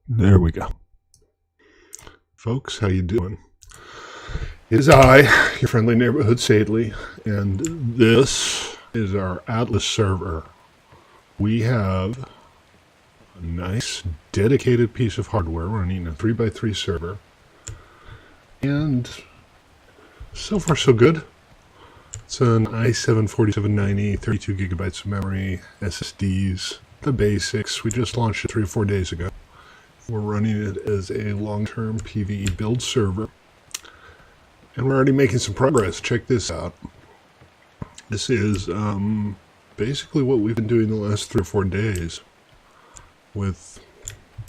There we go. Folks, how you doing? It is I, your friendly neighborhood Sadley, and this is our Atlas server. We have a nice, dedicated piece of hardware running a 3x3 server, and so far so good. It's an i7-4790, 32 gigabytes of memory, SSDs, the basics. We just launched it 3 or 4 days ago. We're running it as a long-term PVE build server. And we're already making some progress. Check this out. This is basically what we've been doing the last 3 or 4 days. With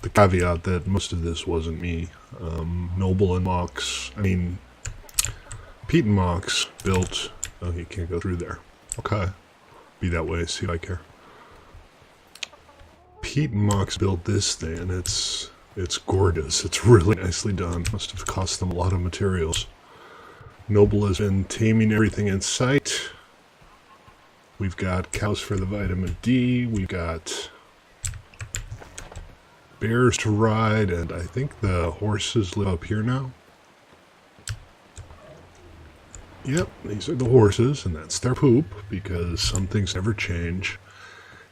the caveat that most of this wasn't me. Noble and Pete and Mox built... Oh, he can't go through there. Okay. Be that way, see if I care. Pete and Mox built this thing, and it's gorgeous. It's really nicely done. Must have cost them a lot of materials. Noble has been taming everything in sight. We've got cows for the vitamin D. We've got bears to ride, and I think the horses live up here now. Yep, these are the horses, and that's their poop, because some things never change.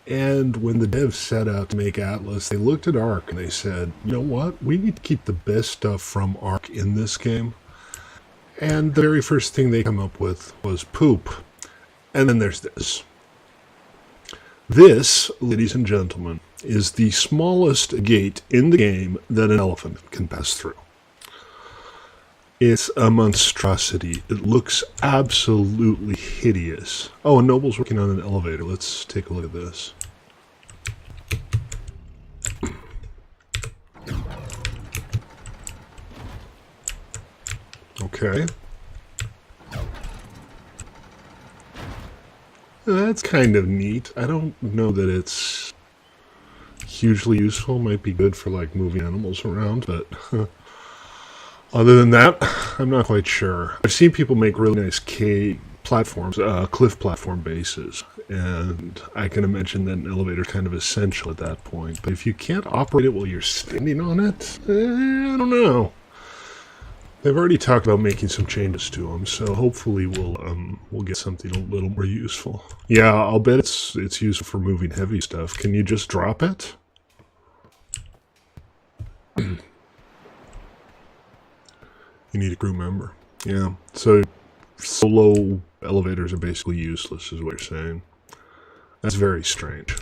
And when the devs set out to make Atlas, they looked at Ark and they said, you know what, we need to keep the best stuff from Ark in this game. And the very first thing they come up with was poop. And then there's this. This, ladies and gentlemen, is the smallest gate in the game that an elephant can pass through. It's a monstrosity. It looks absolutely hideous. Oh, and Noble's working on an elevator. Let's take a look at this. Okay. That's kind of neat. I don't know that it's hugely useful. Might be good for, like, moving animals around, but... Other than that, I'm not quite sure. I've seen people make really nice cliff platform bases, and I can imagine that an elevator is kind of essential at that point. But if you can't operate it while you're standing on it, I don't know. They've already talked about making some changes to them, so hopefully we'll get something a little more useful. Yeah, I'll bet it's useful for moving heavy stuff. Can you just drop it? You need a crew member. Yeah, so solo elevators are basically useless, is what you're saying. That's very strange.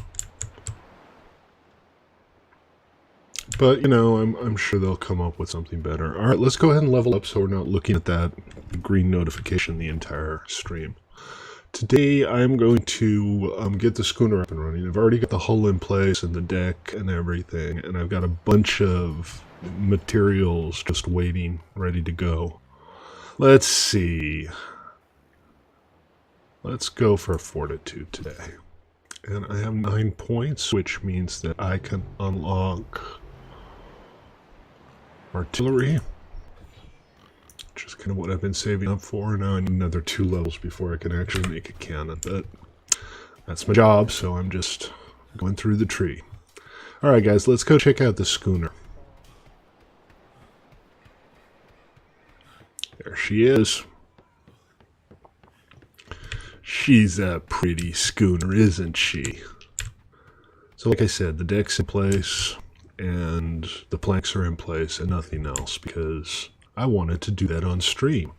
But, you know, I'm sure they'll come up with something better. Alright, let's go ahead and level up so we're not looking at that green notification the entire stream. Today, I'm going to get the schooner up and running. I've already got the hull in place and the deck and everything, and I've got a bunch of materials just waiting, ready to go. Let's see. Let's go for fortitude today. And I have 9 points, which means that I can unlock artillery, which is kind of what I've been saving up for. Now I need another 2 levels before I can actually make a cannon, but that's my job, so I'm just going through the tree. Alright guys, let's go check out the schooner. There she is. She's a pretty schooner, isn't she? So like I said, the deck's in place, and the planks are in place, and nothing else, because I wanted to do that on stream.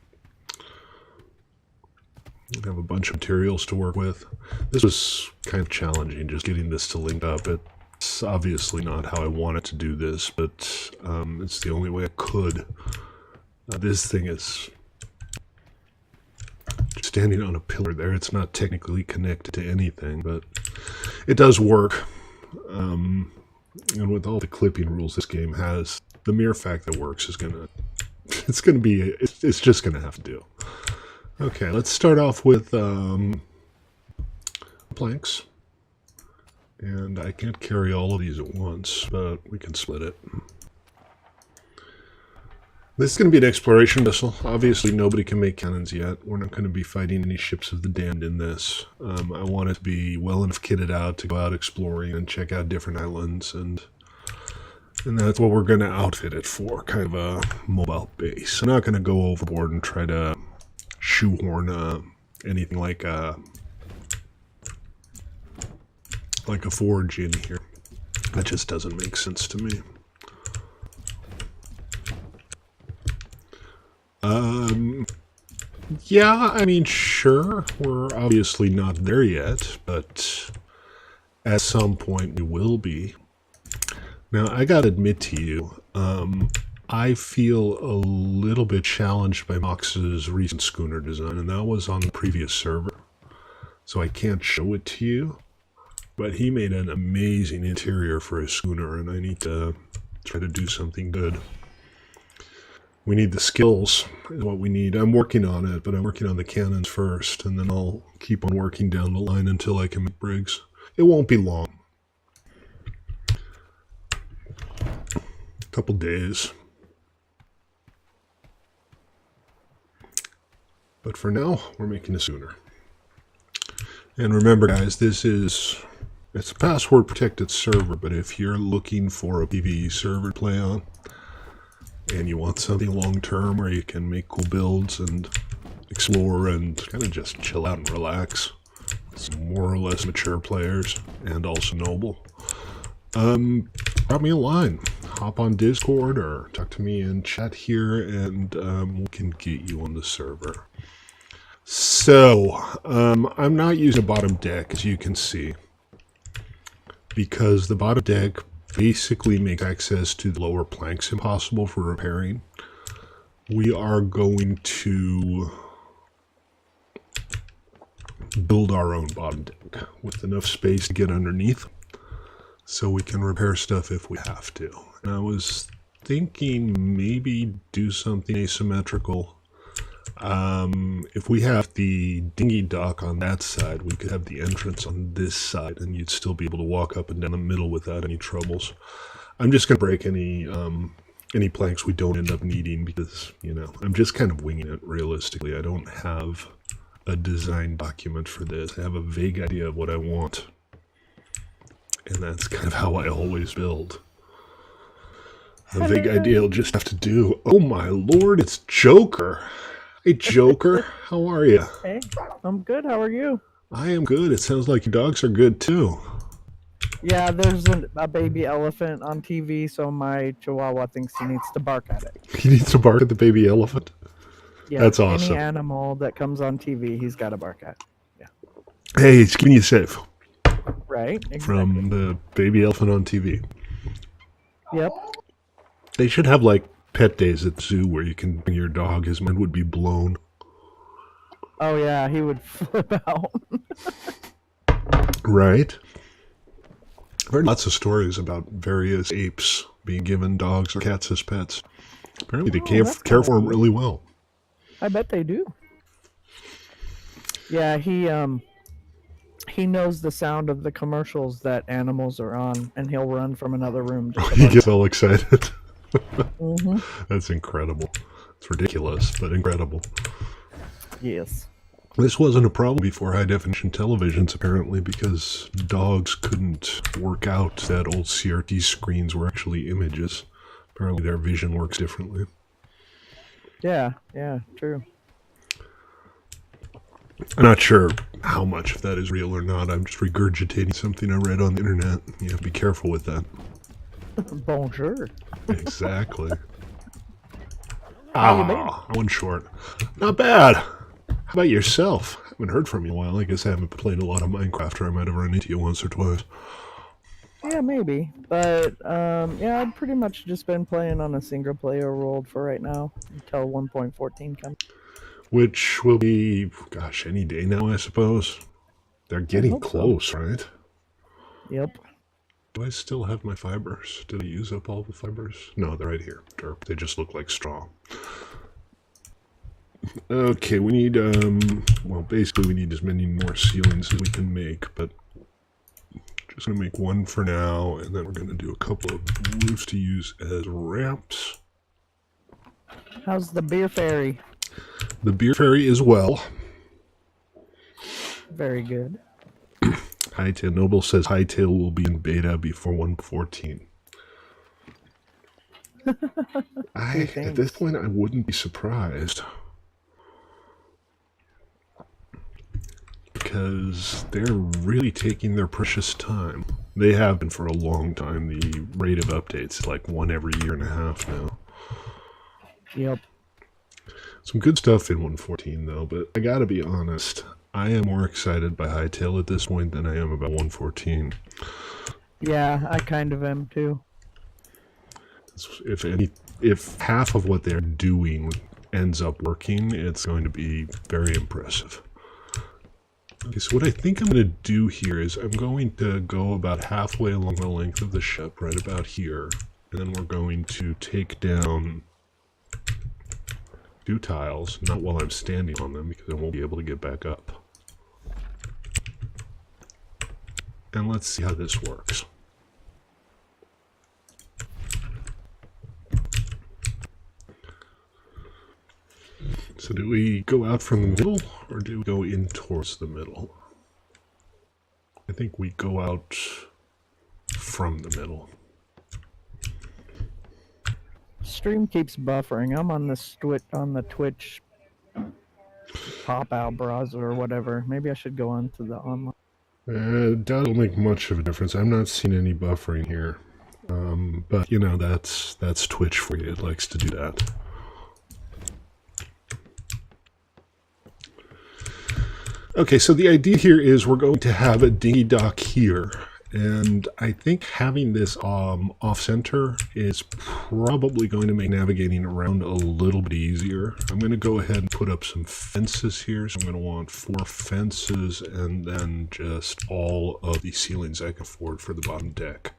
I have a bunch of materials to work with. This was kind of challenging, just getting this to link up. It's obviously not how I wanted to do this, but it's the only way I could. This thing is standing on a pillar there. It's not technically connected to anything, but it does work. And with all the clipping rules this game has, the mere fact that it works is it's just gonna have to do. Okay, let's start off with planks. And I can't carry all of these at once, but we can split it. This is going to be an exploration vessel. Obviously, nobody can make cannons yet. We're not going to be fighting any ships of the damned in this. I want it to be well enough kitted out to go out exploring and check out different islands and And that's what we're going to outfit it for, kind of a mobile base. I'm not going to go overboard and try to shoehorn anything like a forge in here. That just doesn't make sense to me. Yeah, I mean, sure, we're obviously not there yet, but at some point we will be. Now, I gotta admit to you, I feel a little bit challenged by Mox's recent schooner design, and that was on the previous server, so I can't show it to you, but he made an amazing interior for his schooner, and I need to try to do something good. We need the skills, is what we need. I'm working on it, but I'm working on the cannons first, and then I'll keep on working down the line until I can make brigs. It won't be long. A couple days. But for now, we're making a schooner. And remember, guys, it's a password-protected server, but if you're looking for a PVE server to play on, and you want something long-term where you can make cool builds and explore and kind of just chill out and relax, some more or less mature players, and also noble, drop me a line. Hop on Discord or talk to me in chat here, and we can get you on the server. So, I'm not using a bottom deck, as you can see, because the bottom deck basically makes access to the lower planks impossible for repairing. We are going to build our own bottom deck with enough space to get underneath so we can repair stuff if we have to. And I was thinking maybe do something asymmetrical. If we have the dinghy dock on that side, we could have the entrance on this side, and you'd still be able to walk up and down the middle without any troubles. I'm just going to break any planks we don't end up needing because, you know, I'm just kind of winging it realistically. I don't have a design document for this. I have a vague idea of what I want, and that's kind of how I always build. A vague idea will just have to do. Oh my lord, it's Joker! Hey, Joker, how are you? Hey, I'm good. How are you? I am good. It sounds like your dogs are good, too. Yeah, there's a baby elephant on TV, so my chihuahua thinks he needs to bark at it. He needs to bark at the baby elephant? Yeah, that's awesome. Any animal that comes on TV, he's got to bark at. Yeah. Hey, it's keeping you safe. Right, exactly. From the baby elephant on TV. Yep. They should have, like, pet days at the zoo where you can bring your dog. His mind would be blown. Oh yeah, he would flip out. Right? I've heard lots of stories about various apes being given dogs or cats as pets. Apparently they care for them really well. I bet they do. Yeah, he knows the sound of the commercials that animals are on, and he'll run from another room. He gets all excited. Mm-hmm. That's incredible. It's ridiculous, but incredible. Yes. This wasn't a problem before high-definition televisions, apparently, because dogs couldn't work out that old CRT screens were actually images. Apparently their vision works differently. Yeah, true. I'm not sure how much of that is real or not. I'm just regurgitating something I read on the internet. You have to be careful with that. Bonjour. Exactly. One short. Not bad. How about yourself? I haven't heard from you in a while. I guess I haven't played a lot of Minecraft, or I might have run into you once or twice. Yeah, maybe. But, yeah, I've pretty much just been playing on a single-player world for right now, until 1.14 comes. Which will be, gosh, any day now, I suppose. They're getting close, so. Right? Yep. Do I still have my fibers? Did I use up all the fibers? No, they're right here. Derp. They just look like straw. Okay, we need, well, basically we need as many more ceilings as we can make, but just going to make one for now, and then we're going to do a couple of roofs to use as ramps. How's the beer fairy? The beer fairy is well. Very good. Hightail Noble says Hightail will be in beta before 1.14. At this point, I wouldn't be surprised. Because they're really taking their precious time. They have been for a long time. The rate of updates, like one every year and a half now. Yep. Some good stuff in 1.14 though, but I gotta be honest, I am more excited by Hightail at this point than I am about 1.14. Yeah, I kind of am too. If half of what they're doing ends up working, it's going to be very impressive. Okay, so what I think I'm going to do here is I'm going to go about halfway along the length of the ship, right about here, and then we're going to take down 2 tiles, not while I'm standing on them because I won't be able to get back up. And let's see how this works. So do we go out from the middle, or do we go in towards the middle? I think we go out from the middle. Stream keeps buffering. I'm on the Twitch pop-out browser or whatever. Maybe I should go on to the online. That'll make much of a difference. I'm not seeing any buffering here. But, you know, that's Twitch for you. It likes to do that. Okay, so the idea here is we're going to have a dinghy dock here, and I think having this off-center is probably going to make navigating around a little bit easier. I'm going to go ahead and put up some fences here, so I'm going to want 4 fences and then just all of the ceilings I can afford for the bottom deck.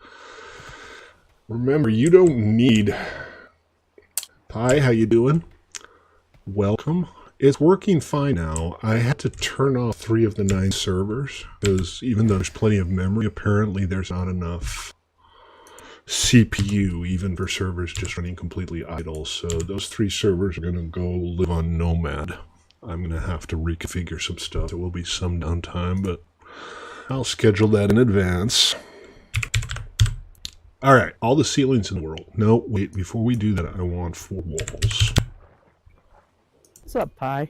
Remember, you don't need... Pi, how you doing? Welcome. It's working fine now. I had to turn off 3 of the 9 servers, because even though there's plenty of memory, apparently there's not enough CPU, even for servers just running completely idle. So those 3 servers are going to go live on Nomad. I'm going to have to reconfigure some stuff. There will be some downtime, but I'll schedule that in advance. All right, all the ceilings in the world. No, wait, before we do that, I want 4 walls. What's up, Pi?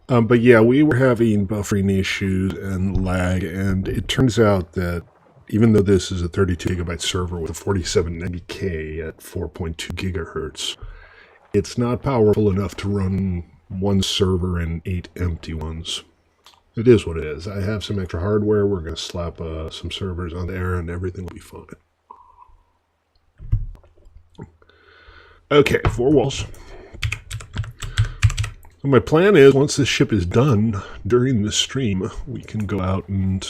But yeah, we were having buffering issues and lag, and it turns out that even though this is a 32 gigabyte server with a 4790K at 4.2 gigahertz, it's not powerful enough to run one server and 8 empty ones. It is what it is. I have some extra hardware. We're going to slap some servers on there and everything will be fine. Okay, 4 walls. So my plan is once this ship is done during the stream, we can go out and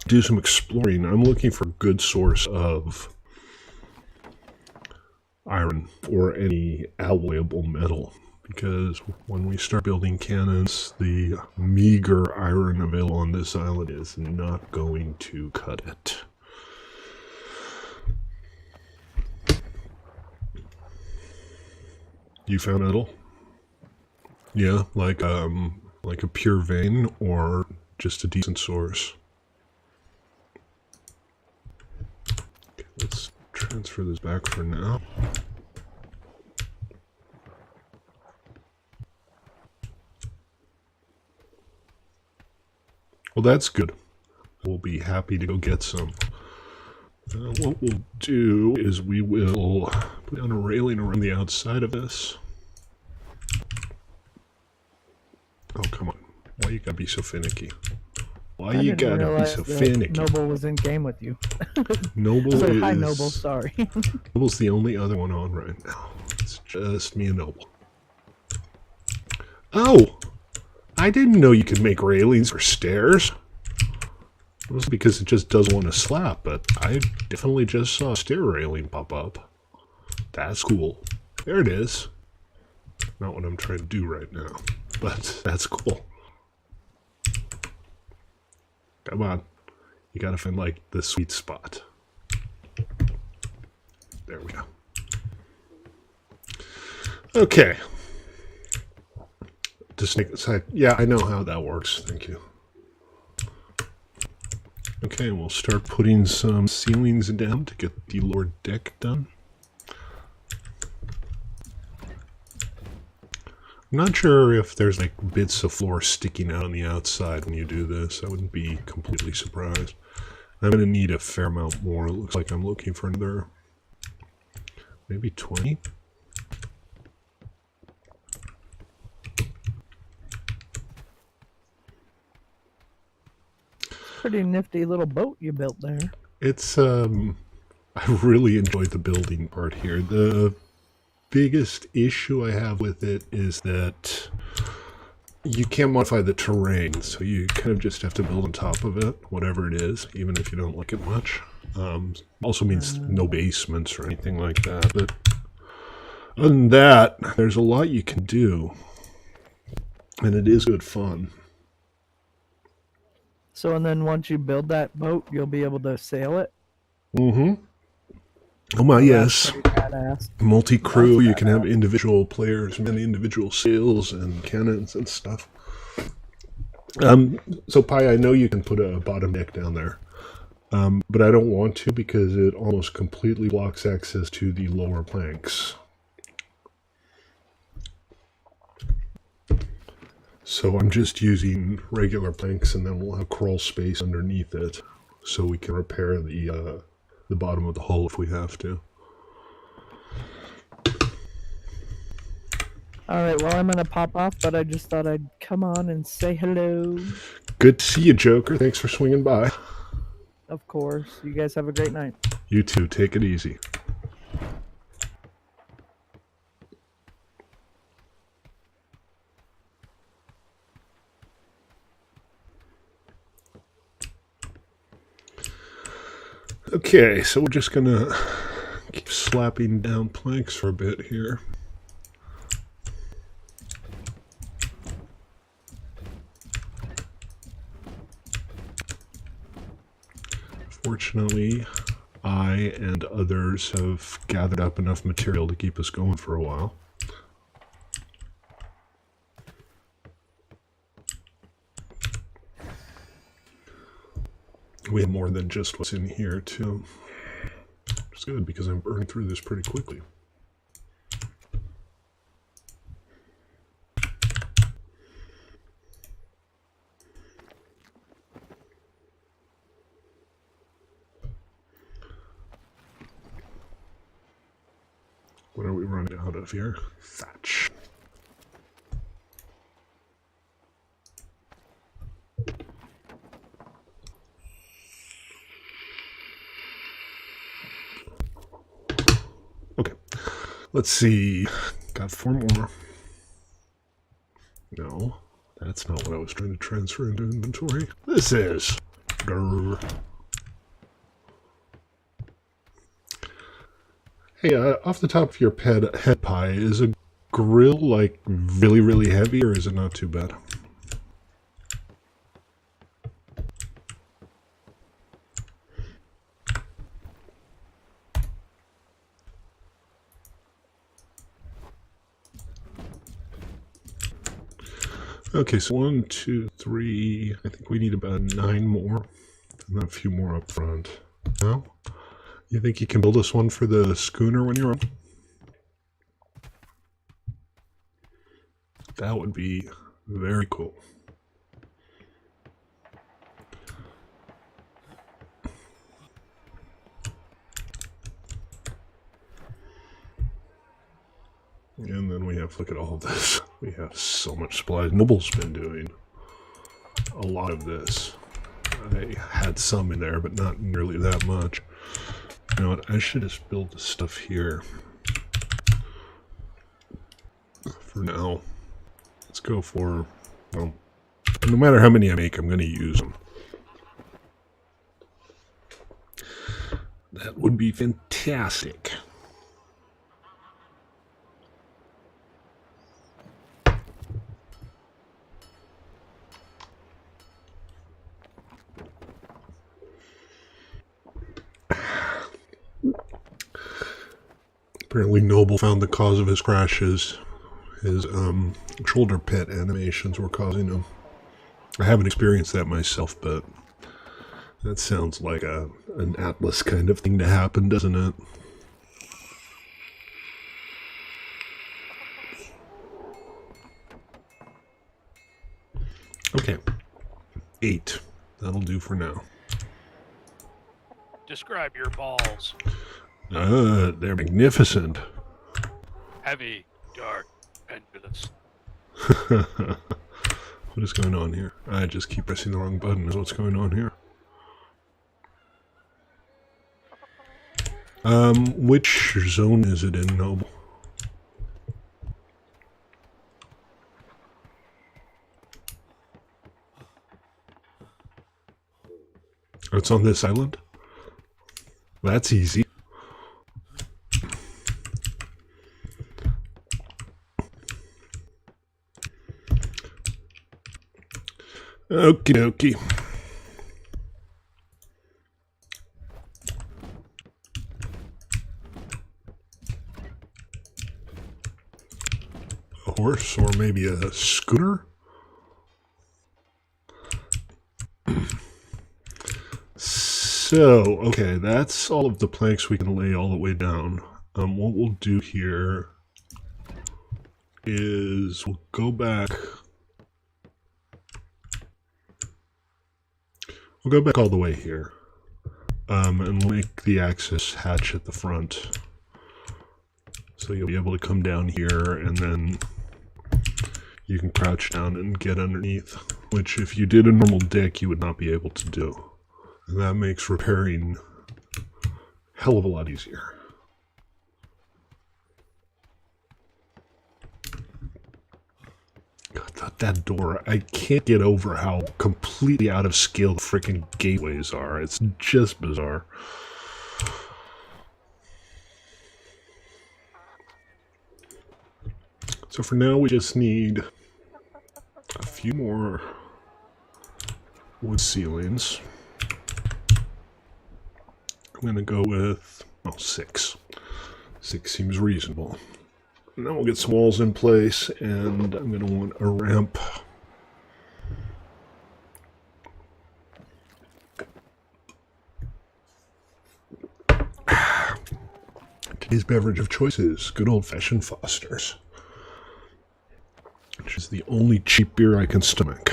do some exploring. I'm looking for a good source of iron or any alloyable metal, because when we start building cannons, the meager iron available on this island is not going to cut it. You found metal? Yeah, like a pure vein or just a decent source. Okay, let's transfer this back for now. Well, that's good. We'll be happy to go get some. What we'll do is we will put down a railing around the outside of this. Oh, come on. Why you gotta be so finicky? Why you gotta be so finicky? Noble was in game with you. Noble is... Hi, Noble. Sorry. Noble's the only other one on right now. It's just me and Noble. Oh! I didn't know you could make railings for stairs. It was because it just doesn't want to slap, but I definitely just saw a stair railing pop up. That's cool. There it is. Not what I'm trying to do right now, but that's cool. Come on. You gotta find, like, the sweet spot. There we go. Okay. To snake the side. Yeah, I know how that works. Thank you. Okay, we'll start putting some ceilings down to get the lower deck done. I'm not sure if there's like bits of floor sticking out on the outside when you do this. I wouldn't be completely surprised. I'm going to need a fair amount more. It looks like I'm looking for another maybe 20. Pretty nifty little boat you built there. It's I really enjoyed the building part here. The biggest issue I have with it is that you can't modify the terrain, so you kind of just have to build on top of it, whatever it is, even if you don't like it much. Also means no basements or anything like that, but other than that, there's a lot you can do, and it is good fun. So, and then once you build that boat, you'll be able to sail it? Mm-hmm. Oh my, yes. Multi-crew, you can have individual players, many individual sails and cannons and stuff. So Pi, I know you can put a bottom deck down there, but I don't want to because it almost completely blocks access to the lower planks. So I'm just using regular planks, and then we'll have crawl space underneath it, so we can repair the bottom of the hull if we have to. Alright, well, I'm going to pop off, but I just thought I'd come on and say hello. Good to see you, Joker. Thanks for swinging by. Of course. You guys have a great night. You too. Take it easy. Okay, so we're just gonna keep slapping down planks for a bit here. Fortunately, I and others have gathered up enough material to keep us going for a while. We have more than just what's in here, too. It's good, because I'm burning through this pretty quickly. What are we running out of here? Thatch. Okay, let's see. Got 4 more. No, that's not what I was trying to transfer into inventory. This is. Grr. Hey, off the top of your head, Pi, is a grill like really, really heavy, or is it not too bad? Okay, so 1, 2, 3. I think we need about 9 more, and then a few more up front. No? You think you can build us one for the schooner when you're on? That would be very cool. And then we have, look at all of this. We have so much supplies. Nibble's been doing a lot of this. I had some in there, but not nearly that much. You know what, I should just build this stuff here. For now. Let's go for, well, no matter how many I make, I'm going to use them. That would be fantastic. Apparently Noble found the cause of his crashes. His shoulder pit animations were causing them. I haven't experienced that myself, but That sounds like an Atlas kind of thing to happen, doesn't it? Okay. 8. That'll do for now. Describe your balls. They're magnificent. Heavy, dark, pendulous. What is going on here? I just keep pressing the wrong button is what's going on here. Which zone is it in, Noble? Oh, it's on this island? That's easy. Okie dokie. A horse or maybe a schooner? So, okay, that's all of the planks we can lay all the way down. What we'll do here is we'll go back. We'll go back all the way here. And we'll make the access hatch at the front. So you'll be able to come down here and then you can crouch down and get underneath. Which if you did a normal deck you would not be able to do. And that makes repairing a hell of a lot easier. God, that door, I can't get over how completely out of scale the freaking gateways are. It's just bizarre. So for now we just need a few more wood ceilings. I'm going to go with, well, 6. 6 seems reasonable. And then we'll get some walls in place, and I'm going to want a ramp. Today's beverage of choice is good old-fashioned Foster's, which is the only cheap beer I can stomach.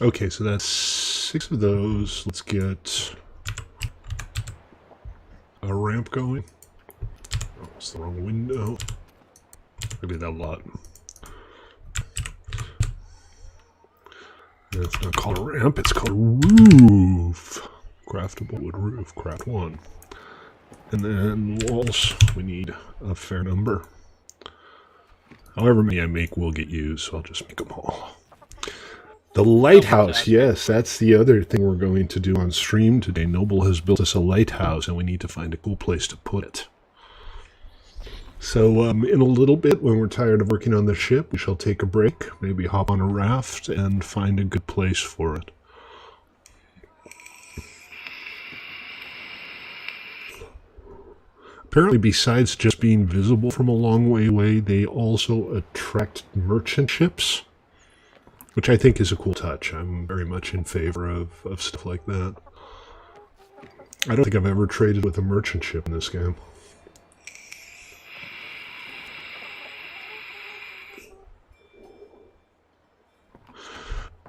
Okay, so that's 6 of those. Let's get a ramp going. Oh, it's the wrong window. I did that a lot. It's not called a ramp, it's called a roof. Craftable wood roof, craft 1. And then walls, we need a fair number. However many I make will get used, so I'll just make them all. The lighthouse, yes, that's the other thing we're going to do on stream today. Noble has built us a lighthouse, and we need to find a cool place to put it. So in a little bit, when we're tired of working on the ship, we shall take a break, maybe hop on a raft, and find a good place for it. Apparently, besides just being visible from a long way away, they also attract merchant ships, which I think is a cool touch. I'm very much in favor of stuff like that. I don't think I've ever traded with a merchant ship in this game.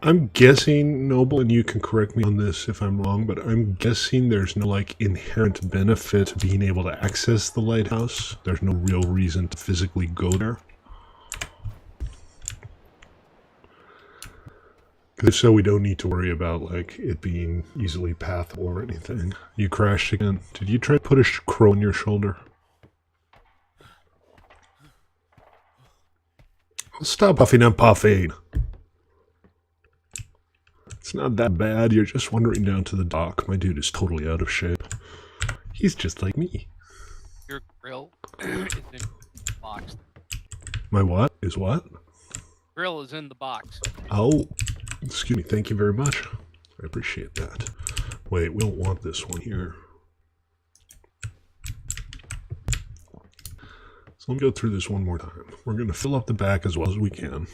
I'm guessing, Noble, and you can correct me on this if I'm wrong, but I'm guessing there's no, like, inherent benefit to being able to access the lighthouse. There's no real reason to physically go there. If so, we don't need to worry about, like, it being easily pathable or anything. You crashed again. Did you try to put a crow on your shoulder? Stop puffing and puffing. It's not that bad. You're just wandering down to the dock. My dude is totally out of shape. He's just like me. Your grill is in the box. My what? Is what? Grill is in the box. Oh. Excuse me, thank you very much. I appreciate that. Wait, we don't want this one here. So let me go through this one more time. We're going to fill up the back as well as we can.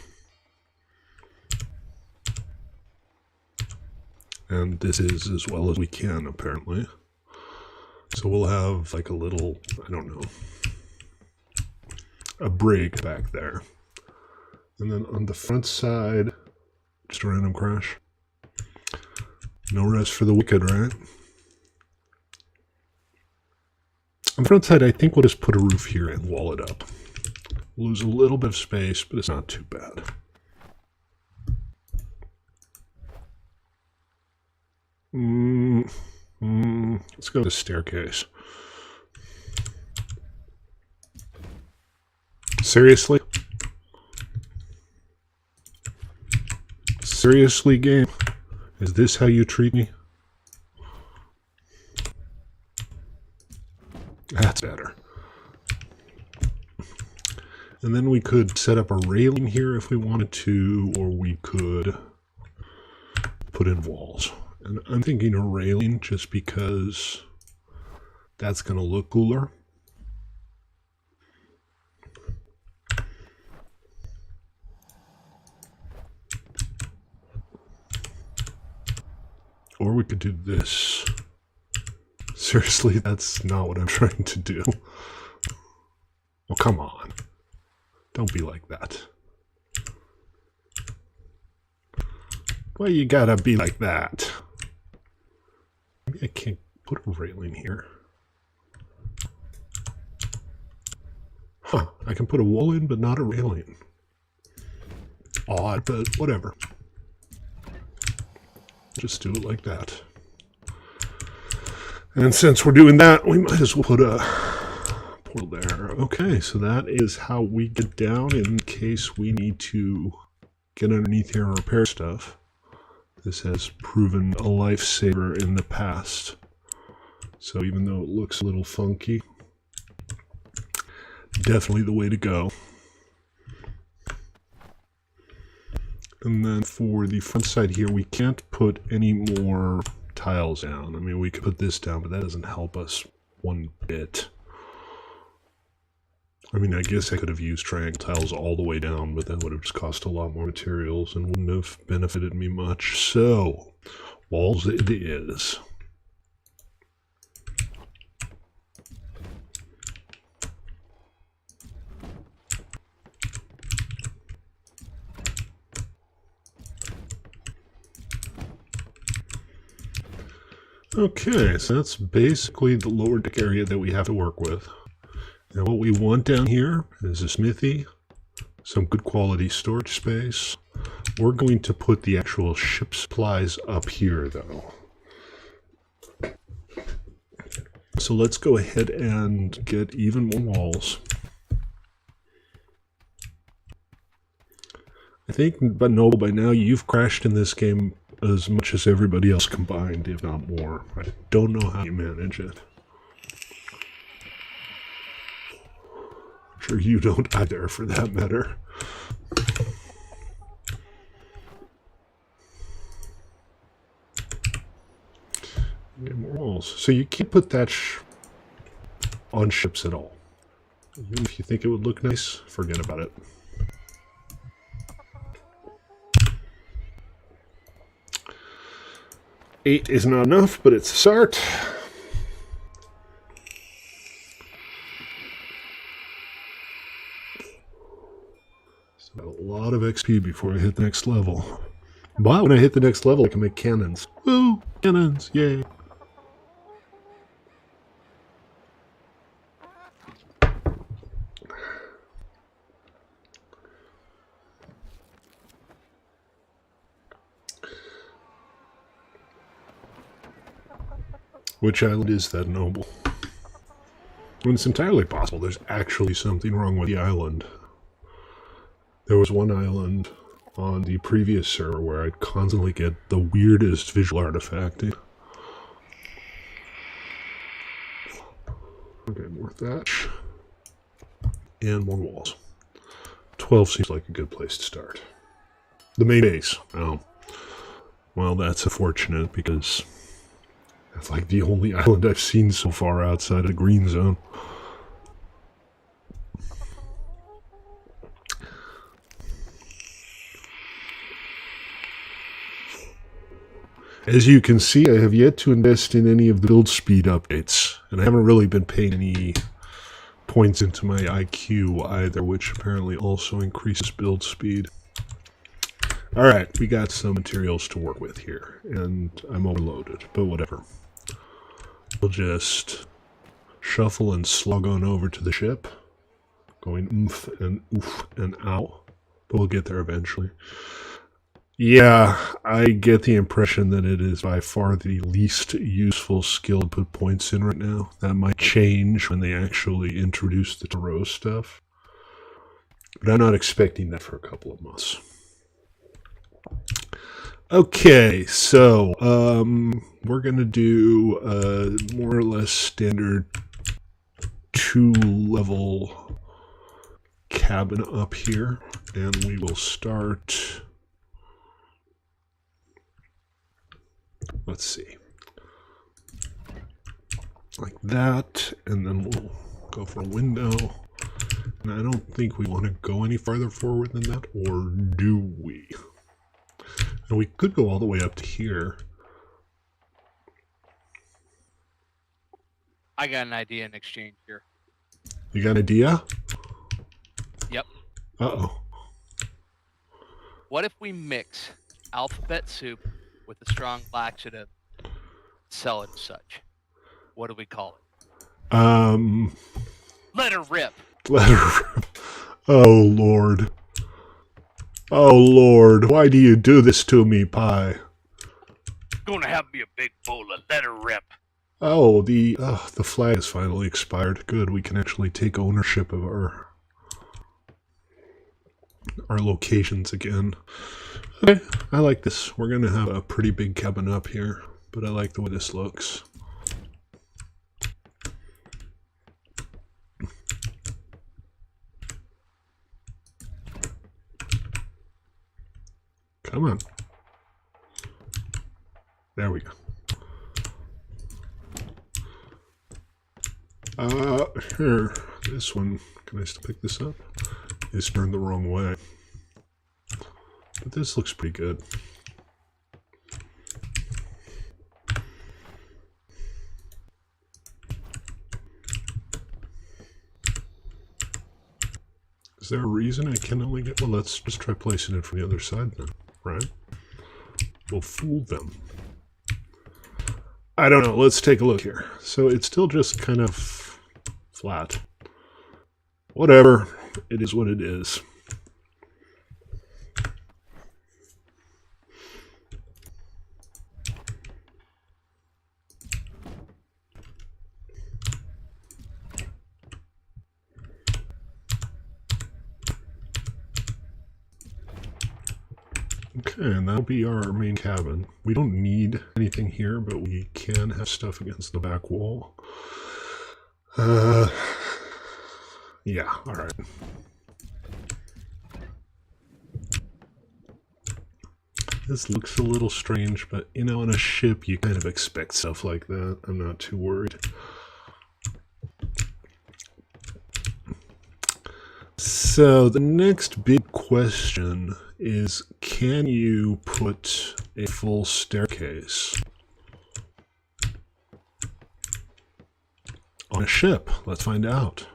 And this is as well as we can, apparently. So we'll have like a little, I don't know, a break back there. And then on the front side, just a random crash. No rest for the wicked, right? On the front side, I think we'll just put a roof here and wall it up. Lose a little bit of space, but it's not too bad. Let's go to the staircase. Seriously? Seriously, game? Is this how you treat me? That's better. And then we could set up a railing here if we wanted to, or we could put in walls. And I'm thinking a railing just because that's going to look cooler. Or we could do this. Seriously, that's not what I'm trying to do. Oh, come on. Don't be like that. Why you gotta be like that? Maybe I can't put a railing here. Huh, I can put a wall in, but not a railing. Odd, but whatever. Just do it like that. And since we're doing that, we might as well put a portal there. Okay, so that is how we get down in case we need to get underneath here and repair stuff. This has proven a lifesaver in the past. So even though it looks a little funky, definitely the way to go. And then for the front side here, we can't put any more tiles down. I mean, we could put this down, but that doesn't help us one bit. I mean, I guess I could have used triangle tiles all the way down, but that would have just cost a lot more materials and wouldn't have benefited me much. So, walls it is. Okay, so that's basically the lower deck area that we have to work with. And what we want down here is a smithy, some good quality storage space. We're going to put the actual ship supplies up here, though. So let's go ahead and get even more walls. I think, but Noble, by now you've crashed in this game as much as everybody else combined, if not more. I don't know how you manage it. I'm sure you don't either, for that matter. Get more walls. So you can't put that on ships at all. Even if you think it would look nice, forget about it. Eight is not enough, but it's a start. So got a lot of XP before I hit the next level. But when I hit the next level, I can make cannons. Woo! Cannons! Yay! Which island is that, Noble? When it's entirely possible there's actually something wrong with the island. There was one island on the previous server where I'd constantly get the weirdest visual artifacting. Okay, more thatch. And more walls. 12 seems like a good place to start. The main base. Oh. Well, that's unfortunate because that's like the only island I've seen so far outside of the green zone. As you can see, I have yet to invest in any of the build speed updates, and I haven't really been paying any points into my IQ either, which apparently also increases build speed. Alright, we got some materials to work with here, and I'm overloaded, but whatever. We'll just shuffle and slug on over to the ship, going oomph and ow, but we'll get there eventually. Yeah, I get the impression that it is by far the least useful skill to put points in right now. That might change when they actually introduce the Tarot stuff, but I'm not expecting that for a couple of months. Okay, so we're going to do a more or less standard 2-level cabin up here, and we will start, let's see, like that, and then we'll go for a window. And I don't think we want to go any farther forward than that, or do we? And we could go all the way up to here. I got an idea in exchange here. You got an idea? Yep. Uh-oh. What if we mix alphabet soup with a strong laxative, sell it as such? What do we call it? Let her rip. Let her rip. Oh, Lord. Oh, Lord. Why do you do this to me, Pie? Gonna have me a big bowl of let her rip. Oh, the flag has finally expired. Good, we can actually take ownership of our locations again. Okay, I like this. We're going to have a pretty big cabin up here, but I like the way this looks. Come on. There we go. Here, this one, can I still pick this up? It's turned the wrong way. But this looks pretty good. Is there a reason I can only get... Well, let's just try placing it from the other side then, right? We'll fool them. I don't know, let's take a look here. So it's still just kind of flat. Whatever, it is what it is. Okay, and that'll be our main cabin. We don't need anything here, but we can have stuff against the back wall. Yeah, alright. This looks a little strange, but you know, on a ship you kind of expect stuff like that. I'm not too worried. So the next big question is, can you put a full staircase on a ship? Let's find out.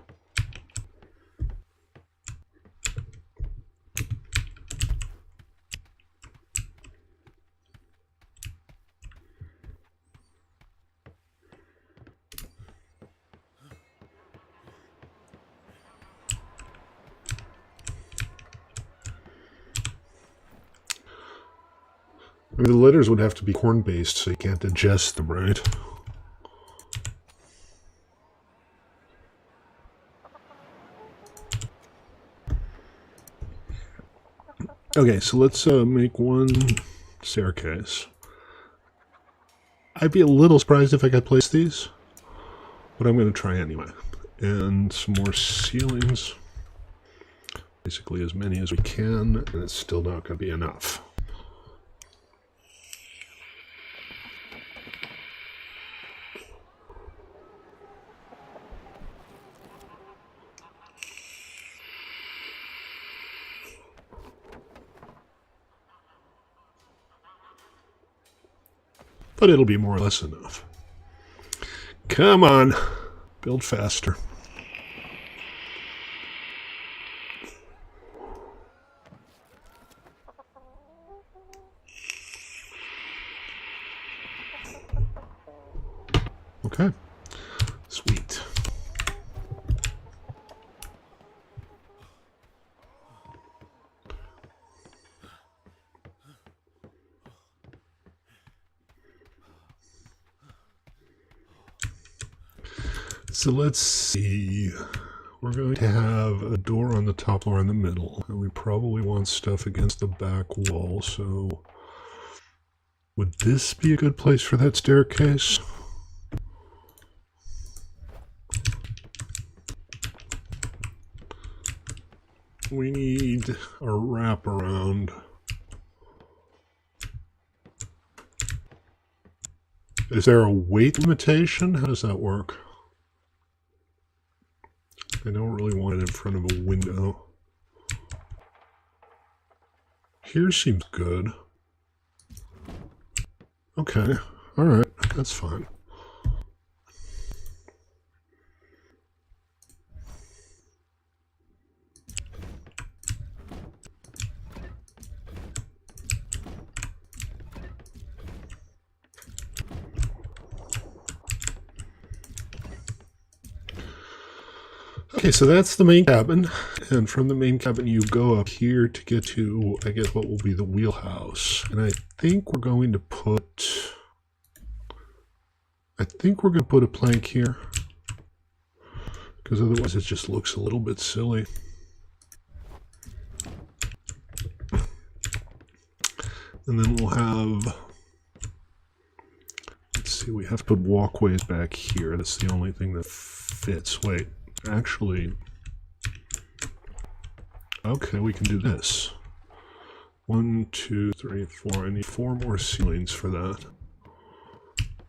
I mean, the letters would have to be corn-based, so you can't digest them, right? Okay, so let's make one staircase. I'd be a little surprised if I could place these, but I'm going to try anyway. And some more ceilings. Basically as many as we can, and it's still not going to be enough. but it'll be more or less enough. Come on, build faster. Okay, sweet. So let's see. We're going to have a door on the top floor in the middle, and we probably want stuff against the back wall, so would this be a good place for that staircase? We need a wraparound. Is there a weight limitation? How does that work? I don't really want it in front of a window. Here seems good. Okay, alright, that's fine. Okay, so that's the main cabin, and from the main cabin you go up here to get to, I guess, what will be the wheelhouse. And I think we're going to put a plank here, because otherwise it just looks a little bit silly. And then we'll have, let's see, we have to put walkways back here. That's the only thing that fits. Wait. Actually, okay, we can do this. 1, 2, 3, 4. I need 4 more ceilings for that.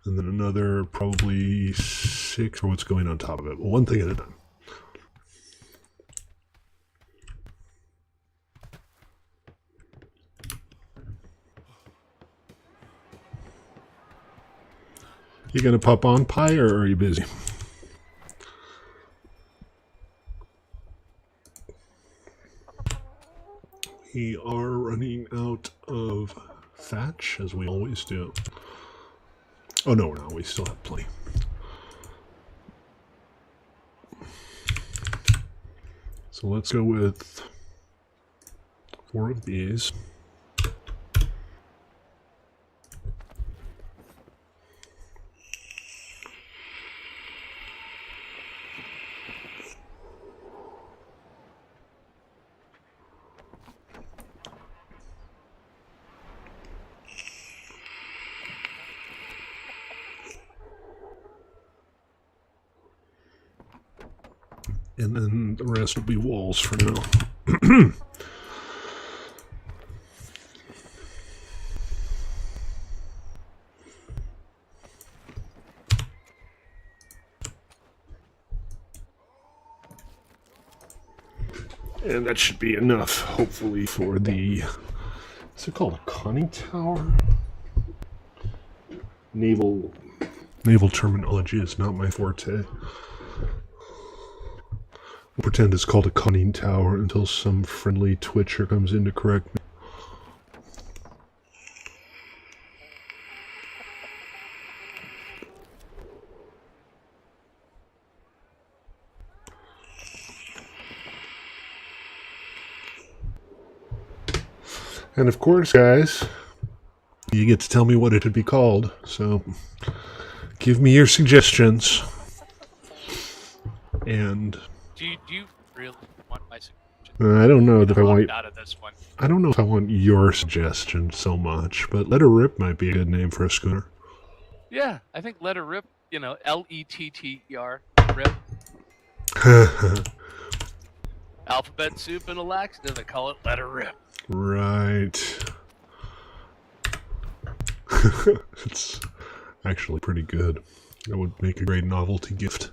And then another probably 6 for what's going on top of it. Well, one thing at a time. You gonna pop on, Pie, or are you busy? We are running out of thatch, as we always do. Oh, no, we're not. We still have plenty. So let's go with 4 of these. And then the rest will be walls for now. And that should be enough, hopefully, for the... Is it called a conning tower? Naval terminology is not my forte. I'll pretend it's called a conning tower until some friendly Twitcher comes in to correct me. And of course, guys, you get to tell me what it would be called, so give me your suggestions. And... Do you really want my suggestion? I don't know that I want... out of this one. I don't know if I want your suggestion so much, but Let Her Rip might be a good name for a schooner. Yeah, I think Let Her Rip, you know, L-E-T-T-E-R, rip. Alphabet soup and a laxative, they call it Let Her Rip. Right. It's actually pretty good. That would make a great novelty gift.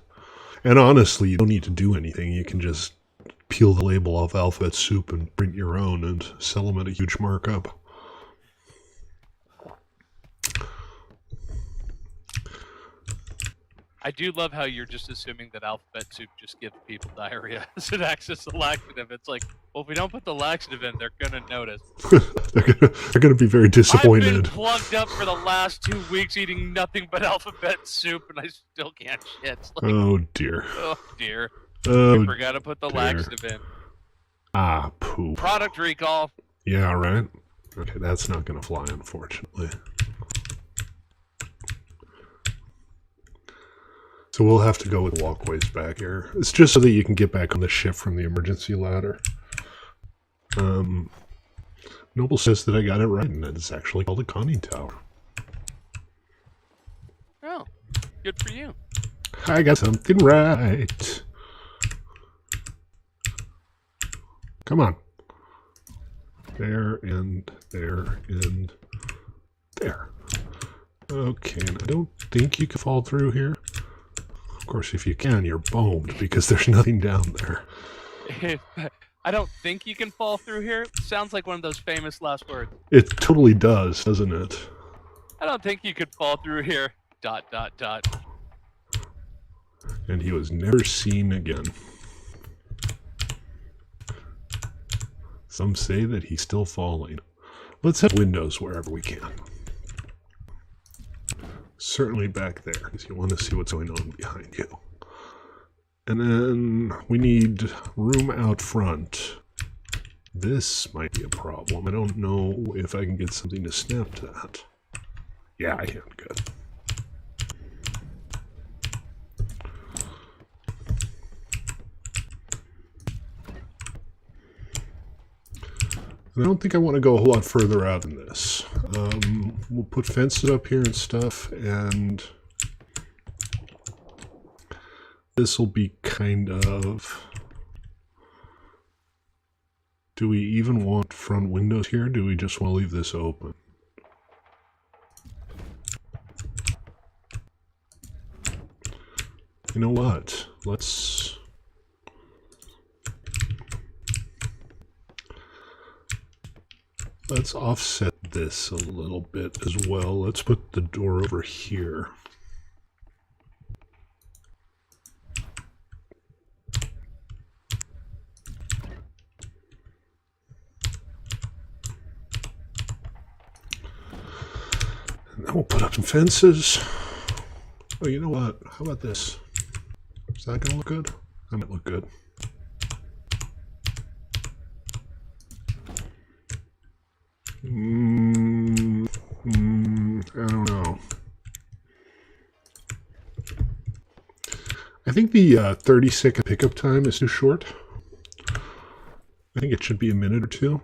And honestly, you don't need to do anything. You can just peel the label off Alphabet Soup and print your own and sell them at a huge markup. I do love how you're just assuming that alphabet soup just gives people diarrhea as an access to laxative. It's like, well, if we don't put the laxative in, they're gonna notice. they're gonna be very disappointed. I've been plugged up for the last 2 weeks eating nothing but alphabet soup, and I still can't shit. It's like, oh dear. oh dear. Oh, We forgot to put the laxative in. ah, poop. Product recall. Yeah, right. Okay, that's not gonna fly, unfortunately. So we'll have to go with walkways back here. It's just so that you can get back on the ship from the emergency ladder. Noble says that I got it right, and it's actually called a conning tower. Oh, good for you. I got something right. Come on. There and there and there. Okay, and I don't think you can fall through here. Of course, if you can, you're boned because there's nothing down there. I don't think you can fall through here. Sounds like one of those famous last words. It totally does, doesn't it? I don't think you could fall through here. ... And he was never seen again. Some say that he's still falling. Let's have windows wherever we can. Certainly back there, because you want to see what's going on behind you. And then we need room out front. This might be a problem. I don't know if I can get something to snap to that. Yeah, I can. Good. And I don't think I want to go a whole lot further out than this. We'll put fences up here and stuff, and this will be kind of... Do we even want front windows here? Do we just want to leave this open? You know what? Let's offset this a little bit as well. Let's put the door over here. And then we'll put up some fences. Oh, you know what? How about this? Is that gonna look good? That might look good. I don't know. I think the 30-second pickup time is too short. I think it should be a minute or two.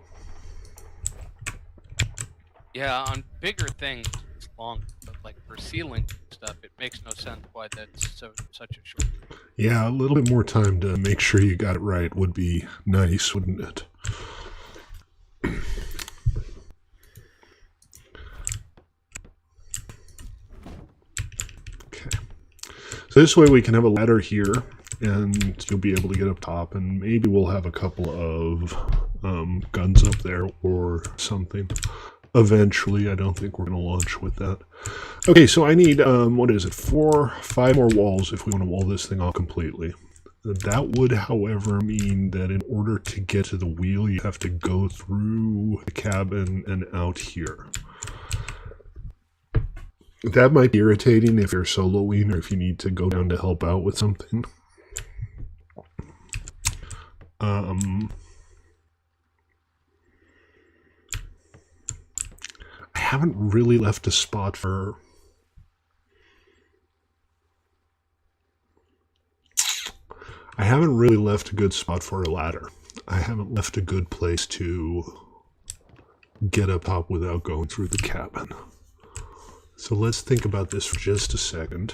Yeah, on bigger things, it's long. But like for ceiling stuff, it makes no sense why that's such a short. Yeah, a little bit more time to make sure you got it right would be nice, wouldn't it? So this way we can have a ladder here, and you'll be able to get up top, and maybe we'll have a couple of guns up there or something. Eventually, I don't think we're going to launch with that. Okay, so I need, what is it, 5 more walls if we want to wall this thing off completely. That would, however, mean that in order to get to the wheel, you have to go through the cabin and out here. That might be irritating if you're soloing or if you need to go down to help out with something. I haven't really left a spot for... I haven't really left a good spot for a ladder. I haven't left a good place to get up top without going through the cabin. So let's think about this for just a second.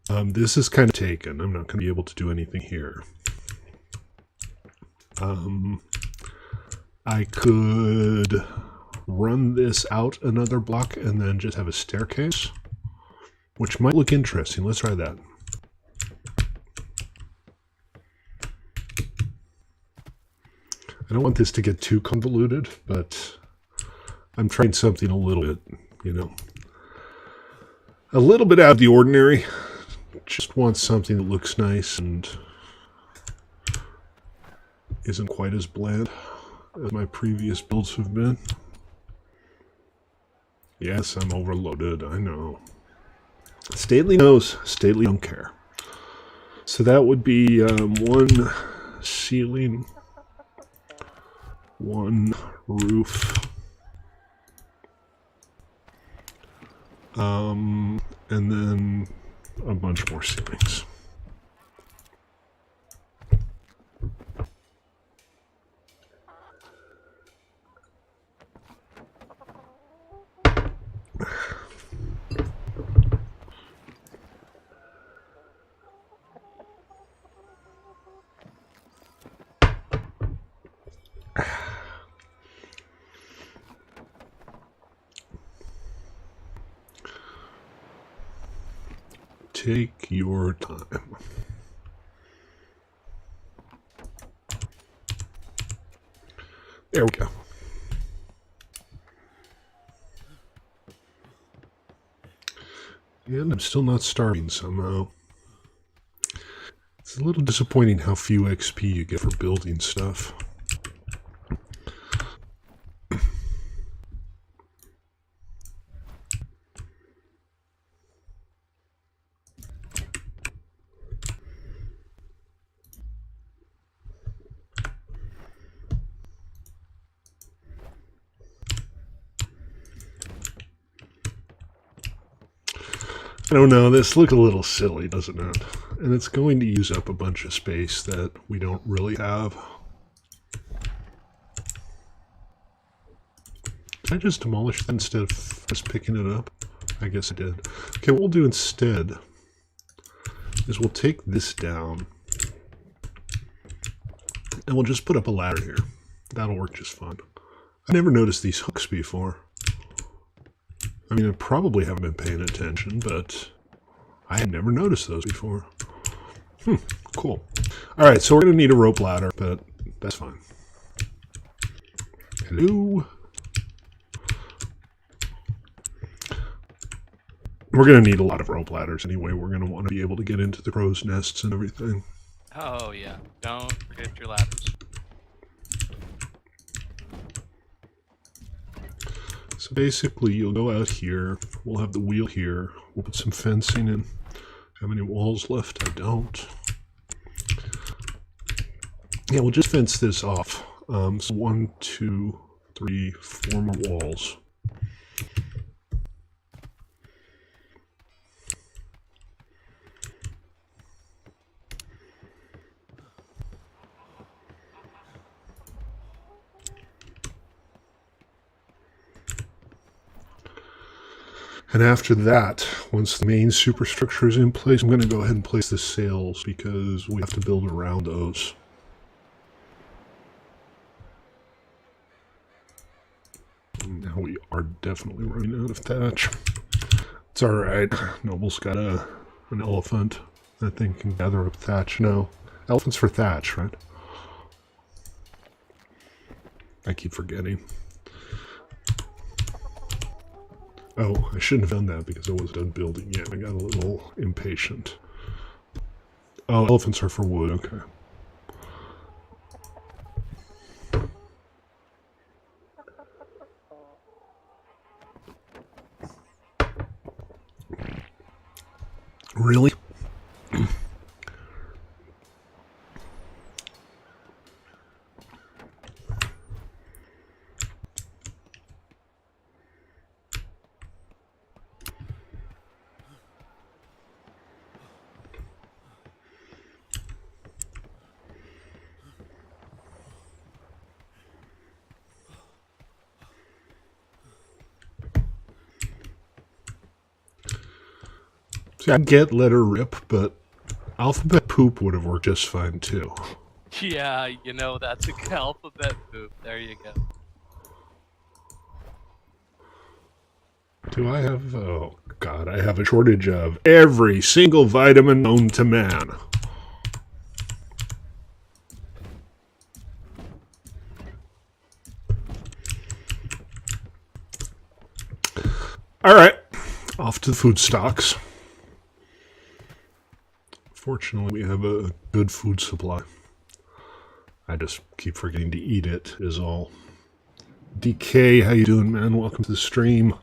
This is kind of taken. I'm not going to be able to do anything here. I could run this out another block and then just have a staircase, which might look interesting. Let's try that. I don't want this to get too convoluted, but I'm trying something a little bit, you know, a little bit out of the ordinary just want something that looks nice and isn't quite as bland as my previous builds have been. Yes, I'm overloaded, I know. Stately knows, Stately don't care. So that would be one ceiling, one roof, and then a bunch more ceilings. Take your time. There we go. And I'm still not starving somehow. It's a little disappointing how few XP you get for building stuff. I don't know, this looks a little silly, doesn't it? And it's going to use up a bunch of space that we don't really have. Did I just demolish that instead of just picking it up? I guess I did. Okay, what we'll do instead is we'll take this down and we'll just put up a ladder here. That'll work just fine. I never noticed these hooks before. I mean, I probably haven't been paying attention, but I had never noticed those before. Cool. Alright, so we're going to need a rope ladder, but that's fine. Hello? We're going to need a lot of rope ladders anyway. We're going to want to be able to get into the crow's nests and everything. Oh, yeah. Don't forget your ladders. So basically, you'll go out here. We'll have the wheel here. We'll put some fencing in. How many walls left? I don't. Yeah, we'll just fence this off. So 1, 2, 3, 4 more walls. And after that, once the main superstructure is in place, I'm going to go ahead and place the sails because we have to build around those. And now we are definitely running out of thatch. It's alright. Noble's got an elephant. That thing can gather up thatch. No, elephants for thatch, right? I keep forgetting. Oh, I shouldn't have done that because I wasn't done building yet. I got a little impatient. Oh, elephants are for wood, okay. Really? See, I get let her rip, but alphabet poop would have worked just fine too. Yeah, you know, that's a alphabet poop. There you go. Do I have... oh, God, I have a shortage of every single vitamin known to man. Alright, off to the food stocks. Fortunately, we have a good food supply. I just keep forgetting to eat it, is all. DK, how you doing, man? Welcome to the stream.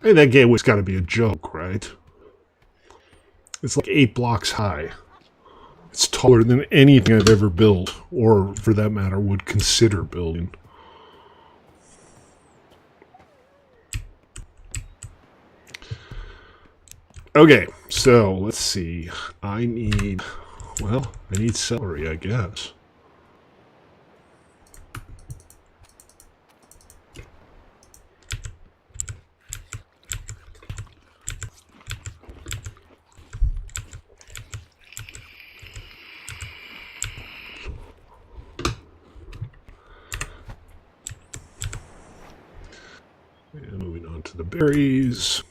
Hey, that gateway's got to be a joke, right? It's like 8 blocks high. It's taller than anything I've ever built, or for that matter, would consider building. Okay, so let's see. I need celery, I guess. And moving on to the berries.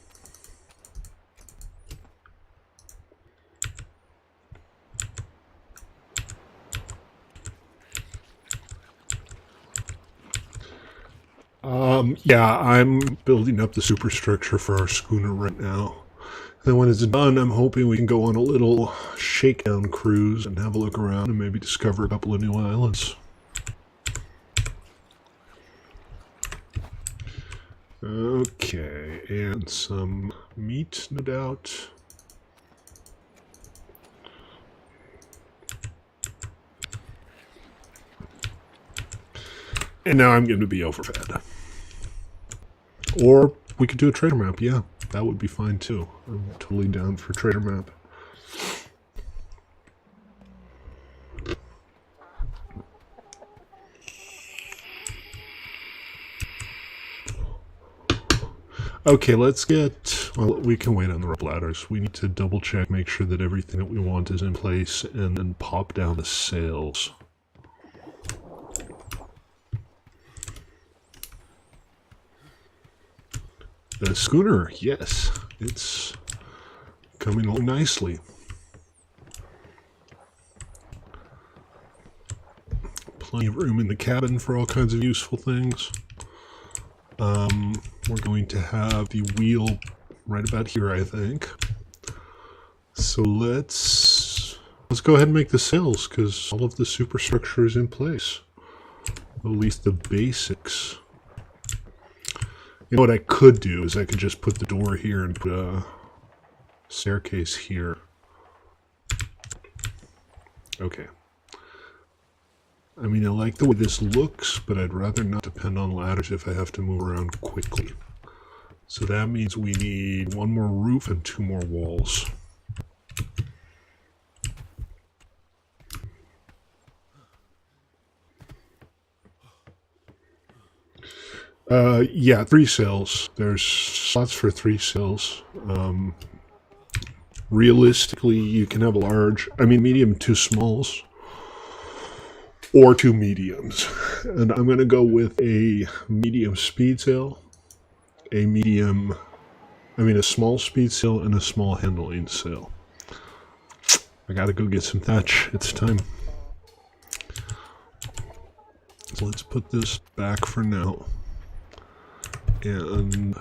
Yeah, I'm building up the superstructure for our schooner right now. Then when it's done, I'm hoping we can go on a little shakedown cruise and have a look around and maybe discover a couple of new islands. Okay, and some meat, no doubt. And now I'm going to be overfed. Or we could do a trader map, yeah. That would be fine too. I'm totally down for trader map. Okay, let's get... Well, we can wait on the rope ladders. We need to double check, make sure that everything that we want is in place, and then pop down the sails. The schooner, yes, it's coming along nicely. Plenty of room in the cabin for all kinds of useful things. We're going to have the wheel right about here, I think. So let's go ahead and make the sails, because all of the superstructure is in place. At least the basics. You know what I could do is I could just put the door here and put a staircase here. Okay. I mean, I like the way this looks, but I'd rather not depend on ladders if I have to move around quickly. So that means we need 1 more roof and 2 more walls. Yeah, 3 sails. There's slots for 3 sails. Realistically, you can have a large, medium 2 smalls. Or 2 mediums. And I'm going to go with a medium speed sail, a small speed sail, and a small handling sail. I gotta go get some thatch. It's time. So let's put this back for now. And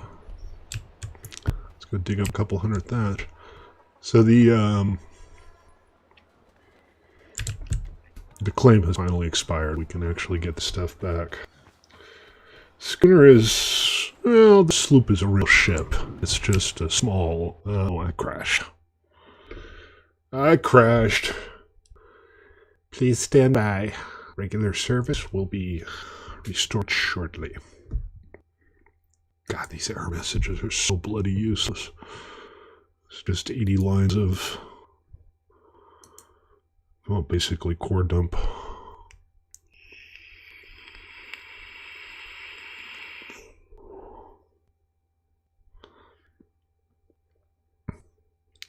let's go dig up a couple hundred thatch. So the claim has finally expired. We can actually get the stuff back. Schooner is... Well, the sloop is a real ship. It's just a small... Oh, I crashed. I crashed. Please stand by. Regular service will be restored shortly. God, these error messages are so bloody useless. It's just 80 lines of... Well, basically core dump.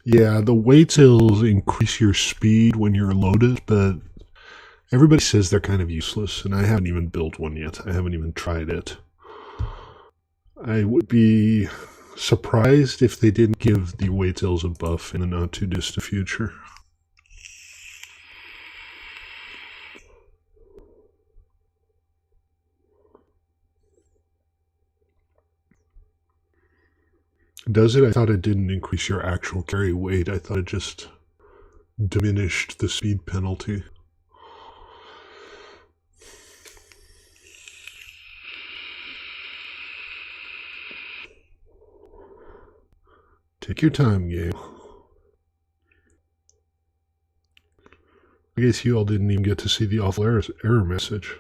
Yeah, the weight sails increase your speed when you're loaded, but everybody says they're kind of useless, and I haven't even built one yet. I haven't even tried it. I would be surprised if they didn't give the weight sails a buff in the not-too-distant future. does it? I thought it didn't increase your actual carry weight. I thought it just diminished the speed penalty. Take your time, game. I guess you all didn't even get to see the awful error message.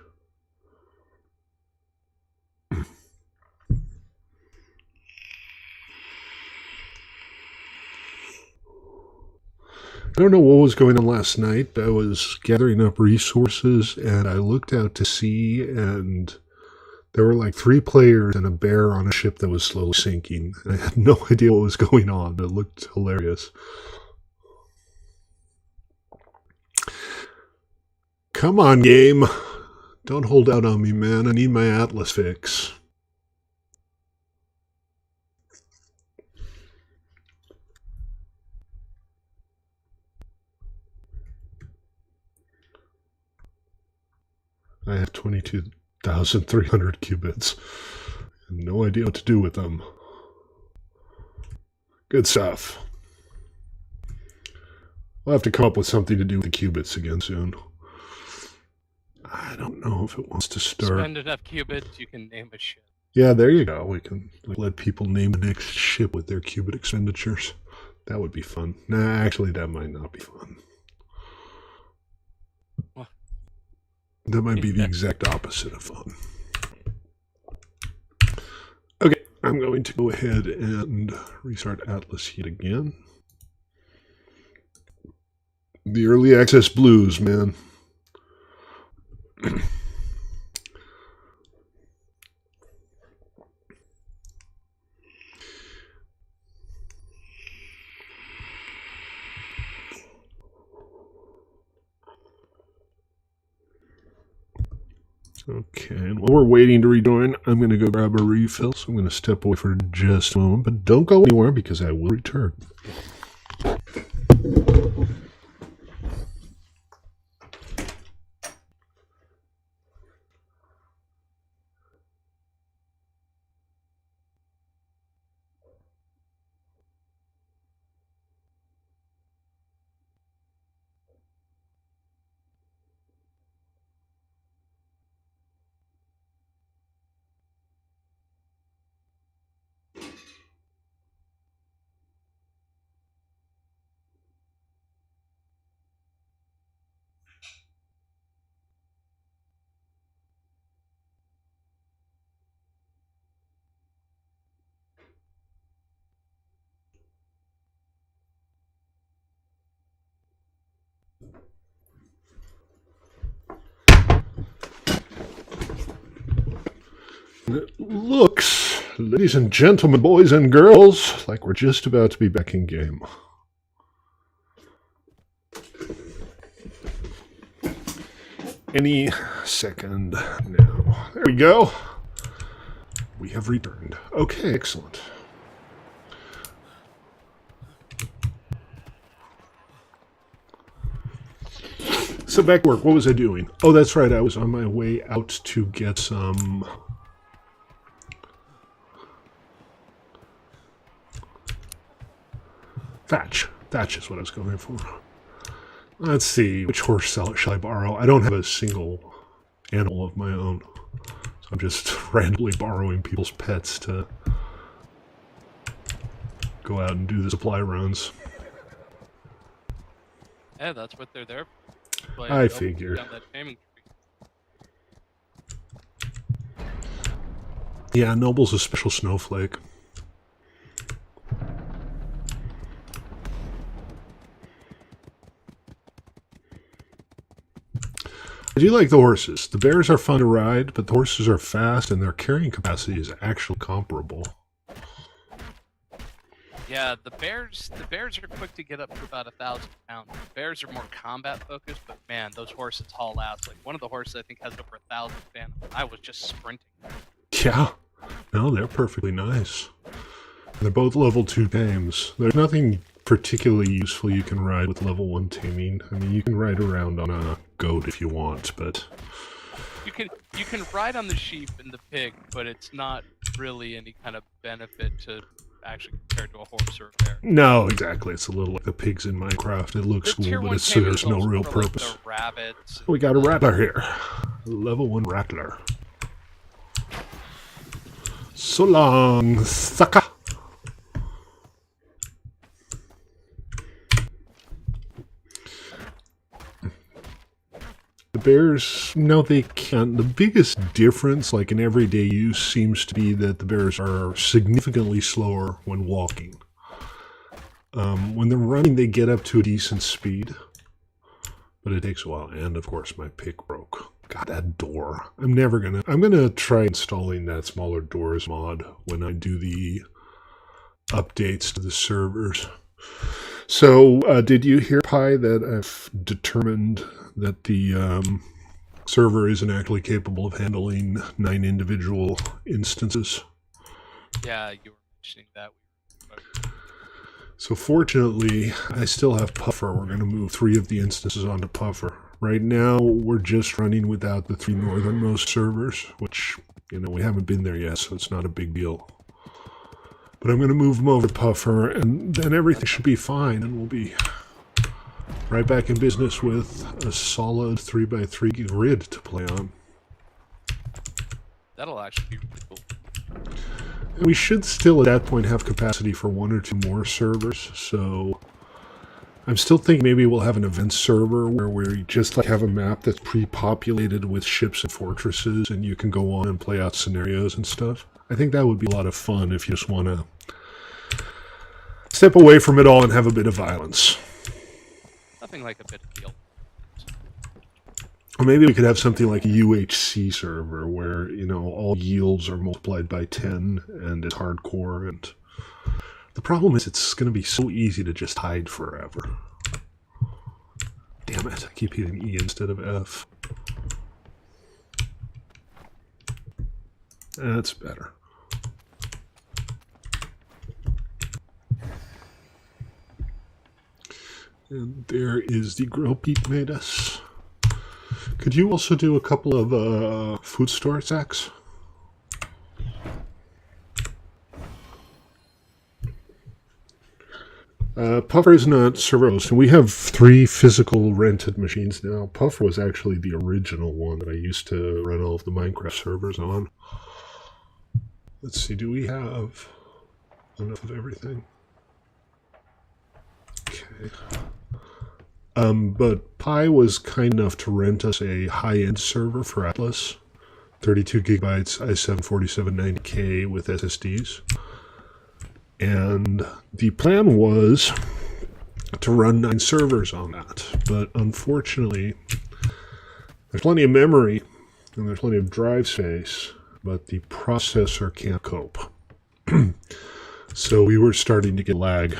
I don't know what was going on last night. I was gathering up resources, and I looked out to sea, and there were like 3 players and a bear on a ship that was slowly sinking. I had no idea what was going on. It looked hilarious. Come on, game. Don't hold out on me, man. I need my Atlas fix. I have 22,300 qubits. No idea what to do with them. Good stuff. We'll have to come up with something to do with the qubits again soon. I don't know if it wants to start. Spend enough qubits, you can name a ship. Yeah, there you go. We can let people name the next ship with their qubit expenditures. That would be fun. Nah, actually, that might not be fun. What? That might be the exact opposite of fun. Okay, I'm going to go ahead and restart Atlas yet again. The early access blues, man. Okay, and while we're waiting to rejoin, I'm going to go grab a refill, so I'm going to step away for just a moment, but don't go anywhere because I will return. It looks, ladies and gentlemen, boys and girls, like we're just about to be back in game. Any second now. There we go. We have returned. Okay, excellent. So back to work. What was I doing? Oh, that's right. I was on my way out to get some... Thatch. Thatch is what I was going for. Let's see. Which horse shall I borrow? I don't have a single animal of my own. So I'm just randomly borrowing people's pets to go out and do the supply runs. Yeah, that's what they're there for. I figured. Down that faming tree. Yeah, Noble's a special snowflake. I do like the horses. The bears are fun to ride, but the horses are fast and their carrying capacity is actually comparable. Yeah, the bears are quick to get up to about 1,000 pounds. The bears are more combat focused, but man, those horses haul ass. Like one of the horses I think has over 1,000 phantom. I was just sprinting. Yeah. No, they're perfectly nice. They're both level 2 tames. There's nothing particularly useful you can ride with level 1 taming. I mean, you can ride around on a goat if you want, but... You can ride on the sheep and the pig, but it's not really any kind of benefit to actually compared to a horse or a bear. No, exactly. It's a little like the pigs in Minecraft. It looks The cool, tier but 1 it serves cave no is real for, like, purpose. the rabbits. We got a rattler here. Level 1 rattler. So long, sucker. The bears, no, they can't. The biggest difference, like in everyday use, seems to be that the bears are significantly slower when walking. When they're running, they get up to a decent speed, but it takes a while. And of course, my pick broke. God, that door. I'm gonna try installing that smaller doors mod when I do the updates to the servers. So, did you hear, Pi, that I've determined that the server isn't actually capable of handling 9 individual instances? Yeah, you were mentioning that. So fortunately, I still have Puffer. We're going to move 3 of the instances onto Puffer. Right now, we're just running without the 3 northernmost servers, which, you know, we haven't been there yet, so it's not a big deal. But I'm going to move them over to Puffer, and then everything should be fine, and we'll be right back in business with a solid 3x3 grid to play on. That'll actually be really cool. And we should still at that point have capacity for 1 or 2 more servers, so I'm still thinking maybe we'll have an event server where we just like have a map that's pre-populated with ships and fortresses, and you can go on and play out scenarios and stuff. I think that would be a lot of fun if you just want to step away from it all and have a bit of violence. Nothing like a bit of deal. Or maybe we could have something like a UHC server where, you know, all yields are multiplied by 10 and it's hardcore. And the problem is it's going to be so easy to just hide forever. Damn it, I keep hitting E instead of F. That's better. And there is the grill Pete made us. Could you also do a couple of food store attacks? Puffer is not server host, and we have 3 physical rented machines now. Puffer was actually the original one that I used to run all of the Minecraft servers on. Let's see, do we have enough of everything? Okay. But Pi was kind enough to rent us a high-end server for Atlas. 32 gigabytes, i7 4790K with SSDs. And the plan was to run 9 servers on that. But unfortunately, there's plenty of memory and there's plenty of drive space, but the processor can't cope. So we were starting to get lag.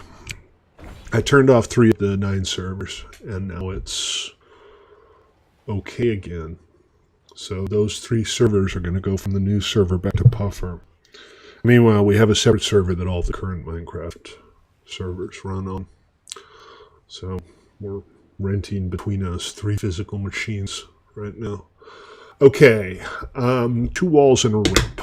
I turned off 3 of the 9 servers, and now it's okay again. So those 3 servers are going to go from the new server back to Puffer. Meanwhile, we have a separate server that all the current Minecraft servers run on. So we're renting between us 3 physical machines right now. Okay, 2 walls and a ramp.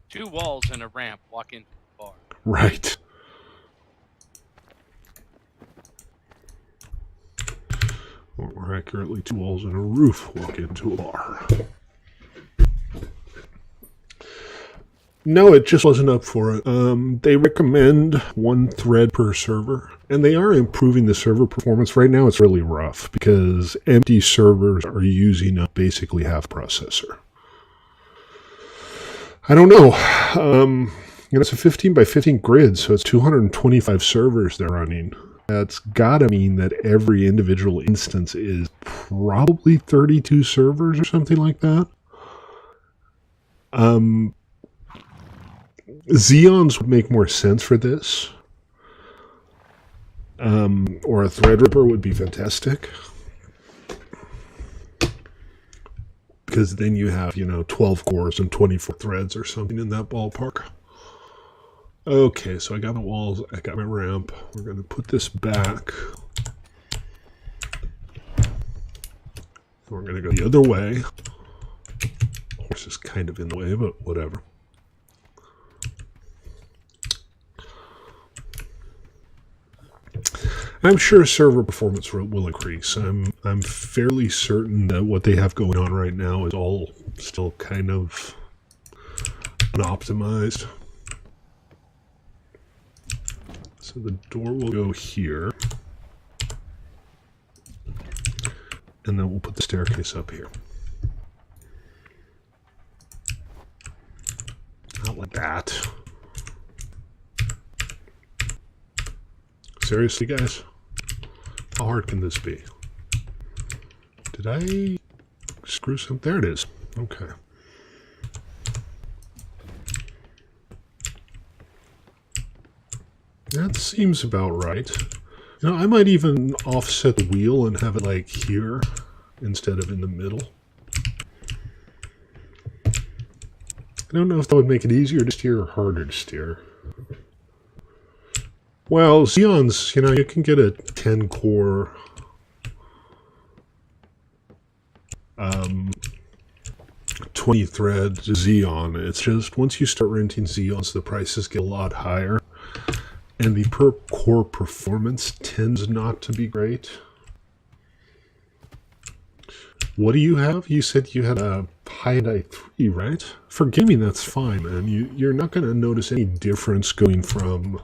Two walls and a ramp walk into the bar. Right. Or more accurately, 2 walls and a roof walk into a bar. No, it just wasn't up for it. They recommend 1 thread per server, and they are improving the server performance. Right now it's really rough because empty servers are using up basically half processor. I don't know. It's a 15 by 15 grid, so it's 225 servers they're running. That's gotta mean that every individual instance is probably 32 servers or something like that. Xeons would make more sense for this. Or a Threadripper would be fantastic. Because then you have, 12 cores and 24 threads or something in that ballpark. Okay, so I got my walls, I got my ramp. We're going to put this back. We're going to go the other way. horse is kind of in the way, but whatever. I'm sure server performance will increase. I'm fairly certain that what they have going on right now is all still kind of unoptimized. So the door will go here. And then we'll put the staircase up here. Not like that. Seriously, guys? How hard can this be? Did I screw some? There it is. Okay. That seems about right. You know, I might even offset the wheel and have it like here instead of in the middle. I don't know if that would make it easier to steer or harder to steer. Well, Xeons, you know, you can get a 10-core um, 20-thread Xeon. It's just once you start renting Xeons, the prices get a lot higher. And the per-core performance tends not to be great. What do you have? You said you had a Hyundai 3, right? For gaming, that's fine, man. You're not going to notice any difference going from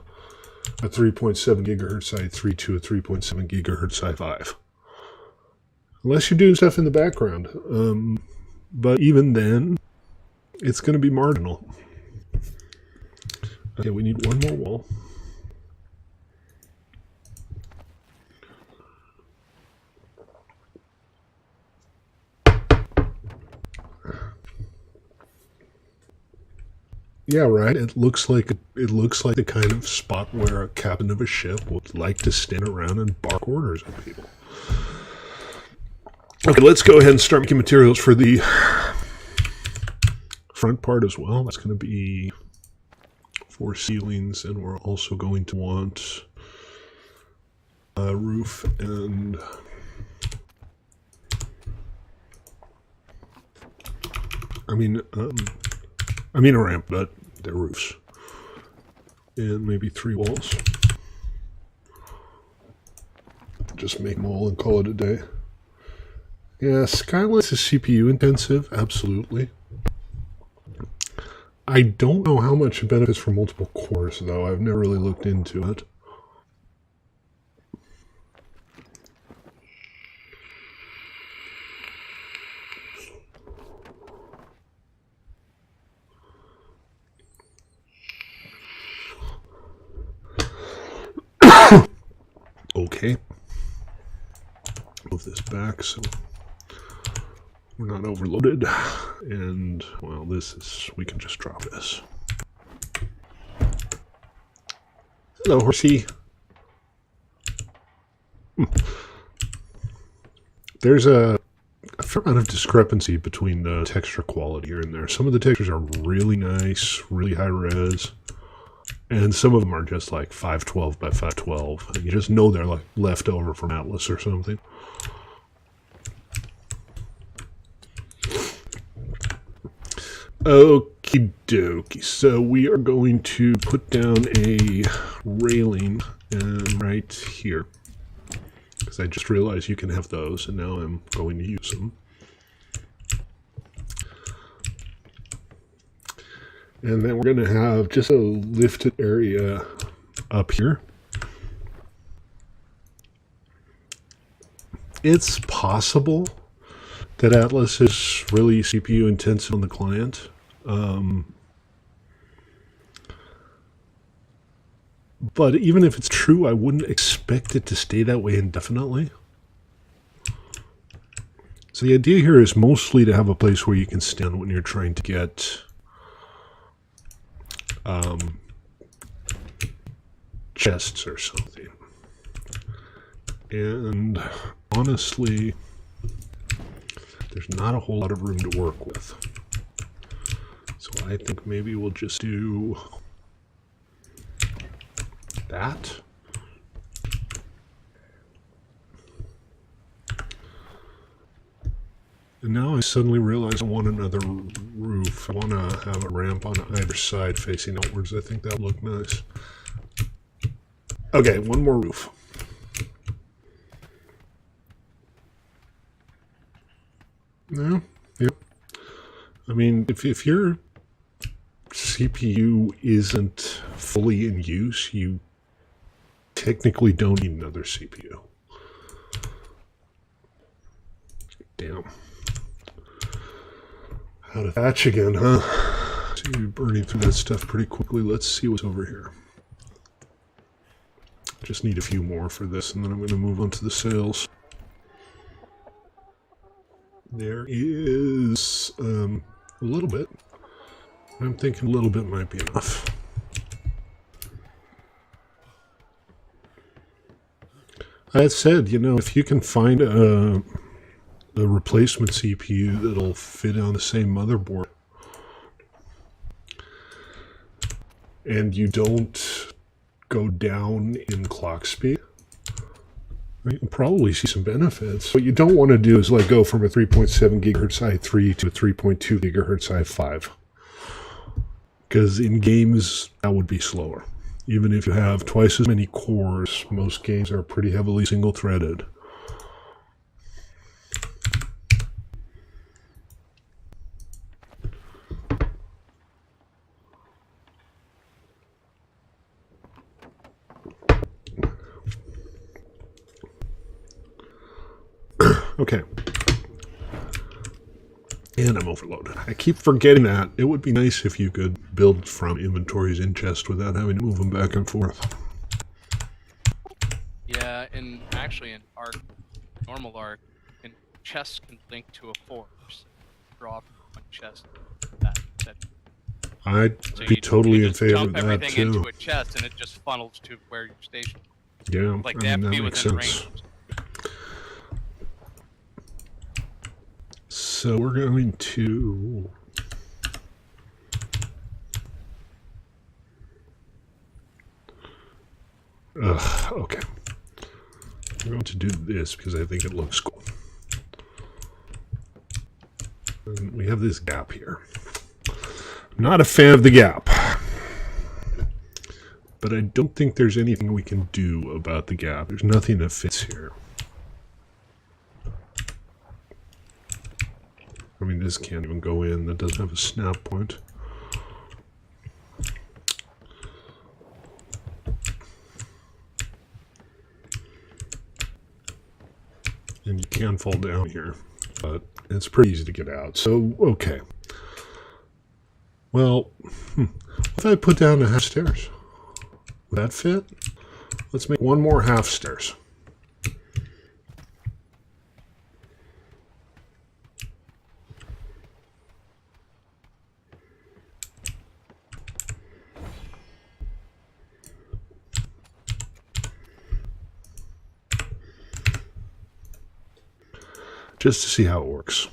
a 3.7 gigahertz i3 to a 3.7 gigahertz i5. Unless you're doing stuff in the background. But even then, it's going to be marginal. Okay, we need one more wall. Yeah, right. It looks like the kind of spot where a captain of a ship would like to stand around and bark orders at people. Okay, let's go ahead and start making materials for the front part as well. That's going to be 4 ceilings, and we're also going to want a roof and I mean a ramp, but they're roofs. And maybe 3 walls. Just make them all and call it a day. Yeah, Skylines is CPU intensive, absolutely. I don't know how much it benefits from multiple cores, though. I've never really looked into it. Okay. Move this back so we're not overloaded. And, well, we can just drop this. Hello, horsey. There's a fair amount of discrepancy between the texture quality here and there. Some of the textures are really nice, really high res. And some of them are just like 512 by 512. And you just know they're like left over from Atlas or something. Okie dokie. So we are going to put down a railing right here. Because I just realized you can have those, and now I'm going to use them. And then we're going to have just a lifted area up here. It's possible that Atlas is really CPU intensive on the client. But even if it's true, I wouldn't expect it to stay that way indefinitely. So the idea here is mostly to have a place where you can stand when you're trying to get chests or something. And honestly, there's not a whole lot of room to work with. So I think maybe we'll just do that. And now I suddenly realize I want another roof. I want to have a ramp on either side facing outwards. I think that would look nice. Okay, one more roof. No, yep. I mean, if your CPU isn't fully in use, you technically don't need another CPU. Damn. How to thatch again, huh? So you're burning through that stuff pretty quickly. Let's see what's over here. Just need a few more for this, and then I'm going to move on to the sails. There is a little bit. I'm thinking a little bit might be enough. I said, you know, if you can find a replacement CPU that'll fit on the same motherboard, and you don't go down in clock speed, you can probably see some benefits. What you don't want to do is like go from a 3.7 gigahertz i3 to a 3.2 gigahertz i5. Because in games, that would be slower. Even if you have twice as many cores, most games are pretty heavily single-threaded. Okay. And I'm overloaded. I keep forgetting that. It would be nice if you could build from inventories in chest without having to move them back and forth. Yeah, and actually in Arc, normal Arc, and chests can link to a force. Draw from one chest. I'd be totally in favor of that, too. Dump everything into a chest and it just funnels to where you're stationed. Yeah, like they have to be within range. So we're going to... okay. I'm going to do this because I think it looks cool. And we have this gap here. I'm not a fan of the gap. But I don't think there's anything we can do about the gap. There's nothing that fits here. I mean, this can't even go in. That doesn't have a snap point. And you can fall down here, but it's pretty easy to get out. So, okay. Well, what if I put down a half stairs? Would that fit? Let's make one more half stairs. Just to see how it works.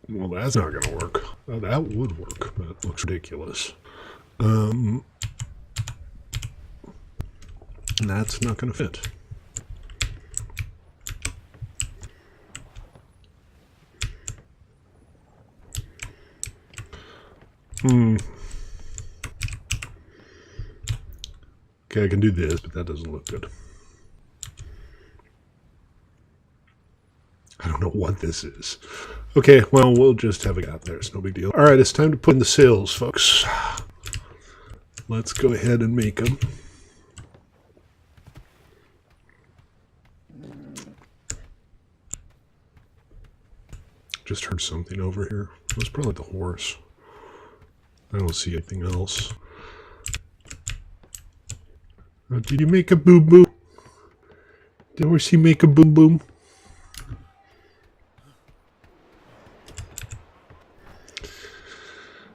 Well, that's not going to work. Well, that would work, but it looks ridiculous. And that's not going to fit. Okay, I can do this, but that doesn't look good. I don't know what this is. Okay, well, we'll just have a gap there. It's no big deal. All right, it's time to put in the sails, folks. Let's go ahead and make them. Just heard something over here. It was probably the horse. I don't see anything else. Did you make a boom boom? Did horsey make a boom boom?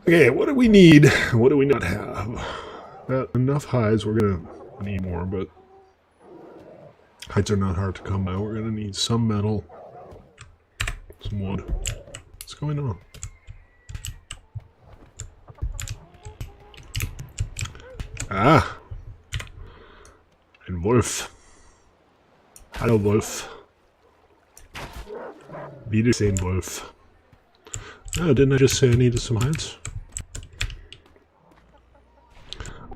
Okay, what do we need? What do we not have? Got enough hides. We're gonna need more, but Hides are not hard to come by. We're going to need some metal, some wood. What's going on? Ah! Ein Wolf. Hallo, Wolf. Wiedersehen, Wolf. Oh, didn't I just say I needed some hides?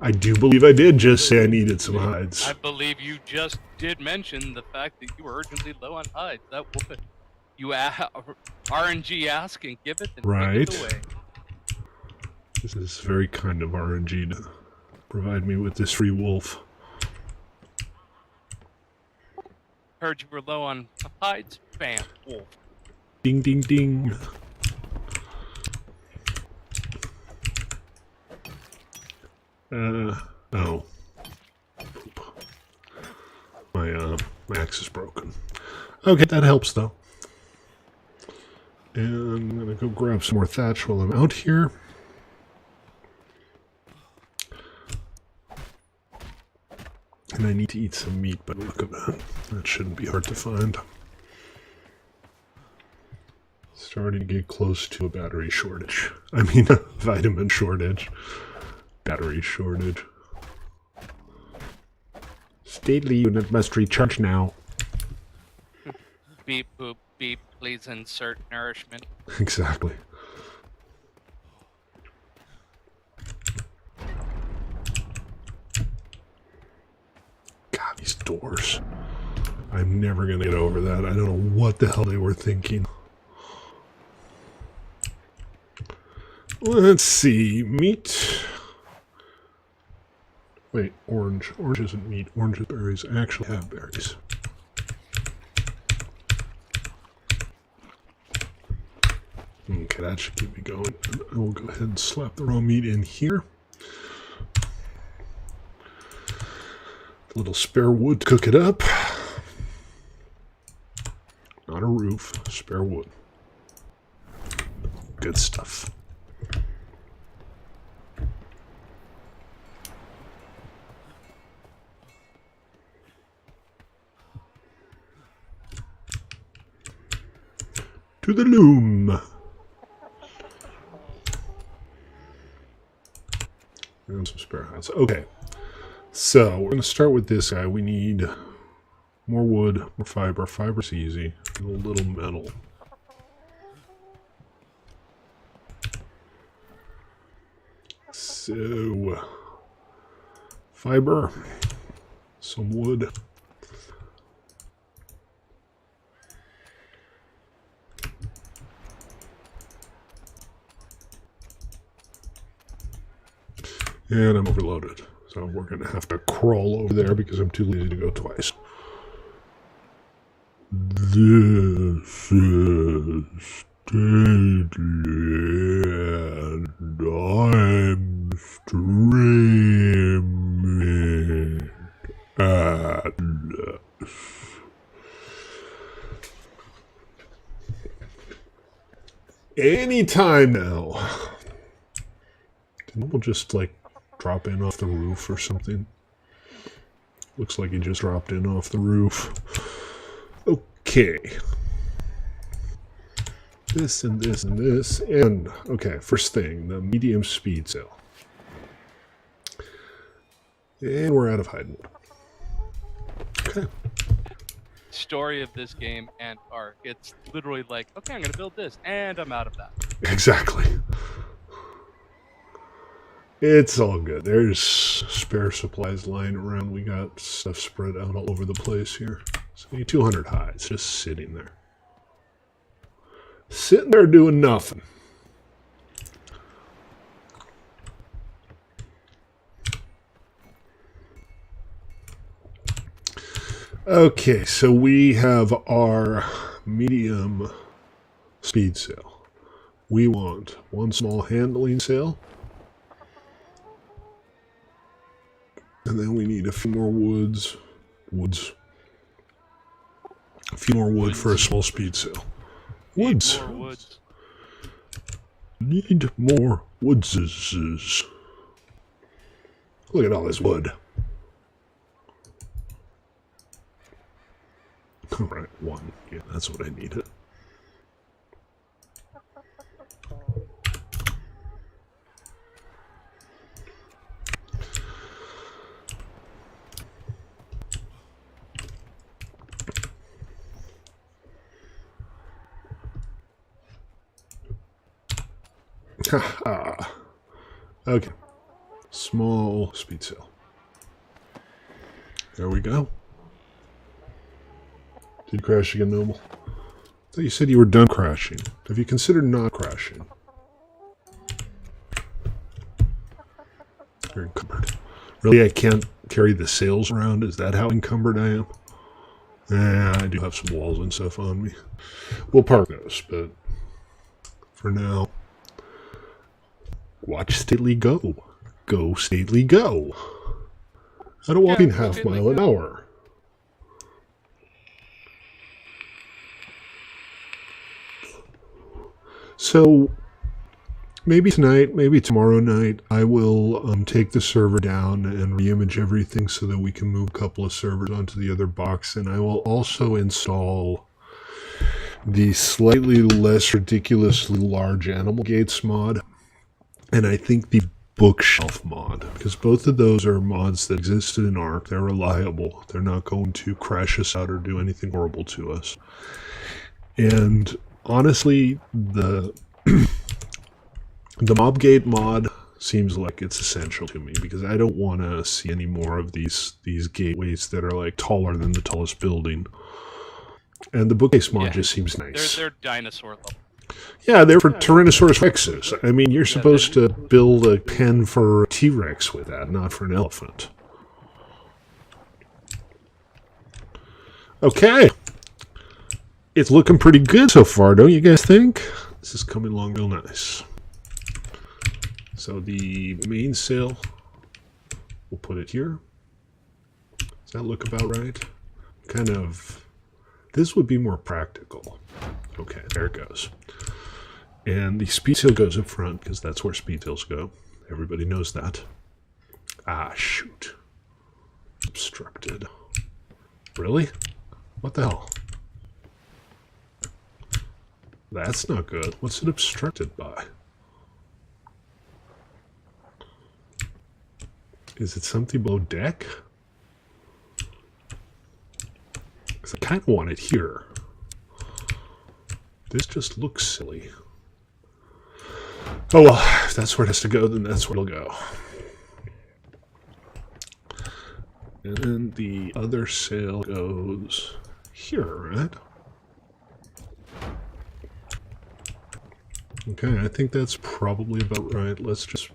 I do believe I did just say I needed some hides. I believe you just did mention the fact that you were urgently low on hides. That would you RNG ask and give it and Right. take it away. This is very kind of RNG to provide me with this free wolf. Heard you were low on hides. Bam, wolf. Ding, ding, ding. Oh. Poop. My axe is broken. Okay, that helps though. And I'm gonna go grab some more thatch while I'm out here. And I need to eat some meat, but look at that. That shouldn't be hard to find. Starting to get close to a battery shortage. I mean, a vitamin shortage. Battery shortage. Stately unit must recharge now. Beep, boop, beep. Please insert nourishment. Exactly. God, these doors. I'm never going to get over that. I don't know what the hell they were thinking. Let's see. Meat. Wait, orange. Orange isn't meat. Orange is berries. I actually have berries. Okay, that should keep me going. I will go ahead and slap the raw meat in here. A little spare wood to cook it up. Not a roof, spare wood. Good stuff. To the loom. And some spare hides. Okay. So, we're going to start with this guy. We need more wood, more fiber. Fiber's easy. And a little metal. So, fiber, some wood. And I'm overloaded. So we're going to have to crawl over there because I'm too lazy to go twice. This is Stately and I'm streaming Atlas. Anytime now. We'll just like drop in off the roof or something. Looks like he just dropped in off the roof. Okay. This and this and this. And, okay, first thing, the medium speed sail. And we're out of hide wood. Okay. Story of this game and arc. It's literally like, okay, I'm going to build this, and I'm out of that. Exactly. It's all good. There's spare supplies lying around. We got stuff spread out all over the place here. So 200 hides just sitting there. Sitting there doing nothing. Okay, so we have our medium speed sail. We want one small handling sail. And then we need a few more woods. A few more wood for a small speed sail. Woods. Need more woods. Need more woodses. Look at all this wood. 1. Yeah, that's what I needed. Okay. Small speed sail. There we go. Did you crash again, Noble? I thought you said you were done crashing. Have you considered not crashing? You're encumbered. Really, I can't carry the sails around? Is that how encumbered I am? Yeah, I do have some walls and stuff on me. We'll park those, but for now, watch Stately go. Go, Stately, go. At a whopping half mile an hour. So, maybe tonight, maybe tomorrow night, I will take the server down and reimage everything so that we can move a couple of servers onto the other box. And I will also install the slightly less ridiculously large Animal Gates mod. And I think the Bookshelf mod, because both of those are mods that existed in Ark. They're reliable. They're not going to crash us out or do anything horrible to us. And honestly, the Mobgate mod seems like it's essential to me, because I don't want to see any more of these gateways that are like taller than the tallest building. And the bookcase mod just seems nice. They're dinosaur level. Yeah, they're for Tyrannosaurus Rexes. I mean, you're supposed to build a pen for a T-Rex with that, not for an elephant. Okay. It's looking pretty good so far, don't you guys think? This is coming along real nice. So the mainsail, we'll put it here. Does that look about right? Kind of, this would be more practical. Okay, there it goes. And the speed sail goes up front, because that's where speed sails go. Everybody knows that. Ah, shoot. Obstructed. Really? What the hell? That's not good. What's it obstructed by? Is it something below deck? Because I kind of want it here. This just looks silly. Oh well, if that's where it has to go, then that's where it'll go. And then the other sail goes here, right? Okay, I think that's probably about right. Let's just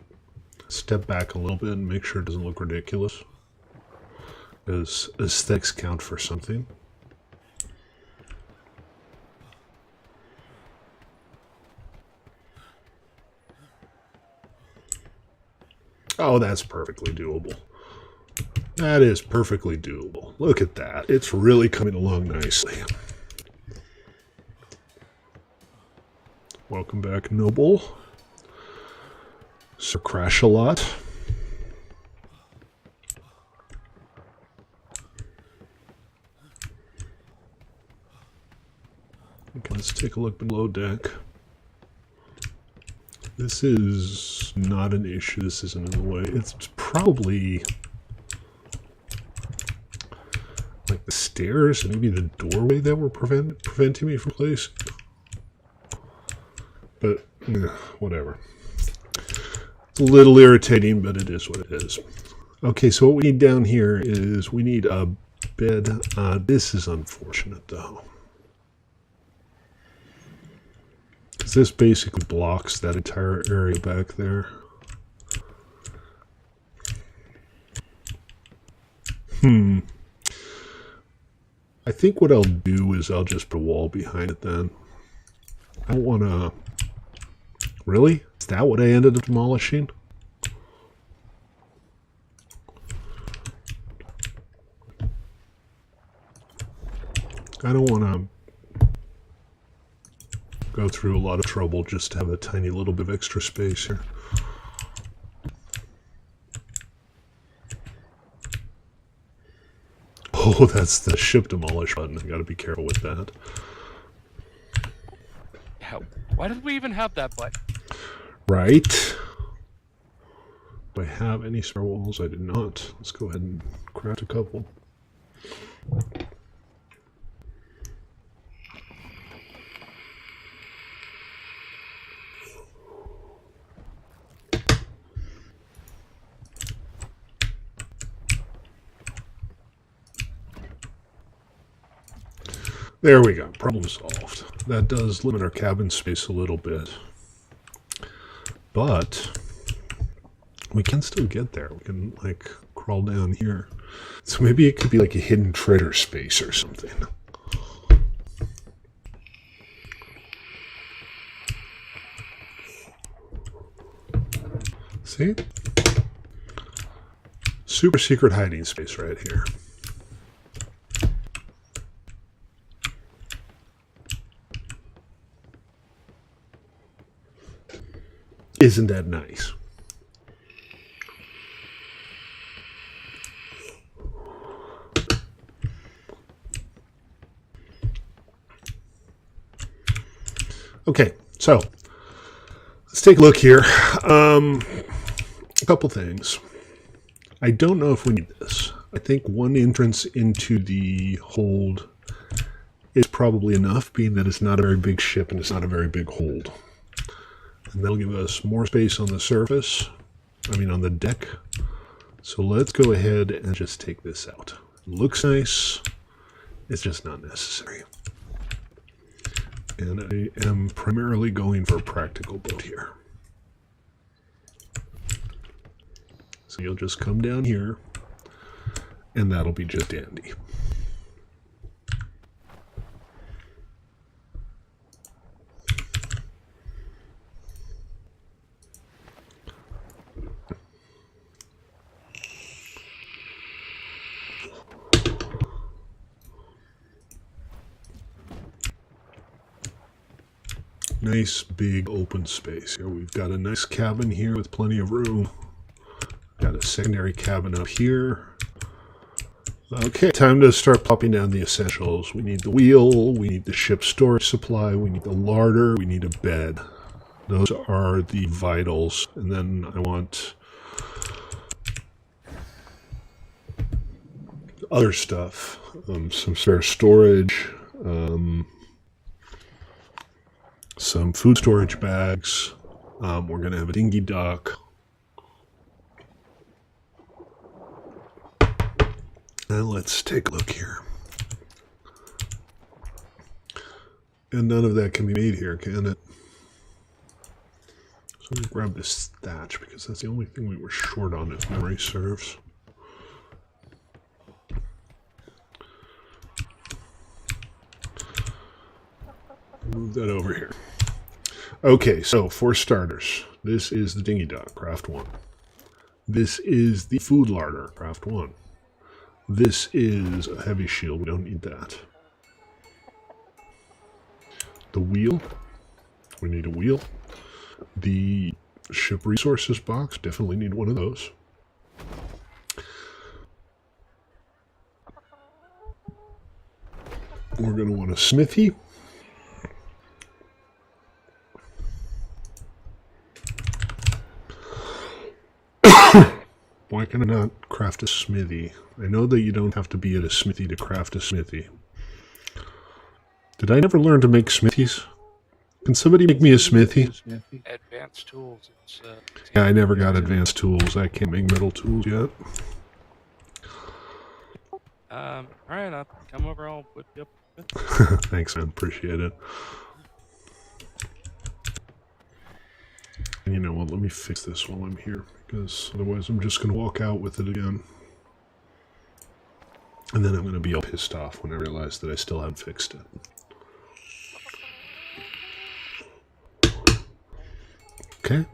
step back a little bit and make sure it doesn't look ridiculous. Because aesthetics count for something. Oh, that's perfectly doable. That is perfectly doable. Look at that. It's really coming along nicely. Welcome back, Noble. Sir Crash-a-Lot. Okay, let's take a look below deck. This is not an issue. This isn't in the way. It's probably like the stairs and maybe the doorway that were preventing me from placing. But whatever. It's a little irritating, but it is what it is. Okay, so what we need down here is we need a bed. This is unfortunate, though. Because this basically blocks that entire area back there. I think what I'll do is I'll just put a wall behind it then. I don't want to... Really? Is that what I ended up demolishing? I don't want to go through a lot of trouble just to have a tiny little bit of extra space here. Oh, that's the ship demolish button. I gotta be careful with that. Yeah, why did we even have that button? Right. Do I have any spare walls? I did not. Let's go ahead and craft a couple. There we go. Problem solved. That does limit our cabin space a little bit. But we can still get there. We can, like, crawl down here. So maybe it could be like a hidden treasure space or something. See? Super secret hiding space right here. Isn't that nice? Okay, so let's take a look here. A couple things. I don't know if we need this. I think one entrance into the hold is probably enough, being that it's not a very big ship and it's not a very big hold. And that'll give us more space on the surface, on the deck. So let's go ahead and just take this out. It looks nice, it's just not necessary. And I am primarily going for a practical boat here. So you'll just come down here, and that'll be just dandy. Nice big open space here. We've got a nice cabin here with plenty of room. Got a secondary cabin up here. Okay, time to start popping down the essentials. We need the wheel, we need the ship storage supply, we need the larder, we need a bed. Those are the vitals. And then I want other stuff. Some spare storage, some food storage bags. We're going to have a dinghy dock. And let's take a look here. And none of that can be made here, can it? So I'm going to grab this thatch because that's the only thing we were short on, if memory serves. Move that over here. Okay, so for starters, this is the dinghy dock, craft 1. This is the food larder, craft 1. This is a heavy shield, we don't need that. The wheel, we need a wheel. The ship resources box, definitely need one of those. We're going to want a smithy. Why can I not craft a smithy? I know that you don't have to be at a smithy to craft a smithy. Did I never learn to make smithies? Can somebody make me a smithy? Advanced tools. Yeah, I never got advanced tools. I can't make metal tools yet. Alright, I'll come over, I'll whip you up. Thanks, man. Appreciate it. And you know what? Let me fix this while I'm here, because otherwise I'm just going to walk out with it again. And then I'm going to be all pissed off when I realize that I still haven't fixed it. Okay.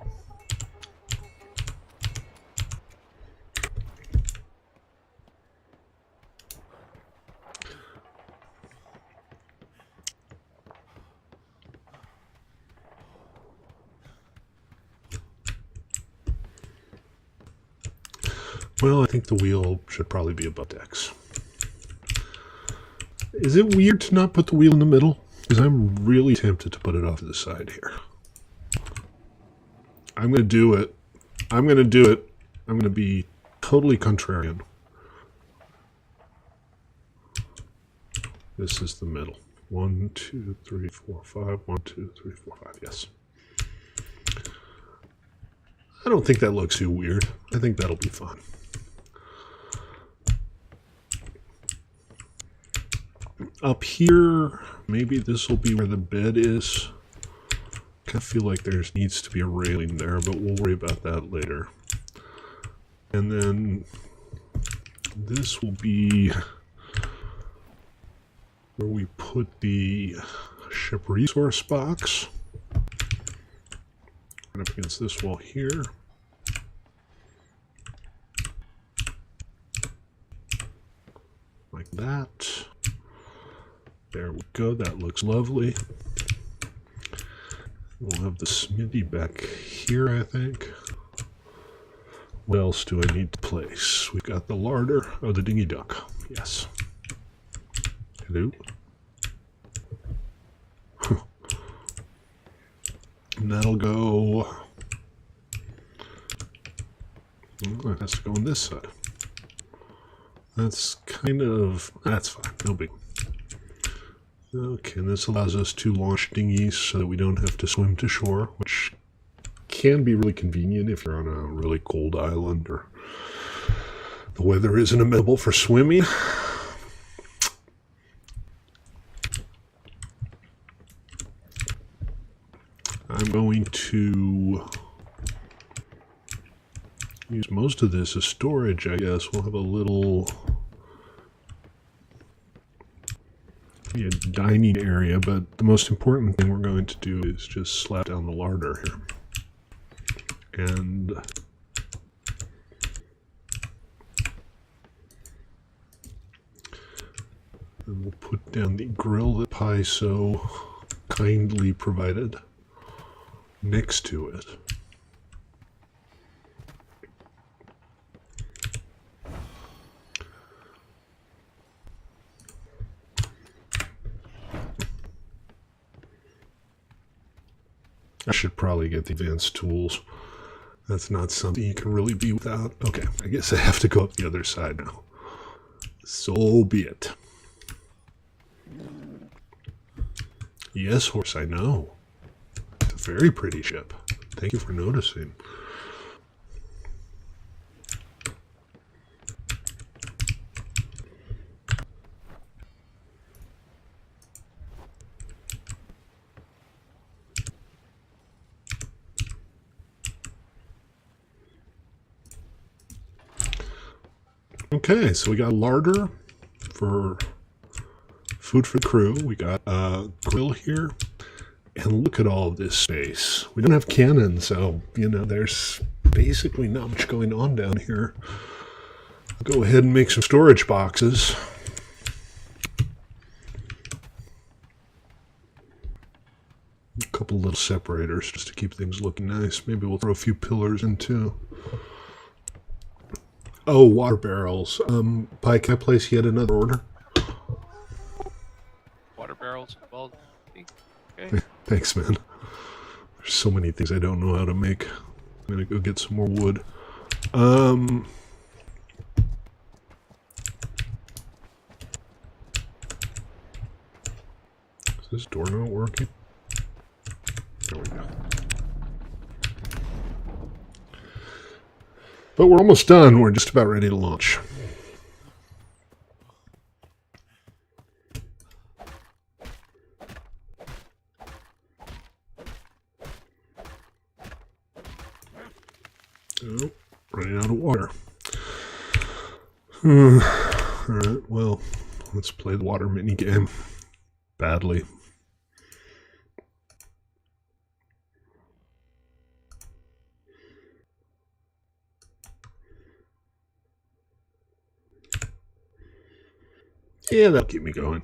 Well, I think the wheel should probably be above decks. Is it weird to not put the wheel in the middle? Because I'm really tempted to put it off to the side here. I'm going to do it. I'm going to do it. I'm going to be totally contrarian. This is the middle. 1, 2, 3, 4, 5. 1, 2, 3, 4, 5. Yes. I don't think that looks too weird. I think that'll be fun. Up here, maybe this will be where the bed is. I feel like there needs to be a railing there, but we'll worry about that later. And then this will be where we put the ship resource box. Right up against this wall here. Like that. There we go, that looks lovely. We'll have the smithy back here, I think. What else do I need to place? We've got the larder. Oh, the dinghy duck. Yes. Hello. And that'll go... Oh, it has to go on this side. That's kind of... That's fine. No big. Okay, and this allows us to launch dinghies so that we don't have to swim to shore, which can be really convenient if you're on a really cold island or the weather isn't amenable for swimming. I'm going to use most of this as storage, I guess. We'll have a little... a dining area, but the most important thing we're going to do is just slap down the larder here. And then we'll put down the grill that Pi so kindly provided next to it. I should probably get the advanced tools. That's not something you can really be without. Okay, I guess I have to go up the other side now. So be it. Yes, horse, I know. It's a very pretty ship. Thank you for noticing. Okay, so we got a larder for food for the crew. We got a grill here. And look at all of this space. We don't have cannons, so, you know, there's basically not much going on down here. I'll go ahead and make some storage boxes. A couple little separators just to keep things looking nice. Maybe we'll throw a few pillars in too. Oh, water barrels. Pi, can I place yet another order? Water barrels. Well, okay. Thanks, man. There's so many things I don't know how to make. I'm gonna go get some more wood. Is this door not working? There we go. But we're almost done. We're just about ready to launch. Oh, running out of water. Alright, well, let's play the water mini game. Badly. Yeah, that'll keep me going.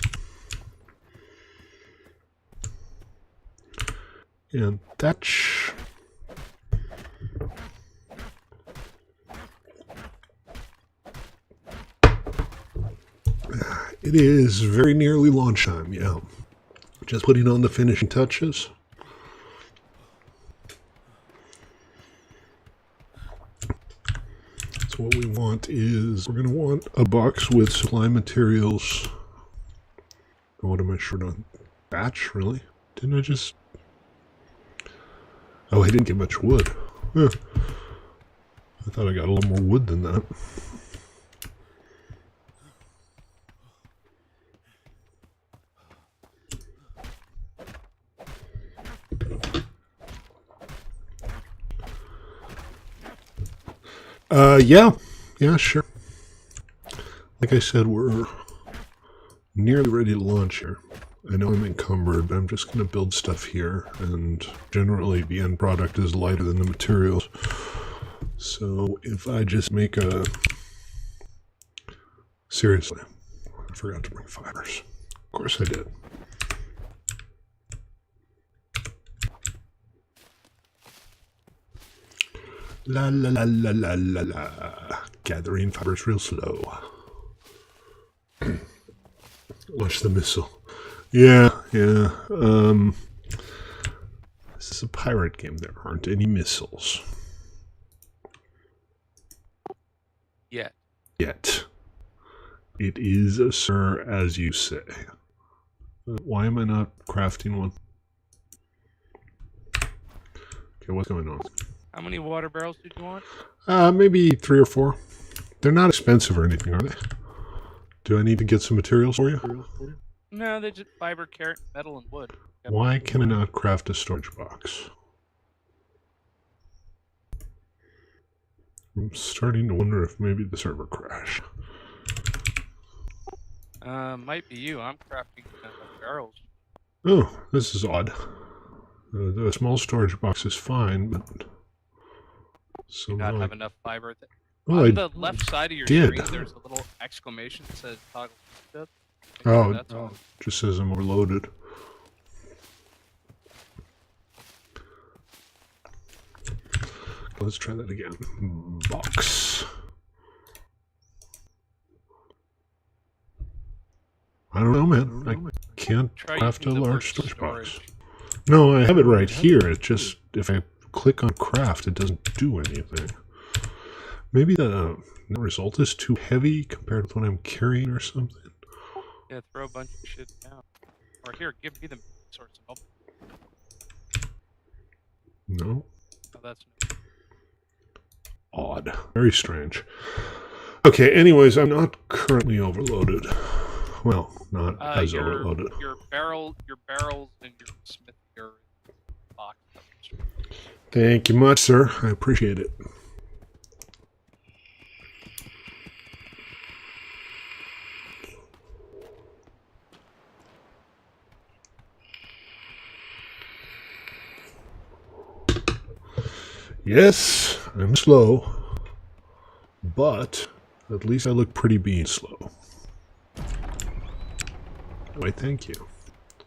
And that's... It is very nearly launch time, yeah. Just putting on the finishing touches. So what we want is, we're going to want a box with supply materials. Oh, what am I short on? Batch, really? Didn't I just... Oh, I didn't get much wood. Huh. I thought I got a little more wood than that. Yeah, sure. Like I said, we're nearly ready to launch here. I know I'm encumbered, but I'm just going to build stuff here, and generally the end product is lighter than the materials. So if I just make a... Seriously, I forgot to bring fibers. Of course I did. La la la la la la la. Gathering fibers real slow. Launch the missile. Yeah. This is a pirate game. There aren't any missiles. Yet. It is a sir, as you say. Why am I not crafting one? Okay, what's going on? How many water barrels did you want? Maybe 3 or 4. They're not expensive or anything, are they? Do I need to get some materials for you? No, they just fiber, carrot, metal, and wood. Yep. Why can I not craft a storage box? I'm starting to wonder if maybe the server crashed. Might be you. I'm crafting barrels. Oh, this is odd. The small storage box is fine, but... Do not have enough fiber. Well, on the left side of your screen, there's a little exclamation that says toggle step. Oh, that's just says I'm overloaded. Let's try that again. Box. I don't know, man. I can't craft a large storage box. No, I have it right here. It just, if I click on craft, it doesn't do anything. Maybe the result is too heavy compared with what I'm carrying or something. Yeah, throw a bunch of shit down. Or here, give me the source of help. No. Oh, that's odd. Very strange. Okay, anyways, I'm not currently overloaded. Well, not as overloaded. Your barrels and your smith gear box. Thank you much, sir. I appreciate it. Yes, I'm slow, but at least I look pretty being slow. Why, thank you.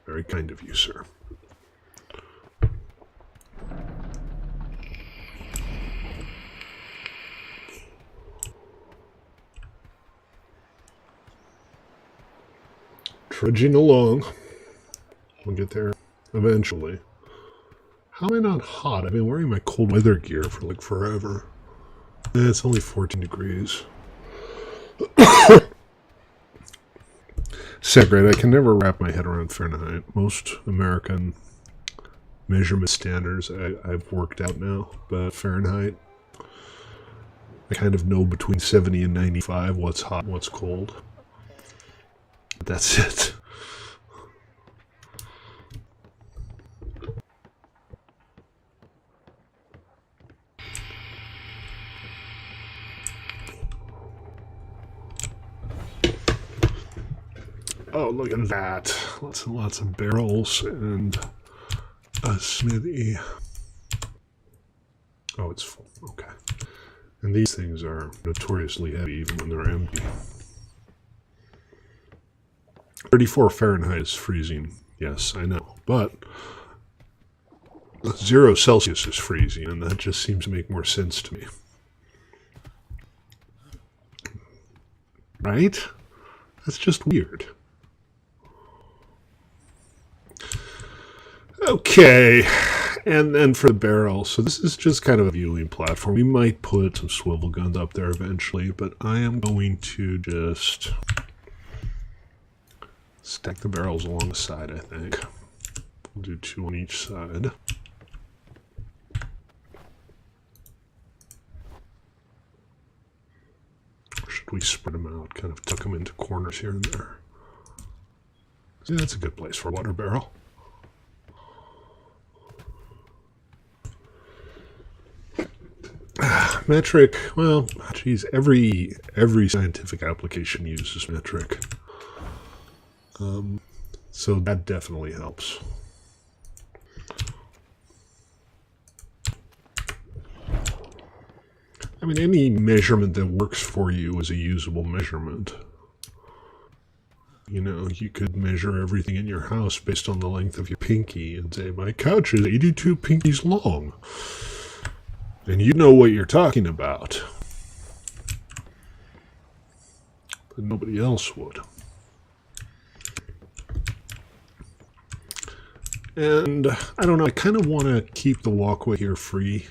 Very kind of you, sir. Trudging along. We'll get there eventually. How am I not hot? I've been wearing my cold weather gear for like forever. It's only 14 degrees. Centigrade, I can never wrap my head around Fahrenheit. Most American measurement standards I've worked out now, but Fahrenheit, I kind of know between 70 and 95 what's hot and what's cold. But that's it. Oh, look at that. Lots and lots of barrels and a smithy. Oh, it's full. Okay. And these things are notoriously heavy even when they're empty. 34 Fahrenheit is freezing. Yes, I know. But 0 Celsius is freezing, and that just seems to make more sense to me. Right? That's just weird. Okay, and then for the barrel, so this is just kind of a viewing platform. We might put some swivel guns up there eventually, but I am going to just stack the barrels along the side, I think. We'll do 2 on each side. Or should we spread them out, kind of tuck them into corners here and there? See, that's a good place for a water barrel. Metric, well, geez, every scientific application uses metric. So that definitely helps. I mean, any measurement that works for you is a usable measurement. You know, you could measure everything in your house based on the length of your pinky and say, my couch is 82 pinkies long. And you know what you're talking about. But nobody else would. And I don't know, I kind of want to keep the walkway here free,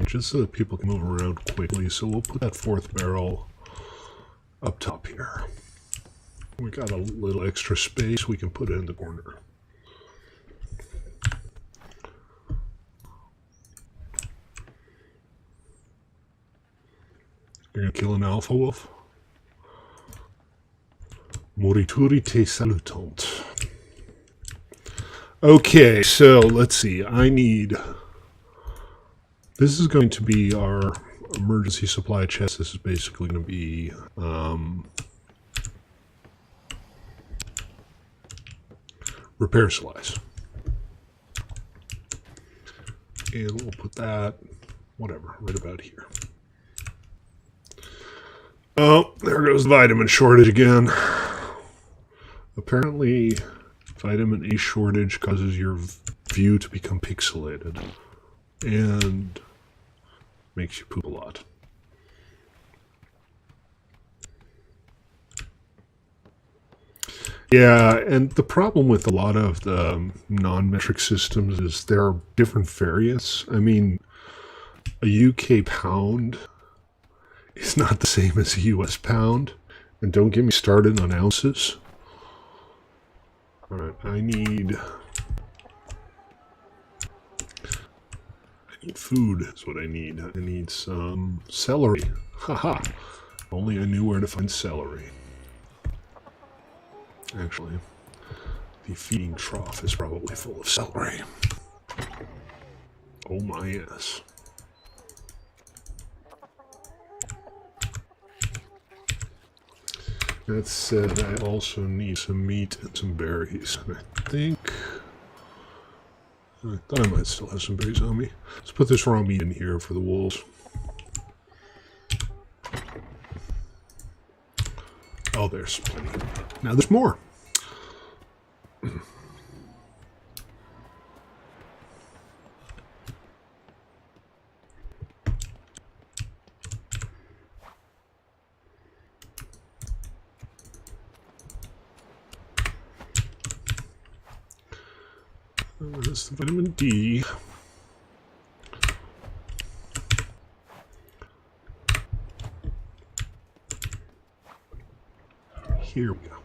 just so that people can move around quickly. So we'll put that 4th barrel up top here. We got a little extra space we can put it in the corner. You're gonna kill an alpha wolf? Morituri te salutant. Okay, so let's see. This is going to be our emergency supply chest. This is basically going to be repair supplies. And we'll put that, whatever, right about here. Oh, there goes the vitamin shortage again. Apparently, vitamin A shortage causes your view to become pixelated and makes you poop a lot. Yeah, and the problem with a lot of the non-metric systems is there are different variants. I mean, a UK pound is not the same as a US pound, and don't get me started on ounces. Alright, I need food is what I need. I need some celery. Haha. Only I knew where to find celery. Actually, the feeding trough is probably full of celery. Oh my, yes. That said, I also need some meat and some berries. And I thought I might still have some berries on me. Let's put this raw meat in here for the wolves. Oh, there's plenty. Now there's more. That's the vitamin D. Here we go.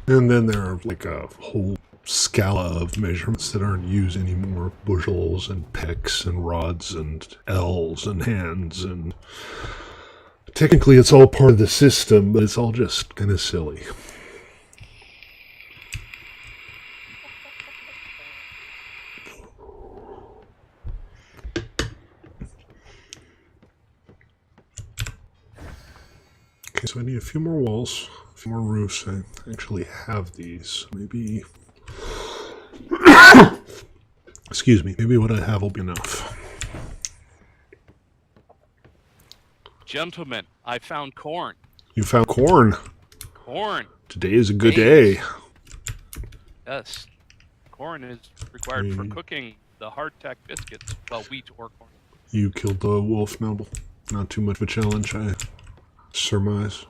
And then there are like a whole scala of measurements that aren't used anymore. Bushels and pecks and rods and ells and hands, and technically it's all part of the system, but it's all just kind of silly. Okay, so I need a few more walls, a few more roofs. I actually have these. Maybe... Excuse me, maybe what I have will be enough. Gentlemen, I found corn. You found corn? Corn. Today is a good Maize. day. Yes. Corn is required for cooking the hardtack biscuits. Well, wheat or corn. You killed the wolf, Noble. Not too much of a challenge, I surmise.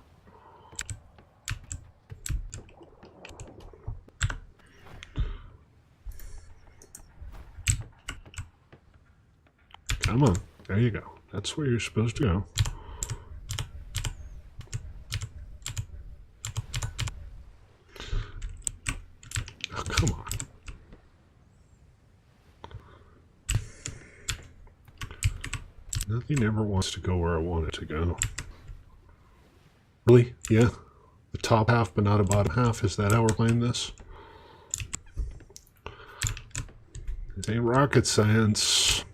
Come on. There you go. That's where you're supposed to go. Oh, come on. Nothing ever wants to go where I want it to go. Really? Yeah? The top half, but not a bottom half? Is that how we're playing this? It ain't rocket science.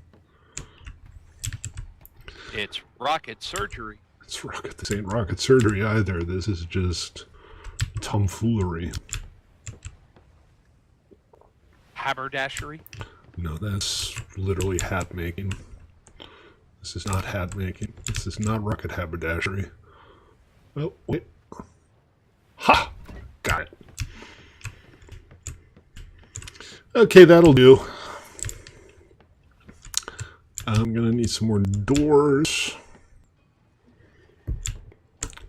It's rocket surgery. It's rocket. This ain't rocket surgery either. This is just tomfoolery. Haberdashery. No, that's literally hat making. This is not hat making. This is not rocket haberdashery. Oh, wait. Ha! Got it. Okay, that'll do. I'm gonna need some more doors.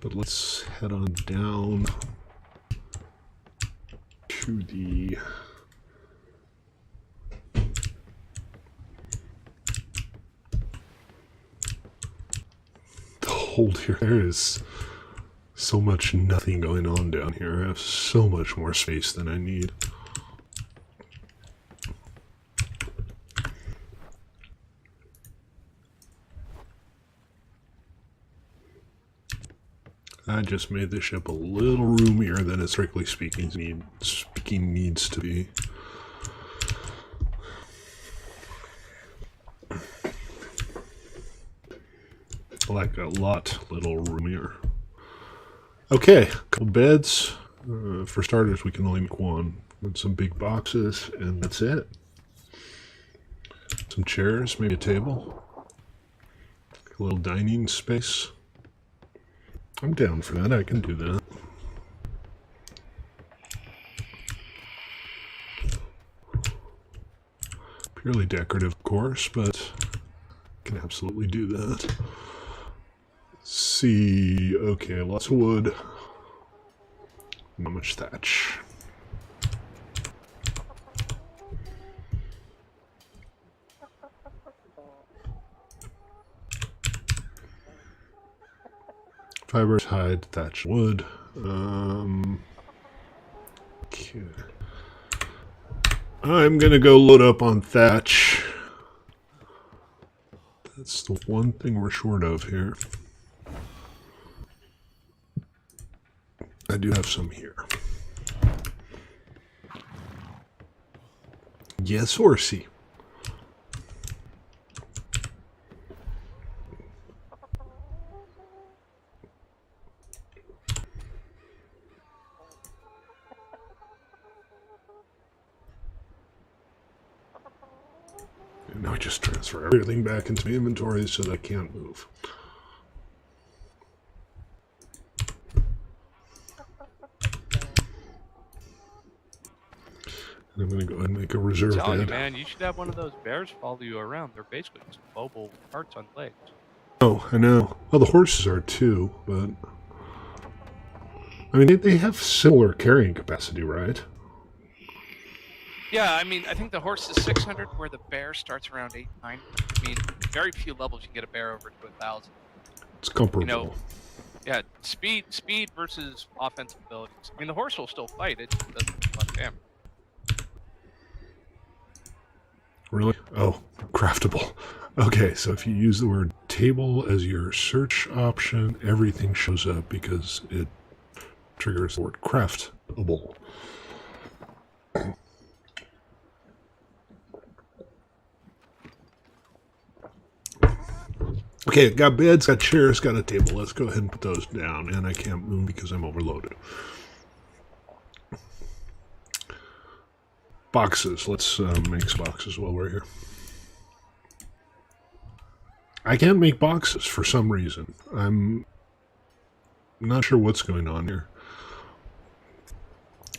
But let's head on down to the hold here. There is so much nothing going on down here. I have so much more space than I need. I just made this ship a little roomier than it strictly speaking needs to be. Like a lot little roomier. Okay, couple beds. For starters, we can only make one. And some big boxes, and that's it. Some chairs, maybe a table. A little dining space. I'm down for that. I can do that. Purely decorative, of course, but I can absolutely do that. Let's see. Okay, lots of wood. Not much thatch. Fibers, hide, thatch, wood. Okay. I'm gonna go load up on thatch. That's the one thing we're short of here. I do have some here. Yes, horsey. And now I just transfer everything back into my inventory so that I can't move. And I'm going to go ahead and make a reserve I'm telling you, bed. man, you should have one of those bears follow you around. They're basically just mobile carts on legs. Oh, I know. Well, the horses are too, but... I mean, they have similar carrying capacity, right? Yeah, I mean, I think the horse is 600, where the bear starts around 8, 9. I mean, very few levels you can get a bear over to 1,000. It's comparable. You know, yeah, speed versus offensive abilities. I mean, the horse will still fight. It just doesn't do much damage. Really? Oh, craftable. Okay, so if you use the word table as your search option, everything shows up because it triggers the word craftable. Okay, got beds, got chairs, got a table. Let's go ahead and put those down. And I can't move because I'm overloaded. Boxes. Let's make some boxes while we're here. I can't make boxes for some reason. I'm not sure what's going on here.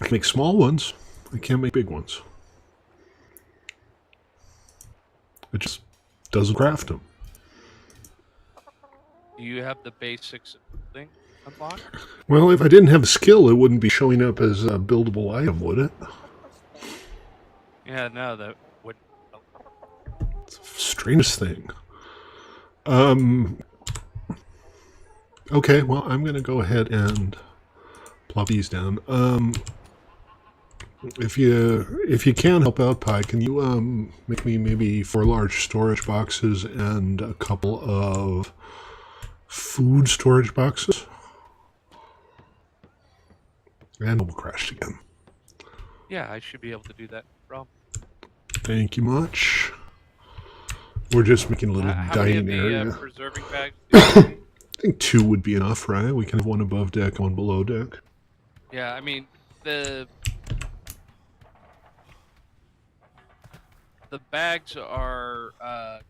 I can make small ones. I can't make big ones. It just doesn't craft them. Do you have the basics of building unlocked? Well, if I didn't have the skill, it wouldn't be showing up as a buildable item, would it? Yeah, no, that wouldn't. It's the strangest thing. Okay, well, I'm going to go ahead and plop these down. If you can help out, Pi, can you make me maybe 4 large storage boxes and a couple of food storage boxes? And we'll crash again. Yeah, I should be able to do that. No problem. Thank you much. We're just making a little How dining many of the area. preserving bags do you have? I think 2 would be enough, right? We can have 1 above deck, 1 below deck. Yeah, I mean, the bags are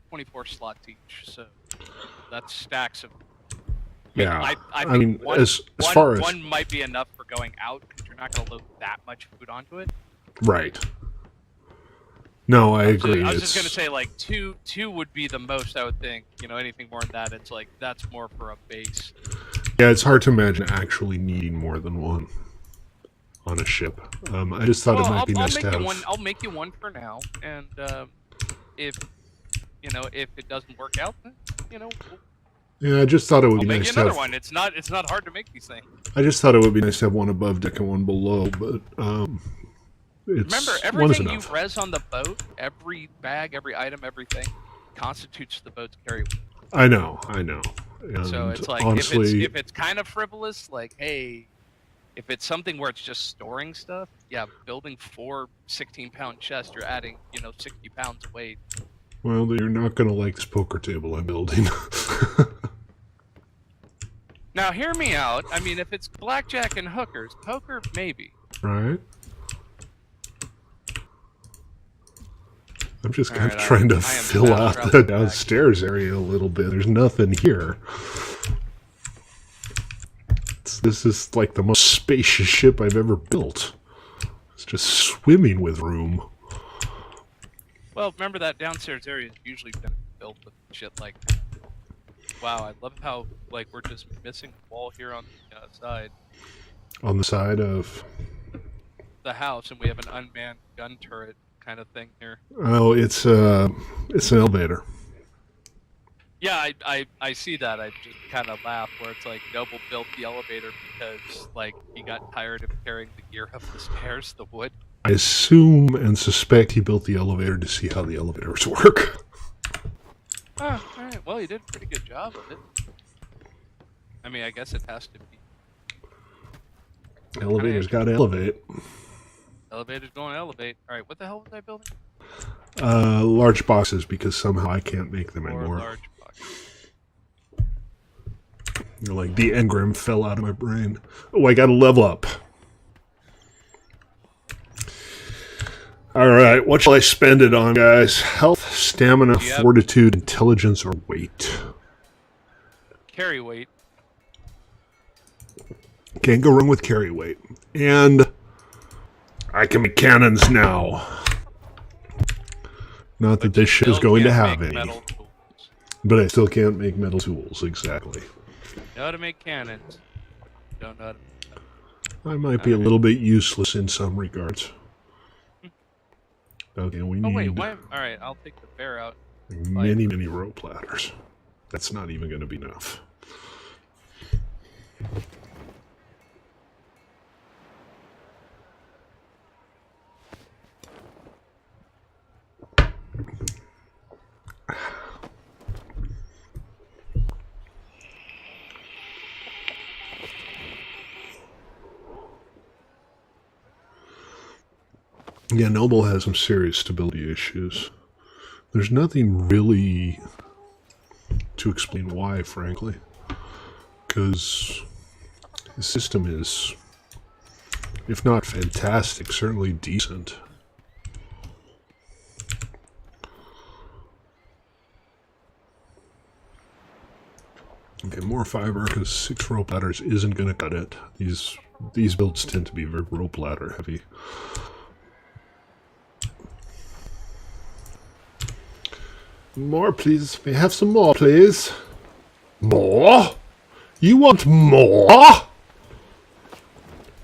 24 slots each, so that's stacks of. Yeah, I I mean, think one, as far as one might be enough for going out because you're not going to load that much food onto it. right. No, I agree. I was just going to say, like, two would be the most, I would think. You know, anything more than that, it's like that's more for a base. Yeah, it's hard to imagine actually needing more than 1 on a ship. I just thought it might be nice to have. I'll make you one for now, and if it doesn't work out, then Yeah, I just thought it would I'll be make nice you to another have. one. It's not hard to make these things. I just thought it would be nice to have 1 above deck and 1 below, but Remember, one's everything you enough. res on the boat, every bag, every item, everything, constitutes the boat's carry weight. I know. And So it's like, honestly, if it's kind of frivolous, like, hey, if it's something where it's just storing stuff, yeah, building 4 16-pound chests, you're adding 60 pounds of weight. well, you're not going to like this poker table I'm building. Now, hear me out. I mean, if it's blackjack and hookers, poker, maybe. Right? I'm just kind Alright, of trying to I am fill fast out traveling the back. downstairs area a little bit. There's nothing here. This is like the most spacious ship I've ever built. It's just swimming with room. Well, remember that downstairs area is usually been built with shit like that. Wow, I love how, like, we're just missing a wall here on the side. On the side of... The house, and we have an unmanned gun turret kind of thing here. Oh, it's an elevator. Yeah, I see that. I just kind of laugh where it's like Noble built the elevator because, like, he got tired of carrying the gear up the stairs, the wood. I assume and suspect he built the elevator to see how the elevators work. Oh, alright. Well, you did a pretty good job of it. I mean, I guess it has to be. Elevator's got to elevate. Elevator's going to elevate. Alright, what the hell was I building? Large boxes, because somehow I can't make them Or anymore. large box. You're like, the engram fell out of my brain. Oh, I gotta level up. Alright, what shall I spend it on, guys? Health, stamina, Yep. fortitude, intelligence, or weight? Carry weight. Can't go wrong with carry weight. And I can make cannons now. Not that this ship is Still going to can't have make any. metal tools. But I still can't make metal tools, exactly. Know how to make cannons. Don't know how to make metal. I might be a little bit useless in some regards. Okay, we Oh need wait, why? Alright, I'll take the bear out. many, many rope ladders. That's not even going to be enough. Yeah, Noble has some serious stability issues. There's nothing really to explain why, frankly. Because his system is, if not fantastic, certainly decent. Okay, more fiber, because 6 rope ladders isn't going to cut it. These these builds tend to be very rope ladder heavy. More, please. May I have some more, please? More? You want more?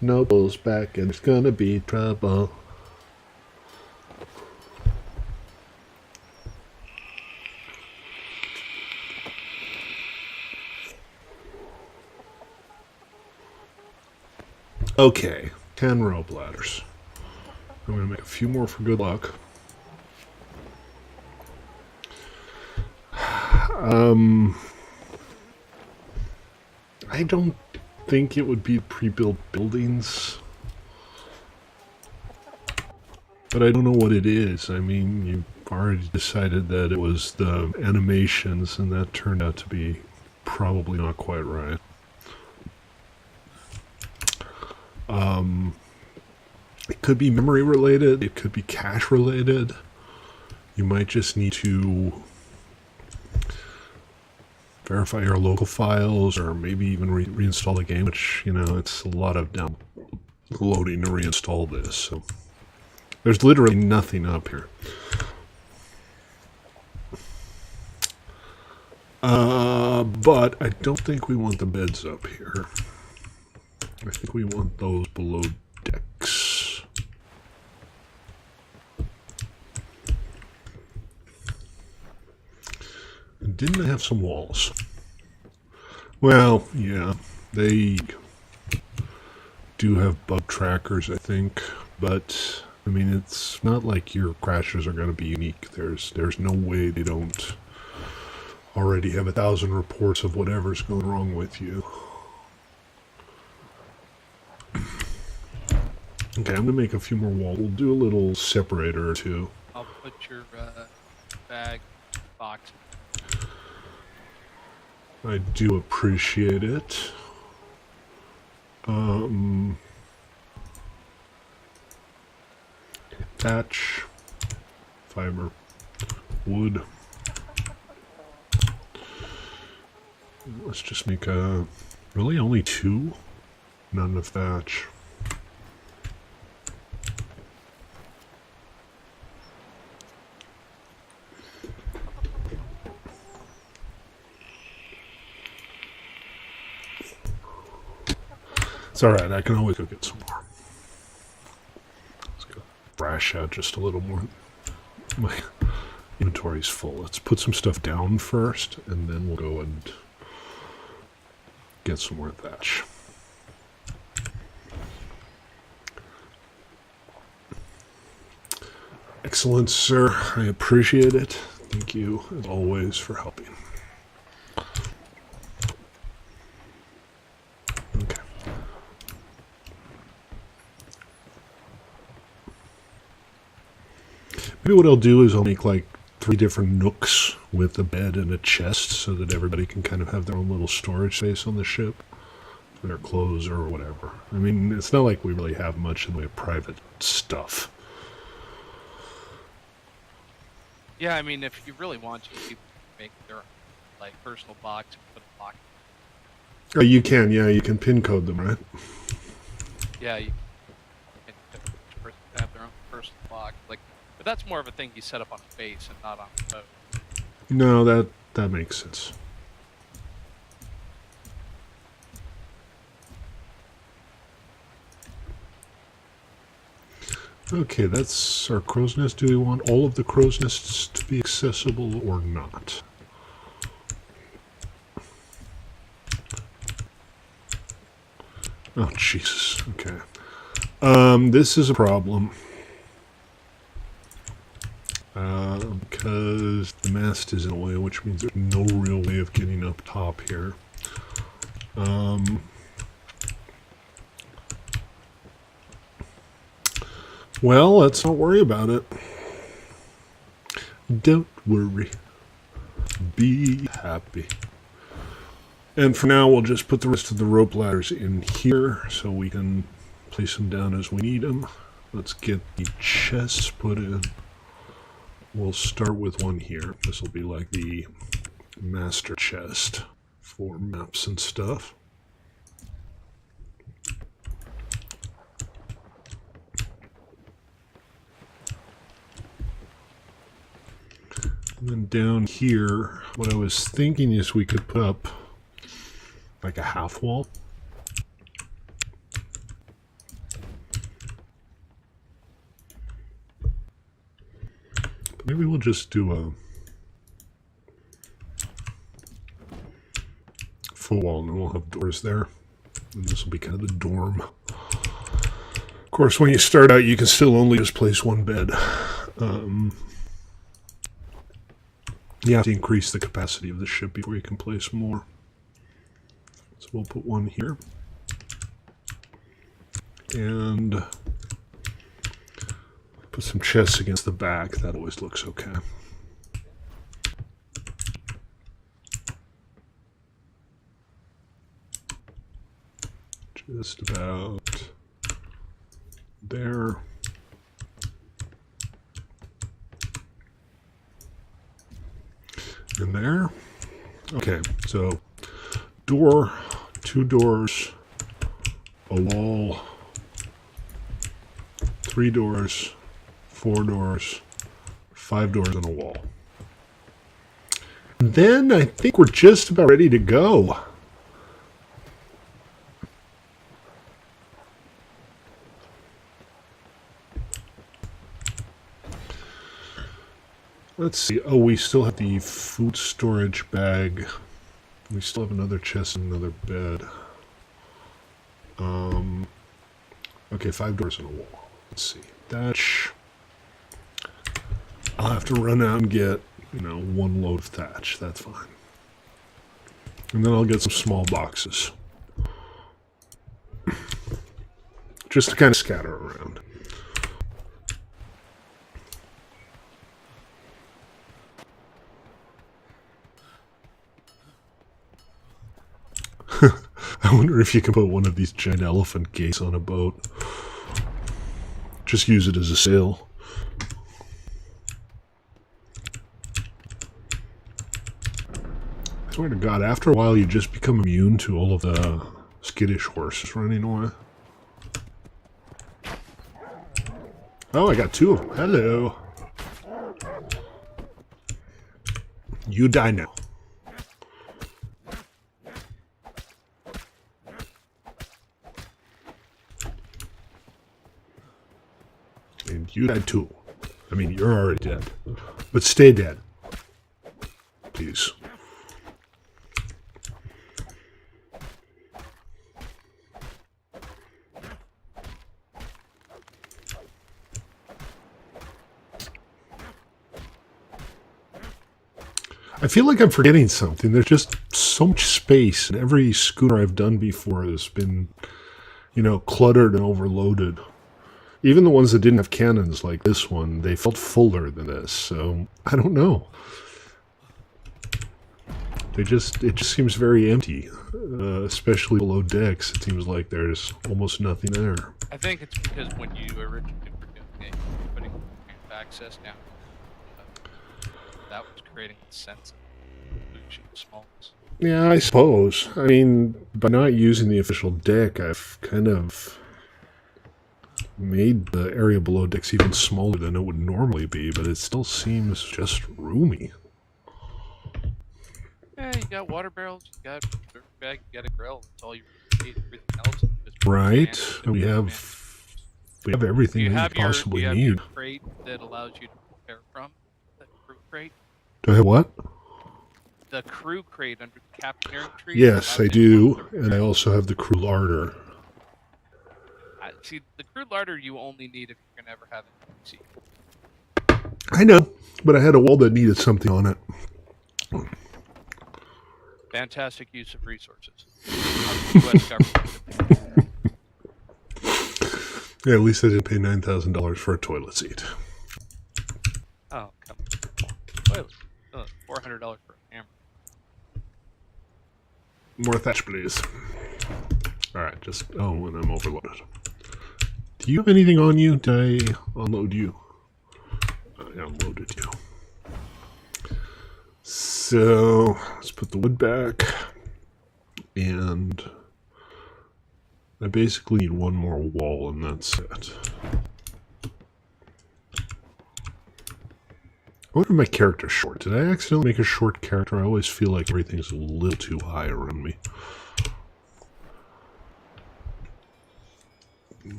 Noble's back and there's gonna be trouble. Okay, 10 rope ladders. I'm gonna make a few more for good luck. I don't think it would be pre-built buildings. But I don't know what it is. I mean, you've already decided that it was the animations, and that turned out to be probably not quite right. It could be memory related, it could be cache related. You might just need to verify your local files, or maybe even reinstall the game, which, you know, it's a lot of downloading to reinstall this, so there's literally nothing up here. But I don't think we want the beds up here. I think we want those below decks. Didn't they have some walls? Well, yeah, they do have bug trackers, I think, but I mean, it's not like your crashes are going to be unique. There's no way they don't already have 1,000 reports of whatever's going wrong with you. Okay, I'm going to make a few more walls. We'll do a little separator or two. I'll put your bag box. I do appreciate it. Thatch, fiber, wood. Let's just make really only 2? Not enough thatch. It's alright, I can always go get some more. Let's go brash out just a little more. My inventory's full. Let's put some stuff down first, and then we'll go and get some more thatch. Excellent, sir. I appreciate it. Thank you, as always, for helping. Okay. Maybe what I'll do is I'll make like 3 different nooks with a bed and a chest so that everybody can kind of have their own little storage space on the ship for their clothes or whatever. I mean, it's not like we really have much in the way of private stuff. Yeah, I mean, if you really want to, you can make their like personal box and put a lock. Oh, you can, yeah, you can pin code them, right? Yeah, you can each person have their own personal box. Like, but that's more of a thing you set up on a base and not on a boat. No, that makes sense. Okay, that's our crow's nest. Do we want all of the crow's nests to be accessible or not? Oh, Jesus. Okay. This is a problem. Because the mast is in the way, which means there's no real way of getting up top here. Well, let's not worry about it. Don't worry. Be happy. And for now, we'll just put the rest of the rope ladders in here so we can place them down as we need them. Let's get the chests put in. We'll start with one here. This will be like the master chest for maps and stuff. And then down here, what I was thinking is we could put up like a half wall. But maybe we'll just do a full wall and then we'll have doors there. And this will be kind of the dorm. Of course, when you start out, you can still only just place one bed. You have to increase the capacity of the ship before you can place more. So we'll put one here. And put some chests against the back. That always looks okay. Just about there. And there. Okay, so door, 2 doors, a wall, 3 doors, 4 doors, 5 doors, and a wall. And then I think we're just about ready to go. Let's see. Oh, we still have the food storage bag. We still have another chest and another bed. Okay, 5 doors and a wall. Let's see. I'll have to run out and get, 1 load of thatch. That's fine. And then I'll get some small boxes. Just to kind of scatter around. I wonder if you can put one of these giant elephant gates on a boat. Just use it as a sail. I swear to God, after a while you just become immune to all of the skittish horses running away. Oh, I got 2 of them. Hello. You die now. And you died too. I mean, you're already dead. But stay dead. Please. I feel like I'm forgetting something. There's just so much space, and every schooner I've done before has been, cluttered and overloaded. Even the ones that didn't have cannons like this one, they felt fuller than this, so I don't know. It just seems very empty, especially below decks. It seems like there's almost nothing there. I think it's because when you originally were doing it, putting access down, that was creating a sense of illusion of smallness. Yeah, I suppose. I mean, by not using the official deck, I've kind of made the area below decks even smaller than it would normally be, but it still seems just roomy. Yeah, you got water barrels, you got a dirt bag, you got a grill. That's all you need. Everything else is just right. We have everything we possibly need. Your crate that allows you to prepare from the crew crate. Do I have what? The crew crate under the captain tree. Yes, I do, and I also have the crew larder. See, the crew larder you only need if you're gonna ever have an PC. I know, but I had a wall that needed something on it. Fantastic use of resources. Of the U.S. government. Yeah, at least I didn't pay $9,000 for a toilet seat. Oh, come on. Toilet. $400 for a hammer. More thatch, please. Alright, oh, and I'm overloaded. Do you have anything on you? Did I unload you? I unloaded you. So, let's put the wood back. And I basically need 1 more wall, and that's it. What are my characters short? Did I accidentally make a short character? I always feel like everything's a little too high around me.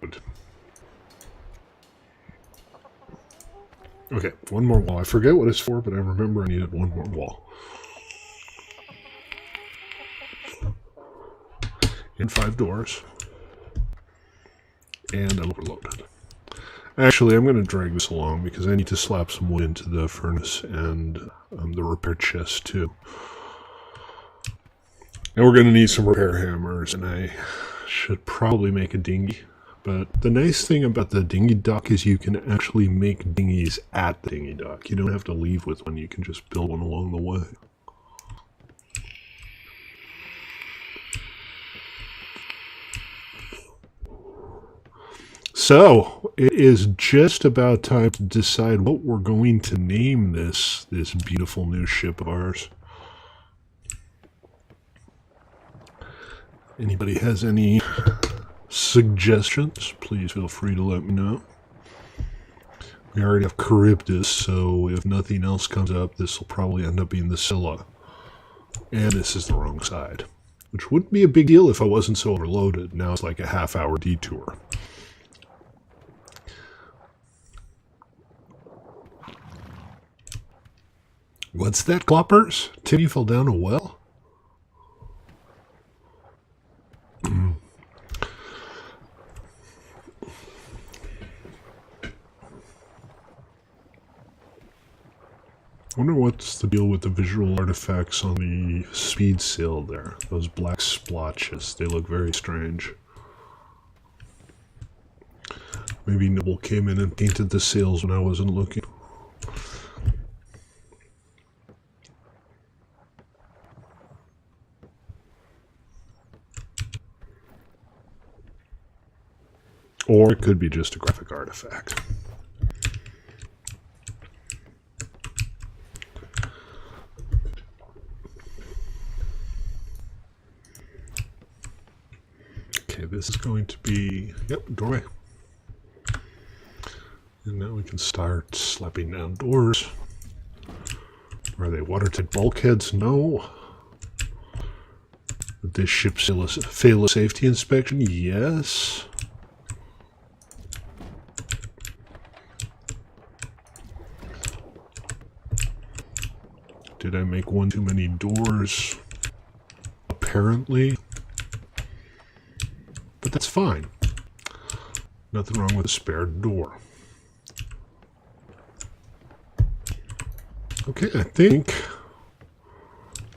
Good. Okay, one more wall. I forget what it's for, but I remember I needed one more wall. And 5 doors. And I'm overloaded. Actually, I'm going to drag this along because I need to slap some wood into the furnace and the repair chest too. And we're going to need some repair hammers, and I should probably make a dinghy. But the nice thing about the dinghy dock is you can actually make dinghies at the dinghy dock. You don't have to leave with one, you can just build one along the way. So, it is just about time to decide what we're going to name this beautiful new ship of ours. Anybody has any suggestions? Please feel free to let me know. We already have Charybdis, so if nothing else comes up, this will probably end up being the Scylla. And this is the wrong side, which wouldn't be a big deal if I wasn't so overloaded. Now it's like a half-hour detour. What's that, Cloppers? Timmy fell down a well? I wonder what's the deal with the visual artifacts on the speed sail there. Those black splotches, they look very strange. Maybe Nibble came in and painted the sails when I wasn't looking. Or it could be just a graphic artifact. Okay, this is going to be, yep, doorway. And now we can start slapping down doors. Are they watertight bulkheads? No. Would this ship fail a safety inspection? Yes. Did I make one too many doors? Apparently. But that's fine. Nothing wrong with a spare door. Okay, I think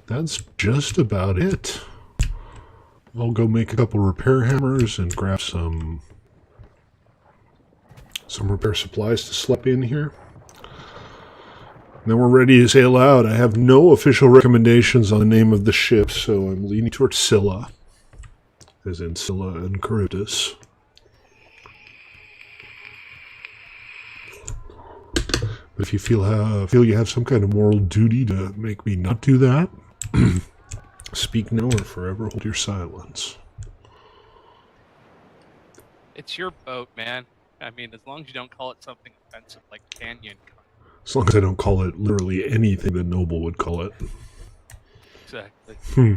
that's just about it. I'll go make a couple repair hammers and grab some repair supplies to slip in here. And then we're ready to sail out. I have no official recommendations on the name of the ship, so I'm leaning towards Scylla, as in Scylla and Charybdis. But if you feel you have some kind of moral duty to make me not do that, speak now or forever hold your silence. It's your boat, man. I mean, as long as you don't call it something offensive like Canyon. As long as I don't call it literally anything that Noble would call it. Exactly.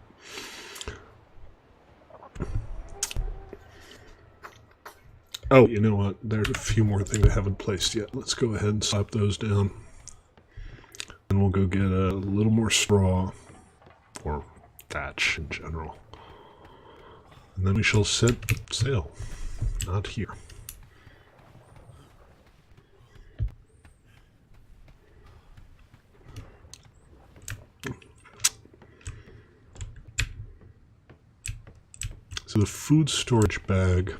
Oh, you know what? There's a few more things I haven't placed yet. Let's go ahead and slap those down. And we'll go get a little more straw. Or thatch in general. And then we shall set sail. Not here. So the food storage bag,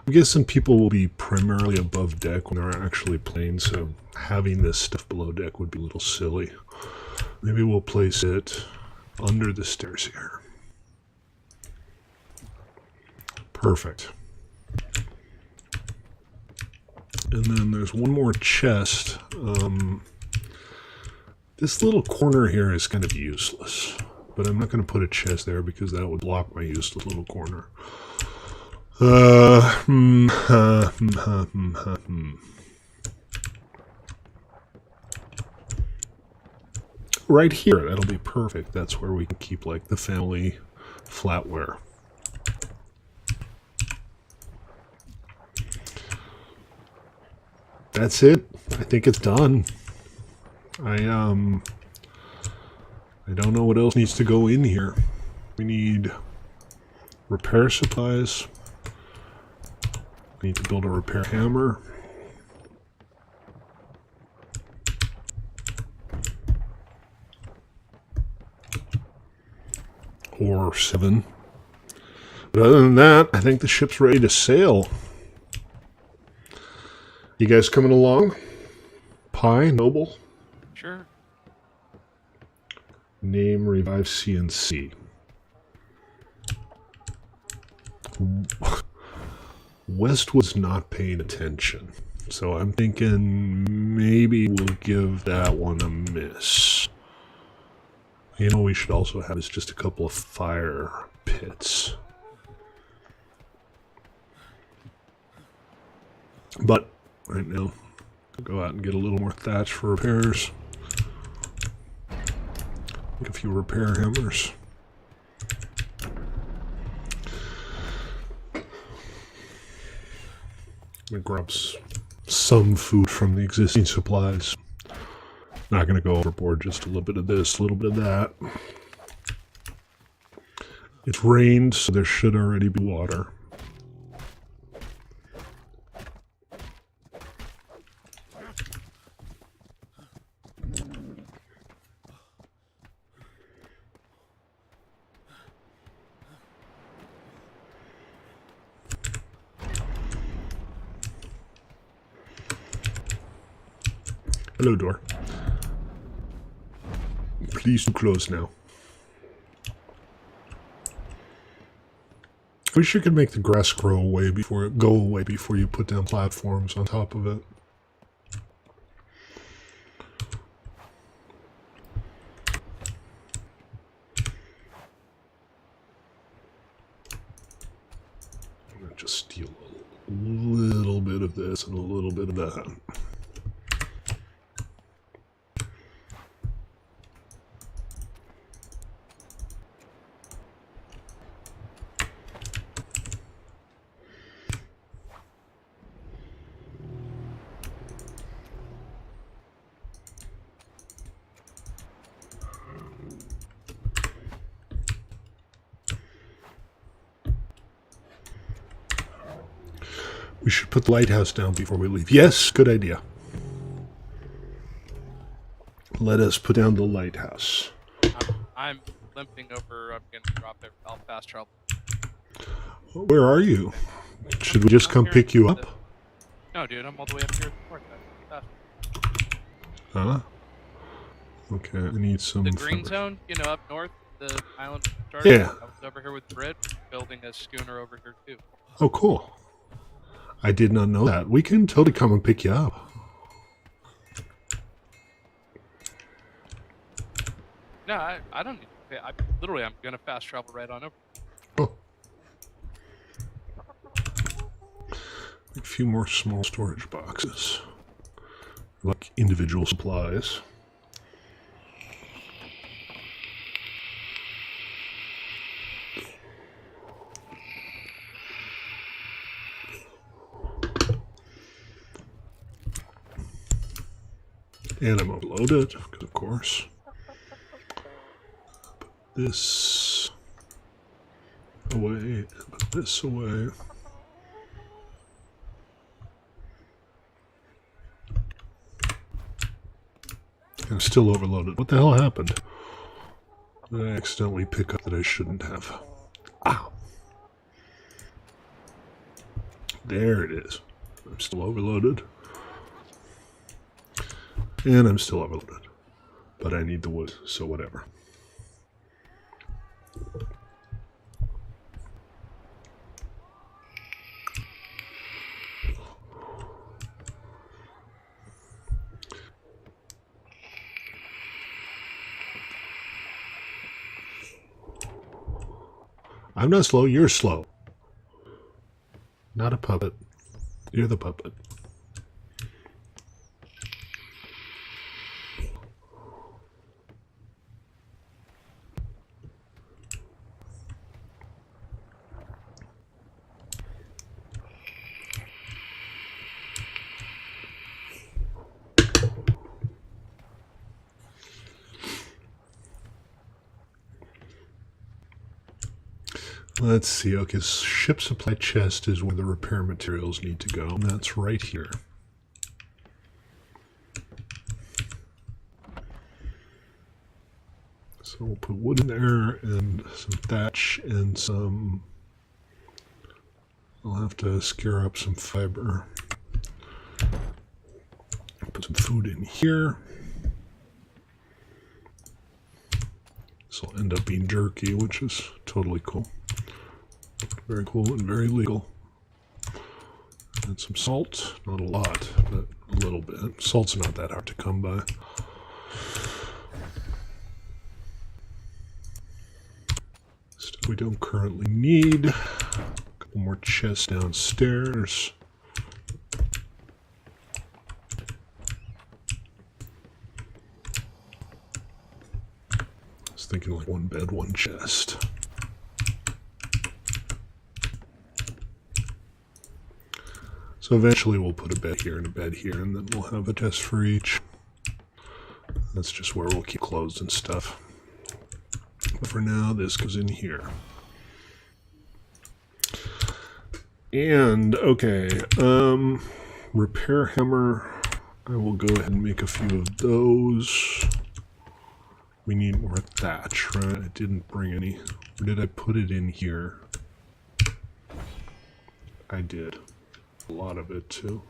I'm guessing people will be primarily above deck when they're actually playing, so having this stuff below deck would be a little silly. Maybe we'll place it under the stairs here. Perfect. And then there's one more chest. This little corner here is kind of useless. but I'm not going to put a chest there because that would block my useless little corner. Right here, that'll be perfect. That's where we can keep, like, the family flatware. That's it. I think it's done. I don't know what else needs to go in here. We need repair supplies. We need to build a repair hammer. Or 7. But other than that, I think the ship's ready to sail. You guys coming along? Pi, Noble? Sure. Name, revive CNC. Westwood's not paying attention. So I'm thinking maybe we'll give that one a miss. You know, we should also have is just a couple of fire pits. But right now, I'll go out and get a little more thatch for repairs. Make a few repair hammers. I'm gonna grab some food from the existing supplies. Not gonna go overboard, just a little bit of this, a little bit of that. It's rained, so there should already be water. Hello, door. Please do close now. I wish you could make the grass go away before you put down platforms on top of it. I'm gonna just steal a little bit of this and a little bit of that. We should put the lighthouse down before we leave. Yes, good idea. Let us put down the lighthouse. I'm limping over. I'm going to drop it. I'll fast travel. Where are you? Should we just come pick you up? No, dude, I'm all the way up here at the port. Huh? Okay, I need some... The green zone, you know, up north, the island started. Yeah. I was over here with Britt, building a schooner over here, too. Oh, cool. I did not know that. We can totally come and pick you up. No, I don't need to pay. I'm going to fast travel right on over. Oh. A few more small storage boxes. Like individual supplies. And I'm overloaded, because of course. Put this away, put this away. I'm still overloaded. What the hell happened? Did I accidentally pick up that I shouldn't have? Ow! There it is. I'm still overloaded. And I'm still overloaded. But I need the wood, so whatever. I'm not slow, you're slow. Not a puppet. You're the puppet. Let's see. Okay, ship supply chest is where the repair materials need to go. And that's right here. So we'll put wood in there and some thatch and some... I'll have to scare up some fiber. Put some food in here. This will end up being jerky, which is totally cool. Very cool and very legal. And some salt. Not a lot, but a little bit. Salt's not that hard to come by. Stuff we don't currently need. A couple more chests downstairs. I was thinking like one bed, one chest. So eventually we'll put a bed here and a bed here, and then we'll have a chest for each. That's just where we'll keep clothes and stuff. But for now, this goes in here. And, okay, repair hammer. I will go ahead and make a few of those. We need more thatch, right? I didn't bring any. Or did I put it in here? I did. A lot of it too.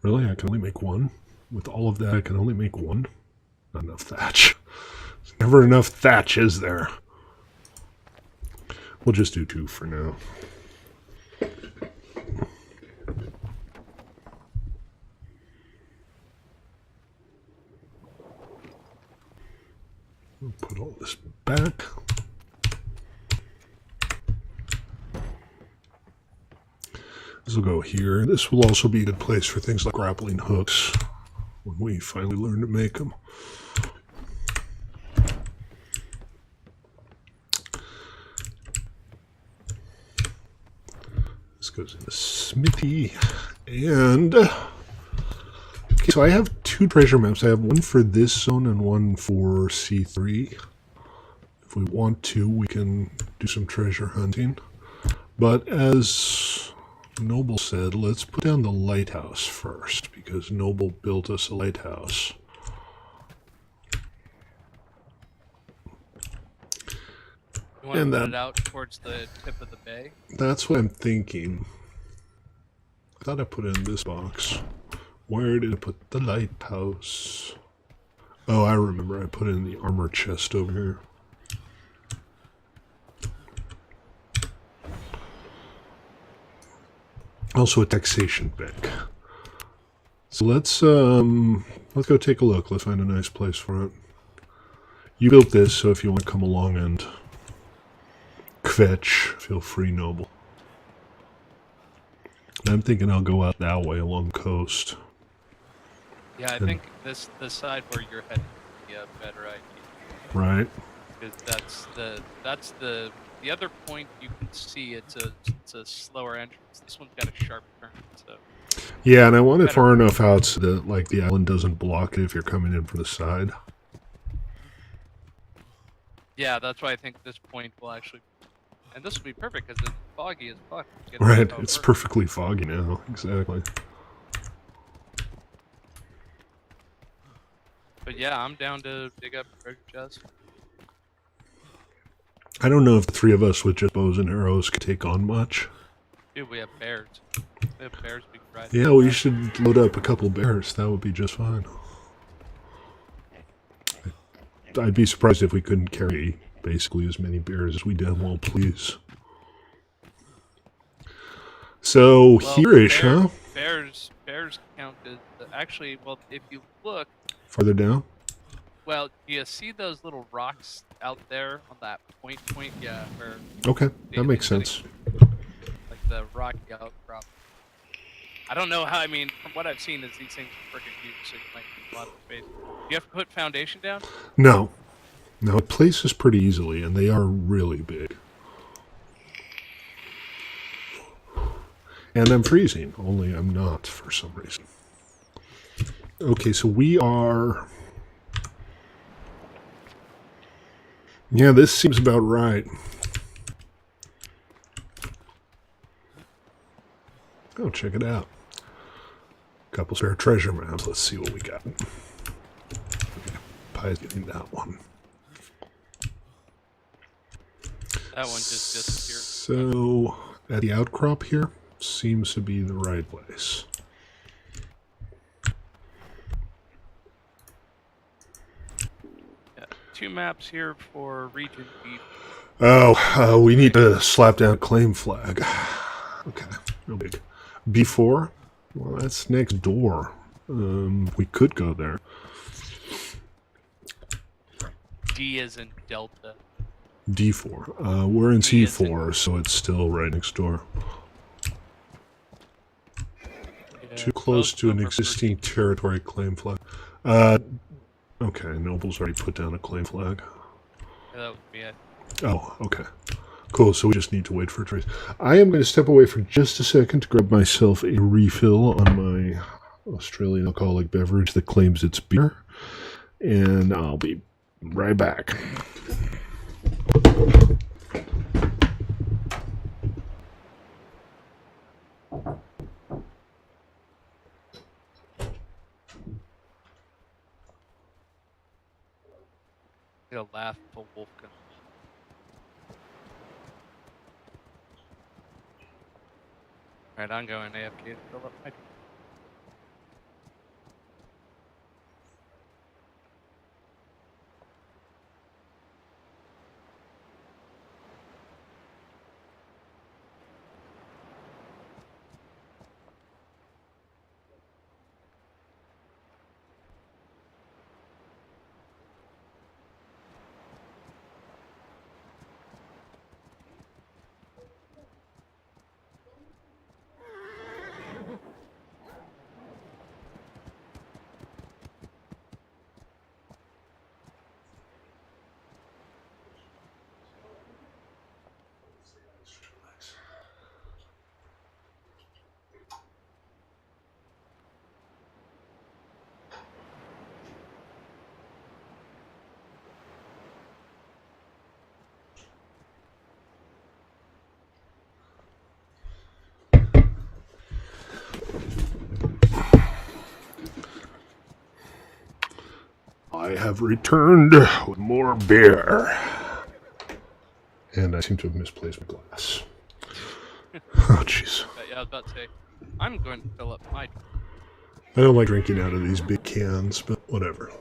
Really? I can only make one? With all of that, I can only make one? Not enough thatch. There's never enough thatch, is there? We'll just do 2 for now. We'll put all this back. This will go here. This will also be a good place for things like grappling hooks when we finally learn to make them. This goes in the smithy. And okay, so I have 2 treasure maps. I have one for this zone and one for C3. If we want to, we can do some treasure hunting. But as Noble said, let's put down the lighthouse first, because Noble built us a lighthouse. You want to put it out towards the tip of the bay? That's what I'm thinking. I thought I put it in this box. Where did I put the lighthouse? Oh, I remember. I put it in the armor chest over here. Also a taxation bank. So let's go take a look. Let's find a nice place for it. You built this, so if you want to come along and kvetch, feel free, Noble. I'm thinking I'll go out that way along the coast. Yeah, I think this side where you're heading would be a better idea. Right. Because that's the other point you can see. It's a slower entrance. This one's got a sharp turn. So yeah, and I want it far enough out so that like the island doesn't block it if you're coming in from the side. Yeah, that's why I think this point will actually, and this will be perfect because it's foggy as fuck. Right, it's perfectly foggy now. Exactly. But yeah, I'm down to dig up treasure chest. I don't know if the 3 of us with just bows and arrows could take on much. Dude, we have bears. We have bears we can ride. Yeah, we should load up a couple bears. That would be just fine. I'd be surprised if we couldn't carry basically as many bears as we damn well please. So Well, here-ish, huh? Bears count as actually. Well, if you look, Farther down. well, you see those little rocks out there on that point? Yeah, where Okay, that the makes city, sense. like the rocky outcrop. I don't know how. I mean, from what I've seen, is these things are freaking huge, so you might need a lot of space. Do you have to put foundation down? No, no, it places pretty easily, and they are really big. And I'm freezing, only I'm not for some reason. Okay, so we are... Yeah, this seems about right. Oh, check it out. Couple spare treasure maps. Let's see what we got. Okay, Pie's getting that one. That one just disappeared. So, at the outcrop here, seems to be the right place. Yeah, 2 maps here for region B. Oh, we need to slap down claim flag. Okay, no big. B4? Well, that's next door. We could go there. D is in Delta. D4. We're in D is in- C4, so it's still right next door. Yeah, Too close both to of an them are existing pretty- territory claim flag. Okay, Noble's already put down a claim flag. Yeah, that would be it. Oh, okay. Cool, so we just need to wait for a trace. I am going to step away for just a second to grab myself a refill on my Australian alcoholic beverage that claims it's beer. And I'll be right back. He'll laugh till Wolf can. Alright, I'm going AFK to fill up my. I have returned with more beer. And I seem to have misplaced my glass. Oh, jeez. Yeah, I was about to say, I'm going to fill up my. I don't like drinking out of these big cans, but whatever.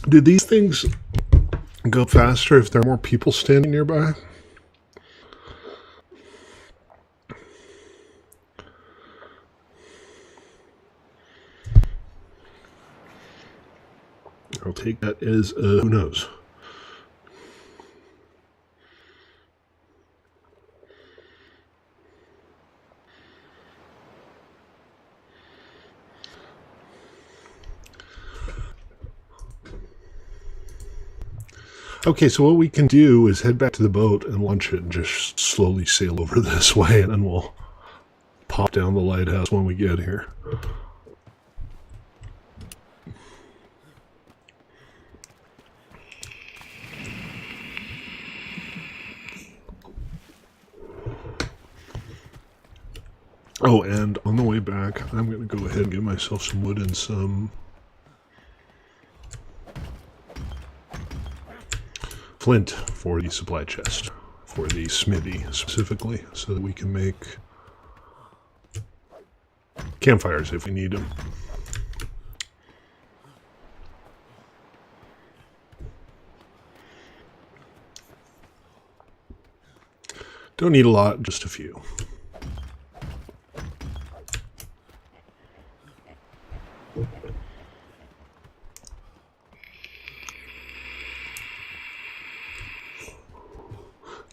Do these things go faster if there are more people standing nearby? I'll take that as who knows. Okay, so what we can do is head back to the boat and launch it and just slowly sail over this way, and then we'll pop down the lighthouse when we get here. Oh, and on the way back, I'm going to go ahead and get myself some wood and some flint for the supply chest, for the smithy specifically, so that we can make campfires if we need them. Don't need a lot, just a few.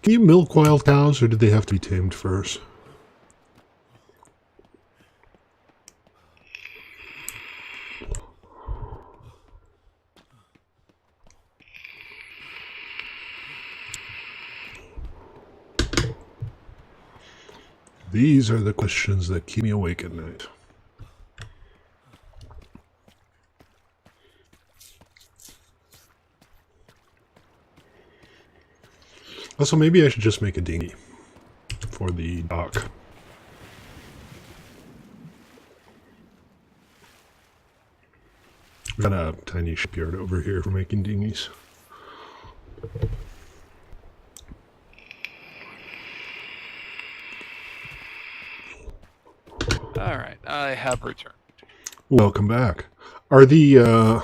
Can you milk wild cows, or do they have to be tamed first? These are the questions that keep me awake at night. Also, maybe I should just make a dinghy for the dock. We've got a tiny shipyard over here for making dinghies. Alright, I have returned. Welcome back. Are the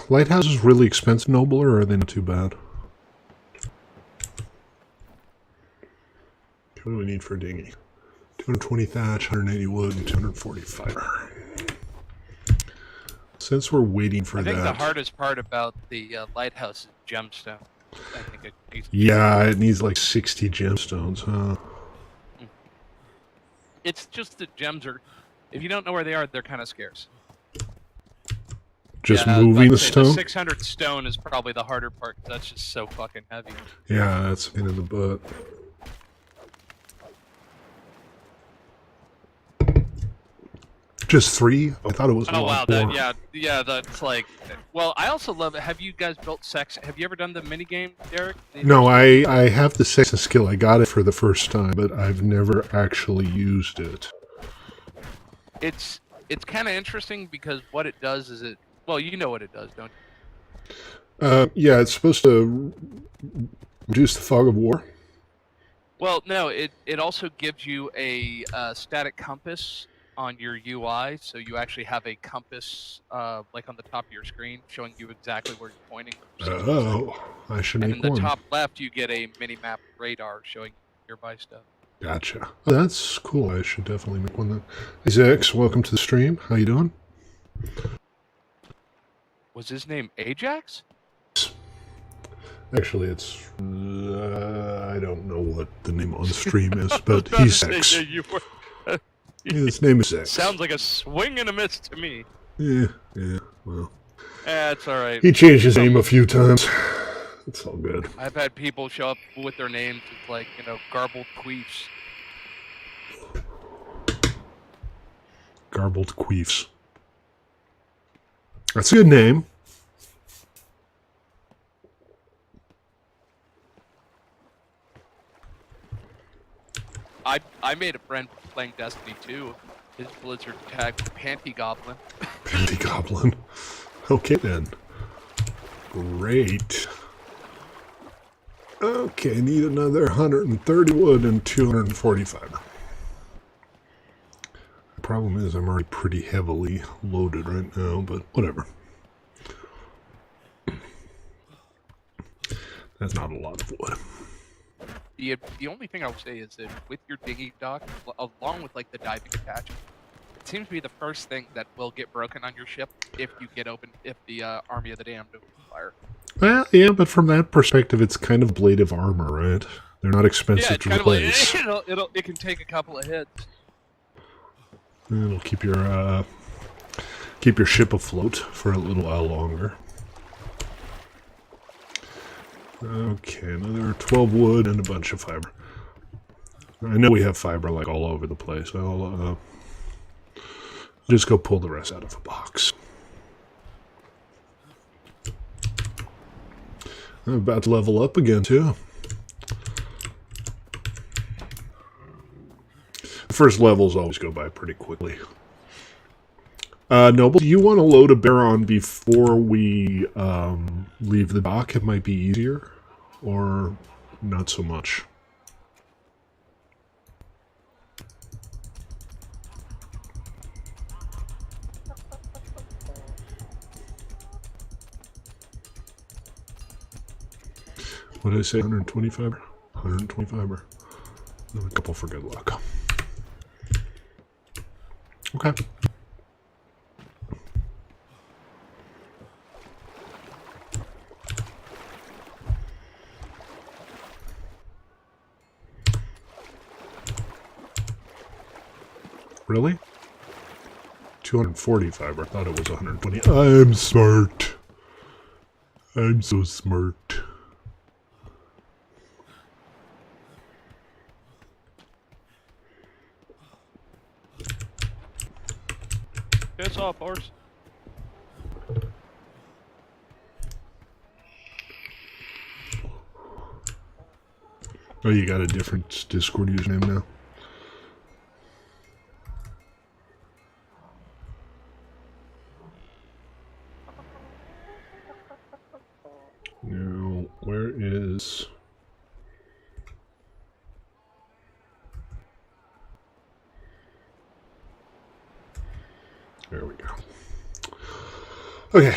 lighthouses really expensive, Noble, or are they not too bad? What do we need for a dinghy? 220 thatch, 180 wood, and 240 fiber. Since we're waiting for that... I think the hardest part about the lighthouse is gemstone. I think it needs Yeah, it needs like 60 gemstones, huh? It's just that gems are... If you don't know where they are, they're kind of scarce. Just Yeah, moving I'd the say stone? The 600 stone is probably the harder part, 'cause that's just so fucking heavy. Yeah, that's a pain in the butt. Just 3? I thought it was a Oh wow, lot more. yeah, that's like... Well, I also love it. Have you guys built sex? Have you ever done the minigame, Derek? No, I have the sex skill. I got it for the first time, but I've never actually used it. It's kind of interesting because what it does is it... Well, you know what it does, don't you? Yeah, it's supposed to reduce the fog of war. Well, no, it also gives you a static compass on your UI, so you actually have a compass like on the top of your screen showing you exactly where you're pointing. Oh, I should And make in one. the top left, you get a mini-map radar showing nearby stuff. Gotcha. Oh, that's cool. I should definitely make one then. Hey, Zex, welcome to the stream. How you doing? Was his name Ajax? Actually, it's... I don't know what the name on stream is, but he's Zex. His name is Zex. Sounds like a swing and a miss to me. Yeah, well. That's alright. He changed his name a few times. It's all good. I've had people show up with their names. It's like, you know, garbled queefs. Garbled Queefs. That's a good name. I made a friend playing Destiny 2. His Blizzard tag was Panty Goblin. Panty Goblin. Okay then. Great. Okay, need another 130 wood and 240 fiber. The problem is I'm already pretty heavily loaded right now, but whatever. That's not a lot of wood. The only thing I would say is that with your dinghy dock, along with like the diving attachment, it seems to be the first thing that will get broken on your ship if you get open, if the Army of the Damned opens fire. Well, yeah, but from that perspective, it's kind of blade of armor, right? They're not expensive to replace. It can take a couple of hits. It'll keep your ship afloat for a little while longer. Okay, another 12 wood and a bunch of fiber. I know we have fiber like all over the place. I'll just go pull the rest out of a box. I'm about to level up again, too. The first levels always go by pretty quickly. Noble, do you want to load a Baron before we leave the dock? It might be easier, or not so much. What did I say? 120 fiber? 120 fiber. And a couple for good luck. Okay. Really? 240 fiber. I thought it was 120. I'm smart. I'm so smart. Piss off, horse. Oh, you got a different Discord username now? Now, where is... There we go. Okay,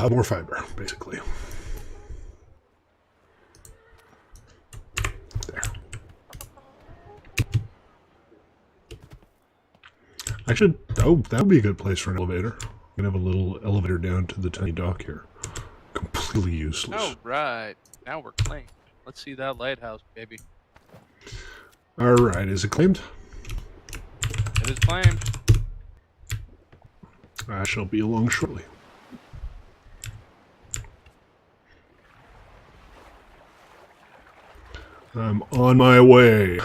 more fiber, basically. There. I should... Oh, that would be a good place for an elevator. We can have a little elevator down to the tiny dock here. Completely useless. Oh, right. Now we're claimed. Let's see that lighthouse, baby. Alright, is it claimed? It is claimed. I shall be along shortly. I'm on my way.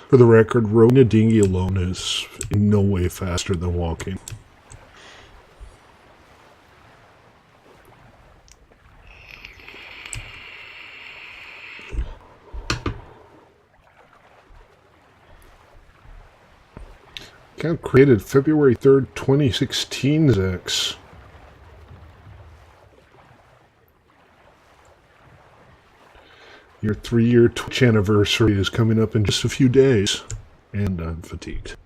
For the record, rowing a dinghy alone is in no way faster than walking. Account created February 3rd, 2016, Zex. Your 3-year Twitch anniversary is coming up in just a few days. And I'm fatigued.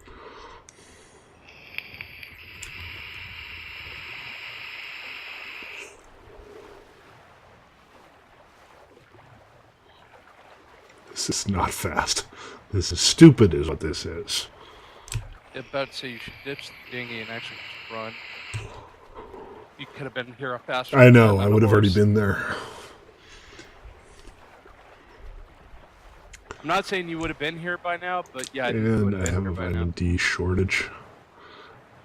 This is not fast. This is stupid is what this is. About to say you should ditch the dinghy and actually just run. You could have been here faster. I know, I would have already been there. I'm not saying you would have been here by now, but yeah, And I have a vitamin D shortage.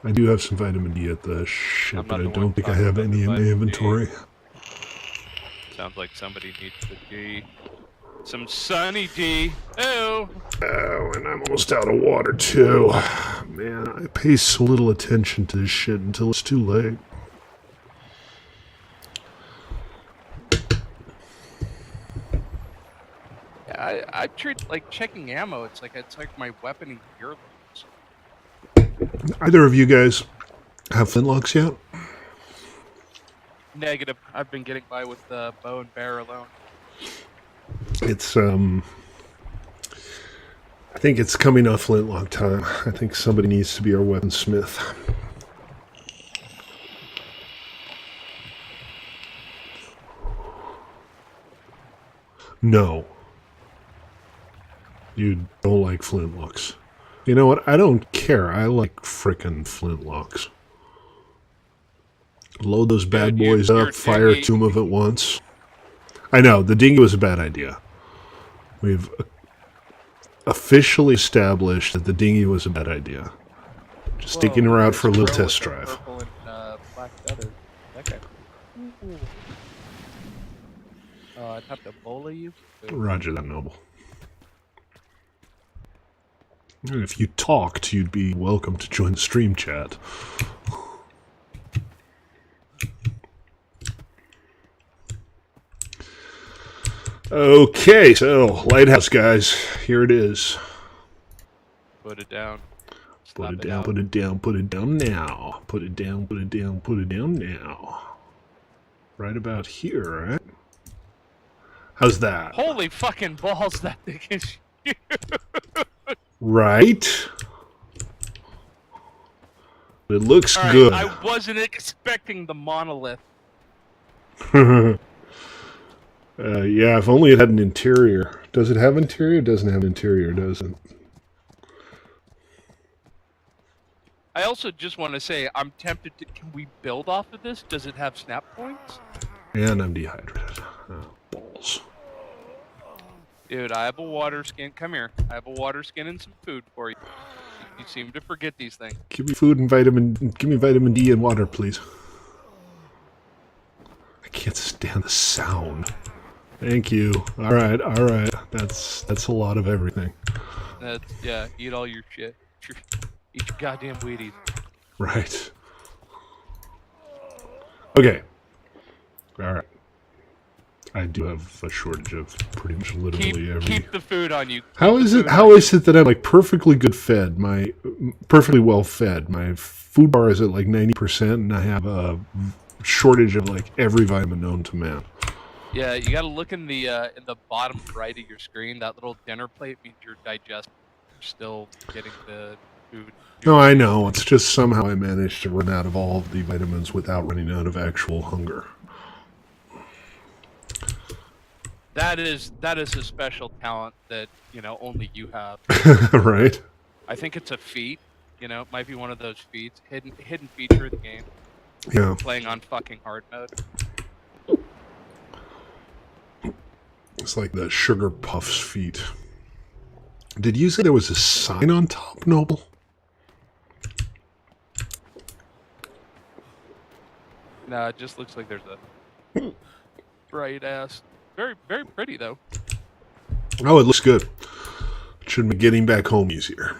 I do have some vitamin D at the ship, but I don't think I have any in my inventory. Sounds like somebody needs the D. Some sunny D. Oh. Oh, and I'm almost out of water too. Man, I pay so little attention to this shit until it's too late. Yeah, I treat like checking ammo. It's like my weapon and gear levels. Either of you guys have flintlocks yet? Negative. I've been getting by with the bow and bear alone. It's I think it's coming off flintlock time. I think somebody needs to be our weaponsmith. No. You don't like flintlocks. You know what? I don't care. I like frickin' flintlocks. Load those bad boys up, fire two of them at once. I know, the dinghy was a bad idea. We've officially established that the dinghy was a bad idea. Just sticking her out for a little test drive. Purple and black feathers. Okay. I'd have to bola you. Roger that, Noble. And if you talked, you'd be welcome to join the stream chat. Okay, so lighthouse guys, here it is. Put it down. Put it down, put it down, put it down now. Put it down, put it down, put it down now. Right about here, right? How's that? Holy fucking balls, that thing is huge. Right? It looks All right, good. I wasn't expecting the monolith. Yeah, if only it had an interior. Does it have interior? It doesn't have interior, does it? I also just want to say I'm tempted to. Can we build off of this? Does it have snap points? And I'm dehydrated. Balls. Dude, I have a water skin. Come here. I have a water skin and some food for you. You seem to forget these things. Give me food and vitamin. Give me vitamin D and water, please. I can't stand the sound. Thank you. All right, all right. That's a lot of everything. Yeah. Eat all your shit. Eat your goddamn Wheaties. Right. Okay. All right. I do have a shortage of pretty much literally every. Keep the food on you. How is it that I'm like perfectly good fed? Perfectly well fed. My food bar is at like 90%, and I have a shortage of like every vitamin known to man. Yeah, you got to look in the bottom right of your screen. That little dinner plate means you're digesting. You're still getting the food. No, I know. It's just somehow I managed to run out of all of the vitamins without running out of actual hunger. That is a special talent that only you have. Right? I think it's a feat. It might be one of those feats, hidden feature of the game. Yeah. Playing on fucking hard mode. It's like the Sugar Puffs feat. Did you say there was a sign on top, Noble? No, it just looks like there's a bright ass. Very, very pretty though. Oh, it looks good. It should be getting back home easier.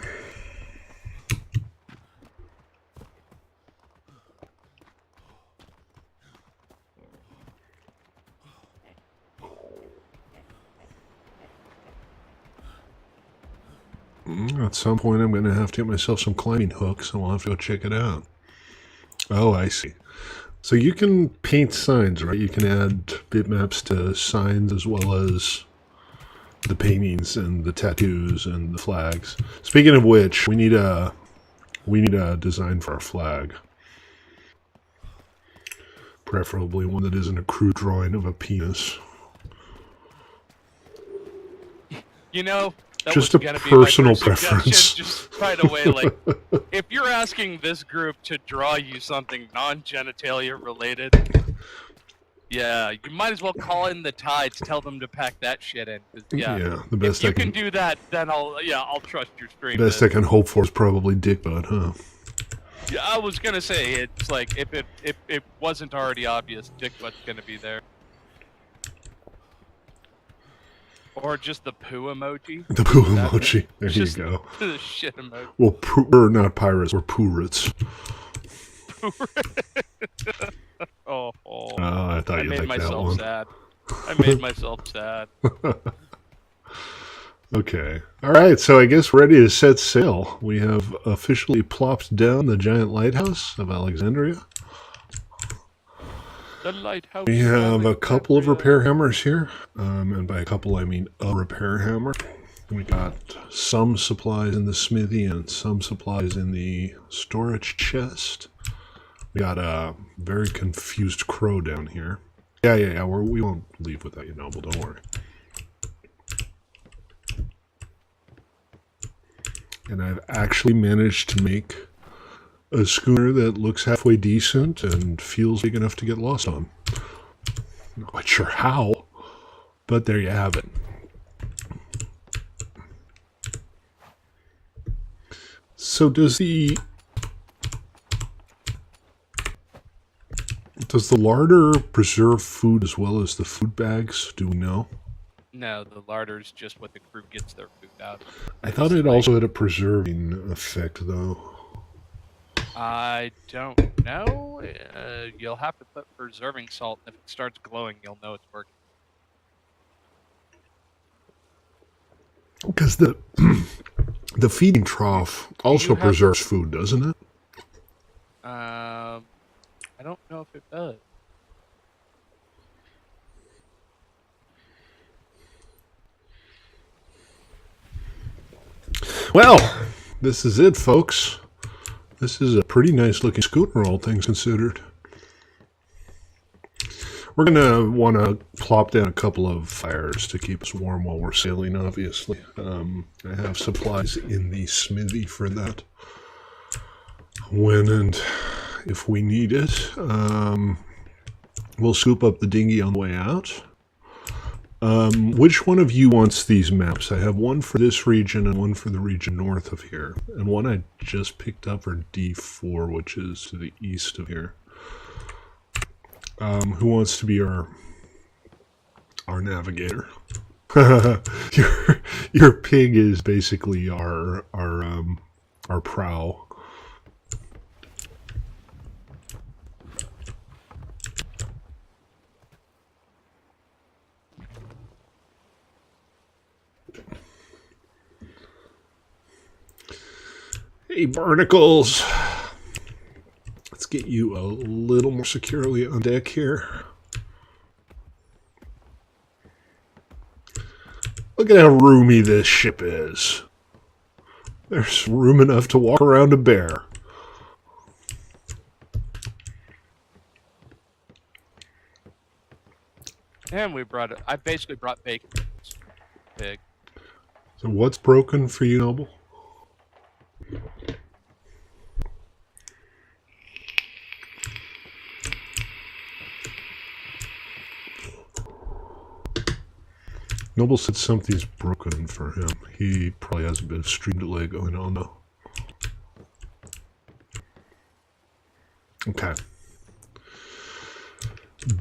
At some point, I'm going to have to get myself some climbing hooks, and we'll have to go check it out. Oh, I see. So you can paint signs, right? You can add bitmaps to signs as well as the paintings and the tattoos and the flags. Speaking of which, we need a design for our flag. Preferably one that isn't a crude drawing of a penis. That just was a gonna personal be my first preference. suggestion, just right away, like, if you're asking this group to draw you something non-genitalia related, yeah, you might as well call in the tides, tell them to pack that shit in. Yeah, the best if you can do that, then I'll trust your stream. The best I can hope for is probably dick butt, huh? Yeah, I was gonna say it's like if it wasn't already obvious, dick butt's gonna be there. Or just the poo emoji. The poo emoji. There you go. The shit emoji. Well, we're not pirates. We're poorits. Oh, I thought you liked that one. I made myself sad. Okay. All right. So I guess we're ready to set sail. We have officially plopped down the giant lighthouse of Alexandria. The lighthouse. We have a couple of repair hammers here. And by a couple, I mean a repair hammer. We got some supplies in the smithy and some supplies in the storage chest. We got a very confused crow down here. Yeah. We won't leave without you, Noble. Don't worry. And I've actually managed to make a schooner that looks halfway decent and feels big enough to get lost on. Not quite sure how, but there you have it. So does the larder preserve food as well as the food bags? Do we know? No, the larder is just what the crew gets their food out. I thought it also had a preserving effect, though. I don't know. You'll have to put preserving salt. If it starts glowing, you'll know it's working. Because the feeding trough also preserves food, doesn't it? I don't know if it does. Well, this is it, folks. This is a pretty nice looking schooner, all things considered. We're going to want to plop down a couple of fires to keep us warm while we're sailing, obviously. I have supplies in the smithy for that. When and if we need it. We'll scoop up the dinghy on the way out. Which one of you wants these maps? I have one for this region and one for the region north of here. And one I just picked up for D4, which is to the east of here. Who wants to be our navigator? your pig is basically our prow. Hey, barnacles! Let's get you a little more securely on deck here. Look at how roomy this ship is. There's room enough to walk around a bear. And I basically brought bacon. Pig. So what's broken for you, Noble? Noble said something's broken for him. He probably has a bit of stream delay going on though. Okay.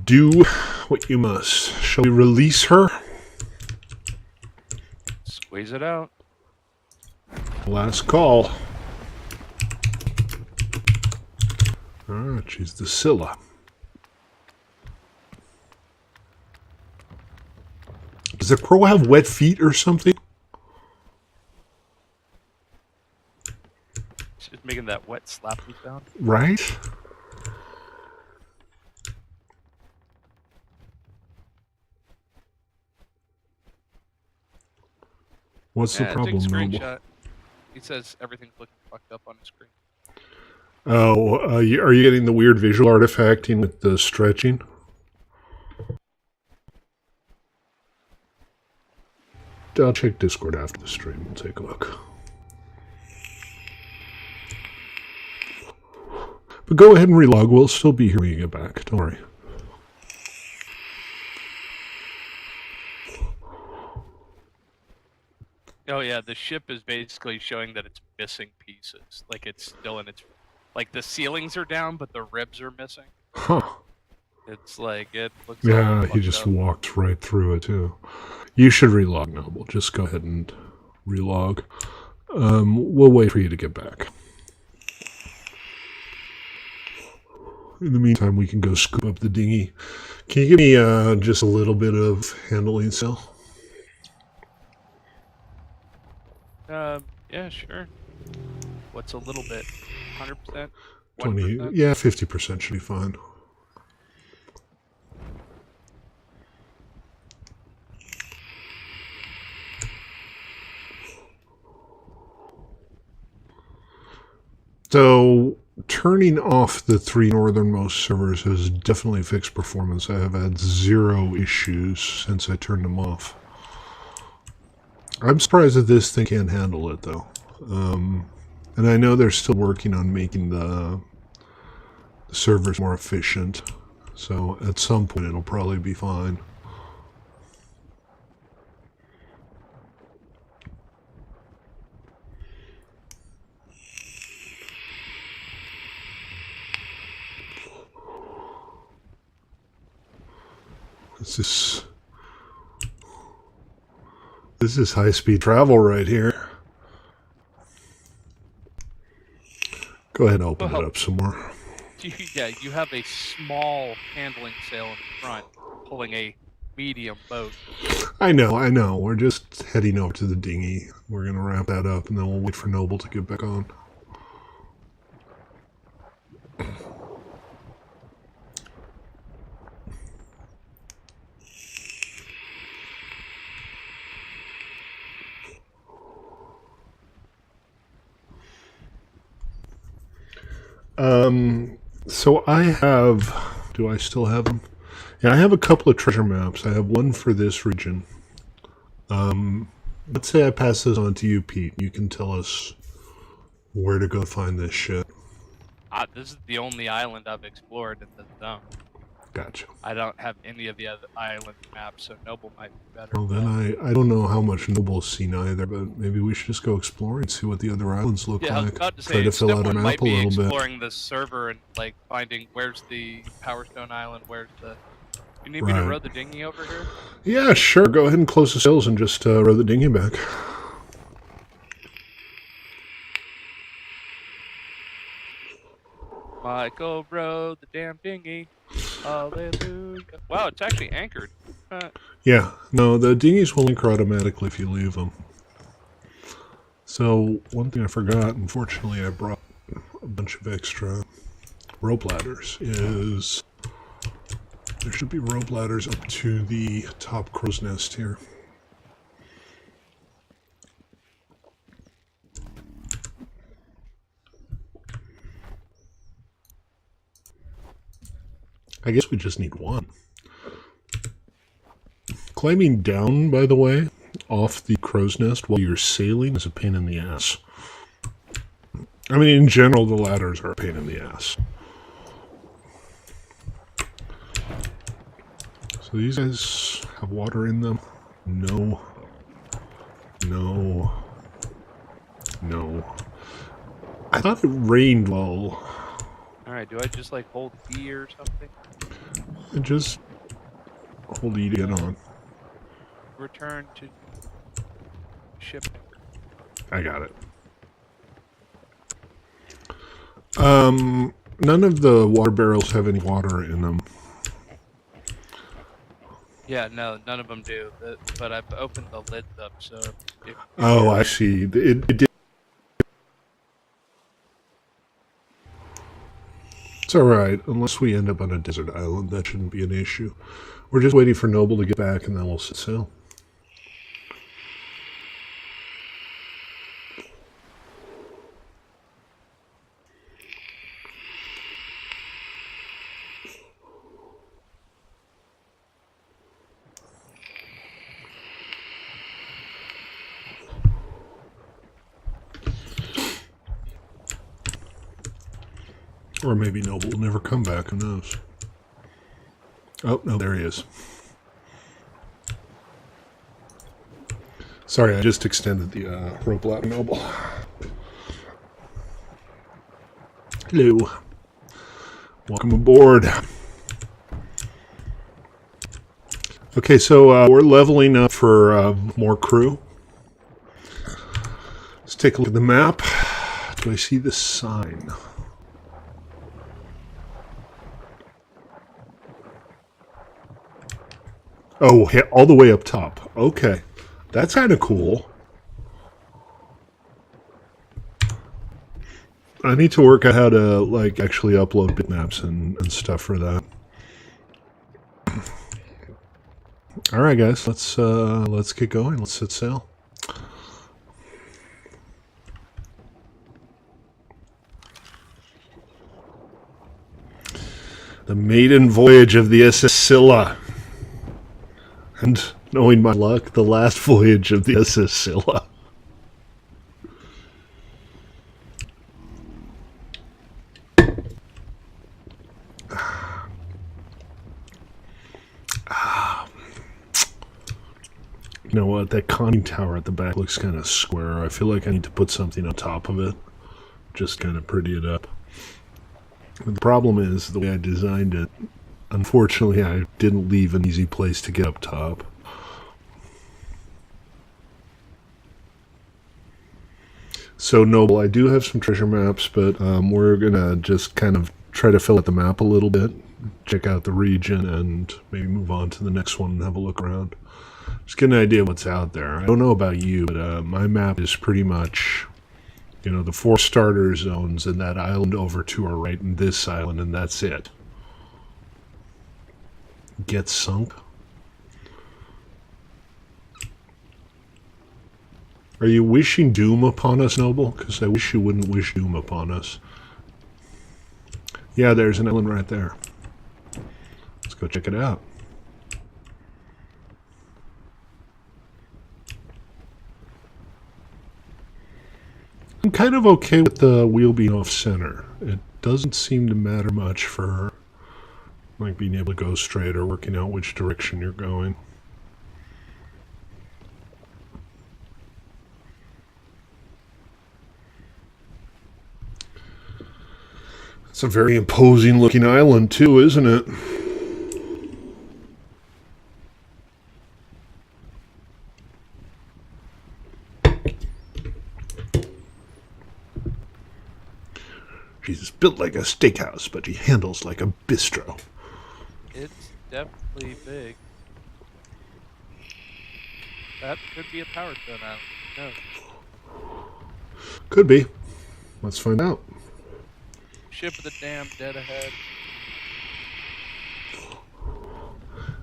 Do what you must. Shall we release her? Squeeze it out. Last call. Alright, she's the Scylla. Does the crow have wet feet or something? She's making that wet slappy sound. Right? Yeah, What's the problem, take a Noble? screenshot. He says everything's looking fucked up on the screen. Oh, are you getting the weird visual artifacting with the stretching? I'll check Discord after the stream. We'll take a look. But go ahead and relog. We'll still be here when you get back. Don't worry. Oh yeah, the ship is basically showing that it's missing pieces. Like it's still in its... Like the ceilings are down, but the ribs are missing. Huh. It's like, it looks... Yeah, he just walked right through it, too. You should relog, Noble. Just go ahead and relog. We'll wait for you to get back. In the meantime, we can go scoop up the dinghy. Can you give me just a little bit of handling sail? Yeah, sure. What's a little bit? 100%? 20, 1%? yeah, 50% should be fine. So, turning off the 3 northernmost servers has definitely fixed performance. I have had 0 issues since I turned them off. I'm surprised that this thing can't handle it, though. And I know they're still working on making the servers more efficient. So, at some point, it'll probably be fine. This is high-speed travel right here. Go ahead and open it up some more. Yeah, you have a small handling sail in front, pulling a medium boat. I know. We're just heading over to the dinghy. We're going to wrap that up, and then we'll wait for Noble to get back on. So I have... Do I still have them? Yeah, I have a couple of treasure maps. I have one for this region. Let's say I pass this on to you, Pete. You can tell us where to go find this shit. This is the only island I've explored in this zone. Gotcha. I don't have any of the other island maps, so Noble might be better. Well, then I don't know how much Noble's seen either, but maybe we should just go explore and see what the other islands look Yeah, I was like. about to Try say, to fill out our Stepone map might a be little bit. exploring the server and like finding where's the Power Stone Island, where's the... You need me to Right. row the dinghy over here? Yeah, sure. Go ahead and close the sails and just row the dinghy back. Michael rowed the damn dinghy. Hallelujah. Wow, it's actually anchored. Yeah, no, the dinghies will anchor automatically if you leave them. So, one thing I forgot, unfortunately I brought a bunch of extra rope ladders, is there should be rope ladders up to the top crow's nest here. I guess we just need one. Climbing down, by the way, off the crow's nest while you're sailing is a pain in the ass. I mean, in general, the ladders are a pain in the ass. So these guys have water in them? No. No. No. I thought it rained well. Alright, do I just like hold E or something? And just hold E to get on. Return to ship. I got it. None of the water barrels have any water in them. Yeah, no, none of them do. But I've opened the lids up, so... Oh, I see. It did. It's alright, unless we end up on a desert island, that shouldn't be an issue. We're just waiting for Noble to get back and then we'll set sail. Or maybe Noble will never come back, who knows? Oh, no, there he is. Sorry, I just extended the rope ladder, Noble. Hello. Welcome aboard. Okay, so we're leveling up for more crew. Let's take a look at the map. Do I see the sign? Oh, all the way up top. Okay. That's kind of cool. I need to work out how to, like, actually upload bitmaps and stuff for that. Alright, guys. Let's get going. Let's set sail. The maiden voyage of the SS Scylla. And, knowing my luck, the last voyage of the SS Scylla. You know what? That conning tower at the back looks kind of square. I feel like I need to put something on top of it. Just kind of pretty it up. But the problem is, the way I designed it, unfortunately, I didn't leave an easy place to get up top. So, Noble, I do have some treasure maps, but we're going to just kind of try to fill out the map a little bit, check out the region, and maybe move on to the next one and have a look around. Just get an idea of what's out there. I don't know about you, but my map is pretty much, you know, the 4 starter zones and that island over to our right and this island, and that's it. Get sunk? Are you wishing doom upon us, Noble? Because I wish you wouldn't wish doom upon us. Yeah, there's an island right there. Let's go check it out. I'm kind of okay with the wheel being off center. It doesn't seem to matter much for like being able to go straight or working out which direction you're going. It's a very imposing looking island too, isn't it? She's built like a steakhouse, but she handles like a bistro. It's definitely big. That could be a power stone, I don't know. Could be. Let's find out. Ship of the Damned dead ahead.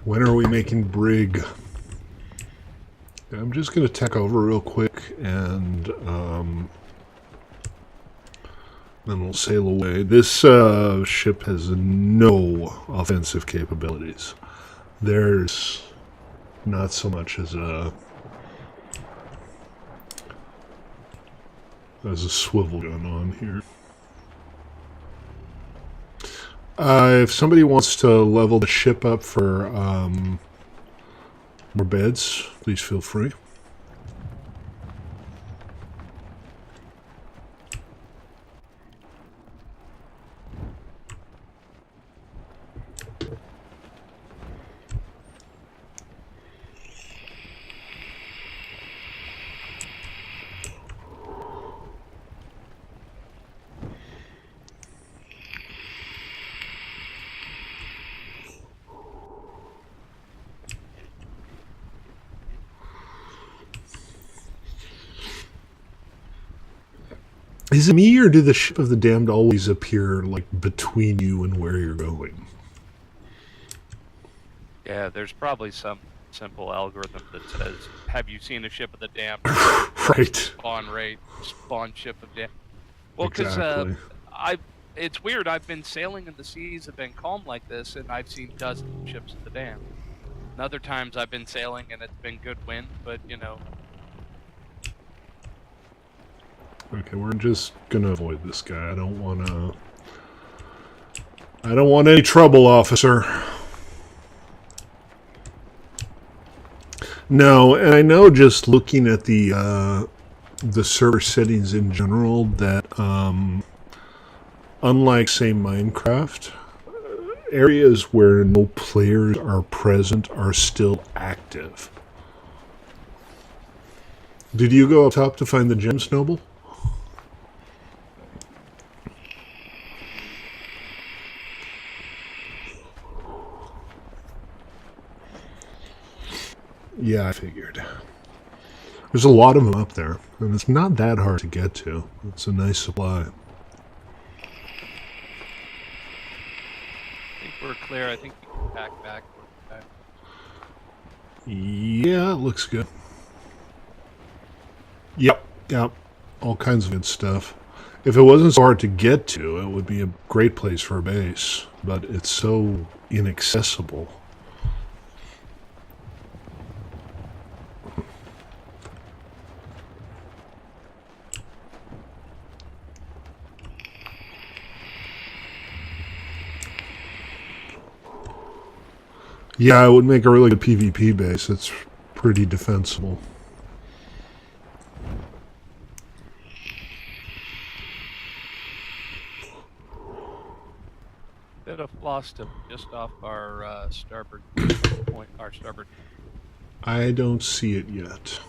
When are we making brig? I'm just going to tack over real quick and then we'll sail away. This ship has no offensive capabilities. There's not so much as a swivel gun on here. If somebody wants to level the ship up for more beds, please feel free. Is it me, or do the Ship of the Damned always appear, like, between you and where you're going? Yeah, there's probably some simple algorithm that says, have you seen a Ship of the Damned? Right. Spawn rate, spawn Ship of Damned. Well, because Exactly. it's weird, I've been sailing and the seas have been calm like this, and I've seen dozens of Ships of the Damned. And other times I've been sailing and it's been good wind, but, you know. Okay, we're just gonna avoid this guy. I don't want any trouble, officer. No, and I know just looking at the server settings in general that unlike, say, Minecraft, areas where no players are present are still active. Did you go up top to find the gems, Noble? Yeah, I figured. There's a lot of them up there, and it's not that hard to get to. It's a nice supply. I think we're clear. I think we can pack back. Yeah, it looks good. Yep. All kinds of good stuff. If it wasn't so hard to get to, it would be a great place for a base, but it's so inaccessible. Yeah, it would make a really good PvP base. It's pretty defensible. Bit of lost him just off our starboard point. Our starboard. I don't see it yet.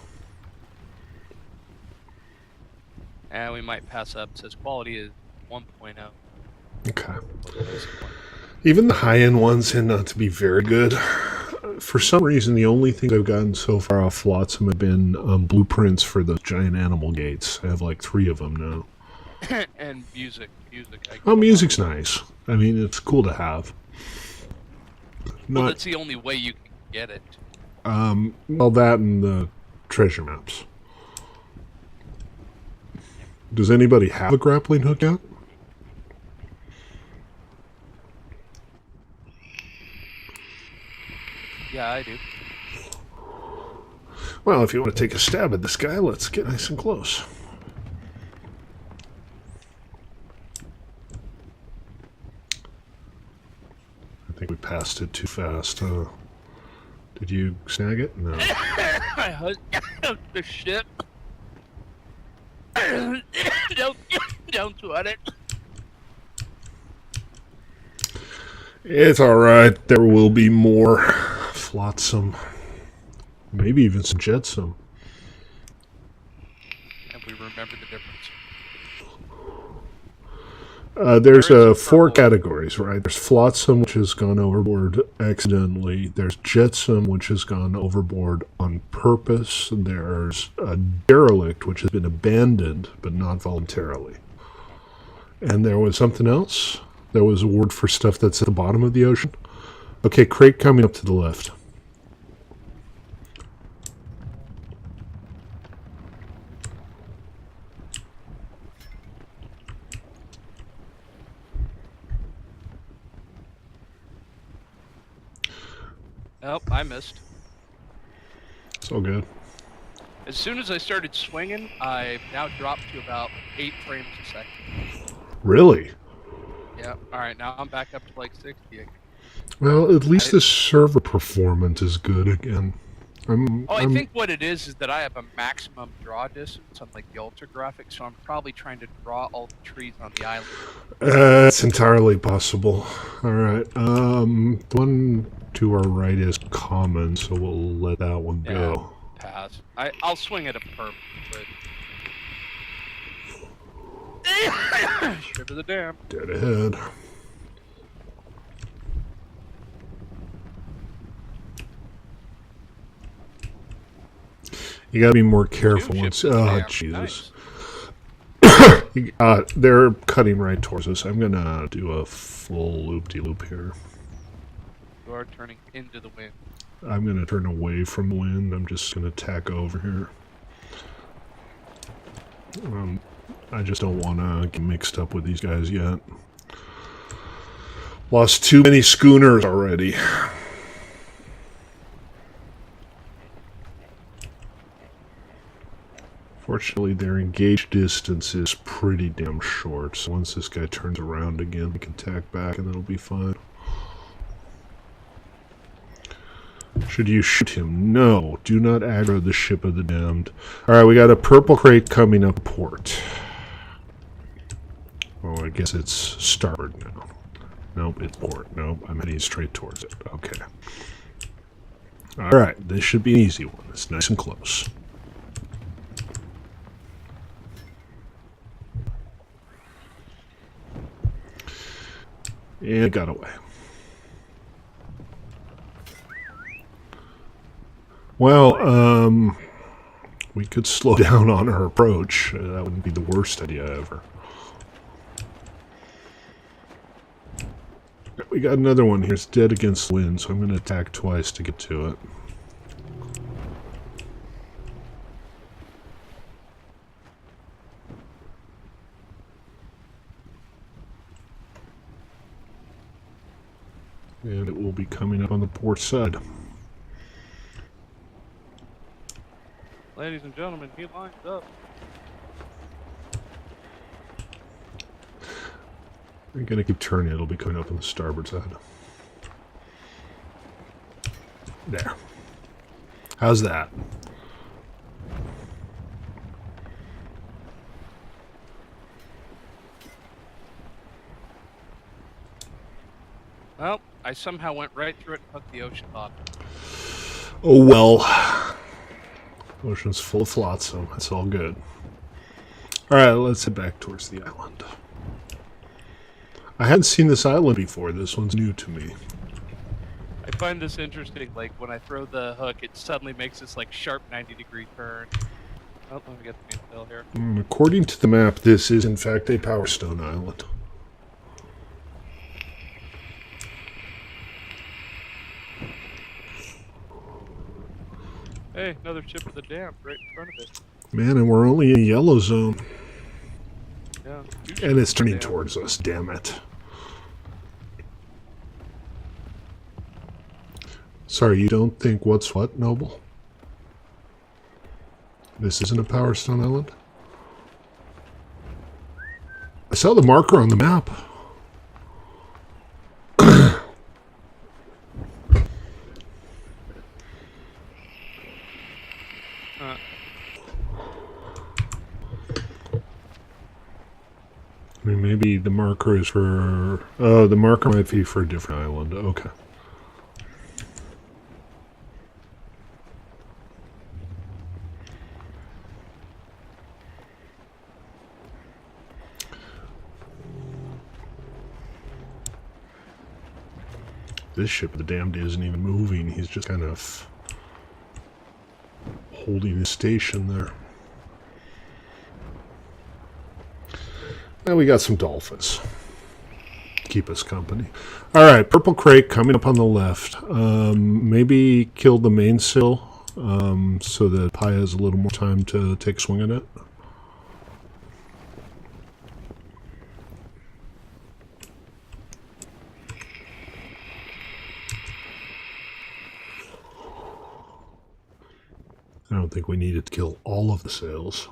And we might pass up. It says quality is 1.0. Okay. Even the high-end ones tend not to be very good. For some reason, the only thing I've gotten so far off Flotsam have been blueprints for the giant animal gates. I have like 3 of them now. And music. Oh, music's nice. I mean, it's cool to have. Well, that's the only way you can get it. Well, that and the treasure maps. Does anybody have a grappling hook yet? Yeah, I do. Well, if you want to take a stab at this guy, let's get nice and close. I think we passed it too fast. Did you snag it? No. I hugged the shit. Don't sweat it. It's alright. There will be more flotsam. Maybe even some jetsam. And we remember the difference. There's 4 categories, right? There's flotsam, which has gone overboard accidentally. There's jetsam, which has gone overboard on purpose. There's a derelict, which has been abandoned, but not voluntarily. And there was something else. There was a word for stuff that's at the bottom of the ocean. Okay, crate coming up to the left. Oh, I missed. It's all good. As soon as I started swinging, I now dropped to about 8 frames a second. Really? Yeah. All right, now I'm back up to like 60 again. Well, at least the server performance is good again. I think what it is that I have a maximum draw distance on like the ultra graphics, so I'm probably trying to draw all the trees on the island. It's entirely possible. All right. The one to our right is common, so we'll let that one go. Pass. I'll swing at a perp, but shiver the damn. Dead ahead. You gotta be more careful once. Oh, Jesus. Nice. They're cutting right towards us. I'm gonna do a full loop-de-loop here. You are turning into the wind. I'm gonna turn away from the wind. I'm just gonna tack over here. I just don't want to get mixed up with these guys yet. Lost too many schooners already. Fortunately, their engaged distance is pretty damn short, so once this guy turns around again, we can tack back and it'll be fine. Should you shoot him? No. Do not aggro the ship of the damned. Alright, we got a purple crate coming up port. Oh, I guess it's starboard now. Nope, it's port. Nope, I'm heading straight towards it. Okay. Alright, this should be an easy one. It's nice and close. And it got away. Well, we could slow down on our approach. That wouldn't be the worst idea ever. We got another one here. It's dead against the wind, so I'm going to attack twice to get to it. And it will be coming up on the port side. Ladies and gentlemen, he lines up. I'm going to keep turning. It'll be coming up on the starboard side. There. How's that? Well, I somehow went right through it and hooked the ocean bottom. Oh well. Ocean's full of flotsam. It's all good. Alright, let's head back towards the island. I hadn't seen this island before. This one's new to me. I find this interesting. Like, when I throw the hook, it suddenly makes this, like, sharp 90-degree turn. Oh, let me get the infill here. According to the map, this is, in fact, a Power Stone island. Hey, another ship with a dam right in front of it. Man, and we're only in yellow zone. Yeah. And it's turning towards us, damn it. Sorry, you don't think what's what, Noble? This isn't a Power Stone Island? I saw the marker on the map. I mean, maybe the marker is for... Oh, the marker might be for a different island. Okay. This ship of the damned isn't even moving. He's just kind of holding his station there. Now we got some dolphins. Keep us company. Alright, purple crate coming up on the left. Maybe kill the mainsail so that Pi has a little more time to take a swing at it. I don't think we needed to kill all of the sails.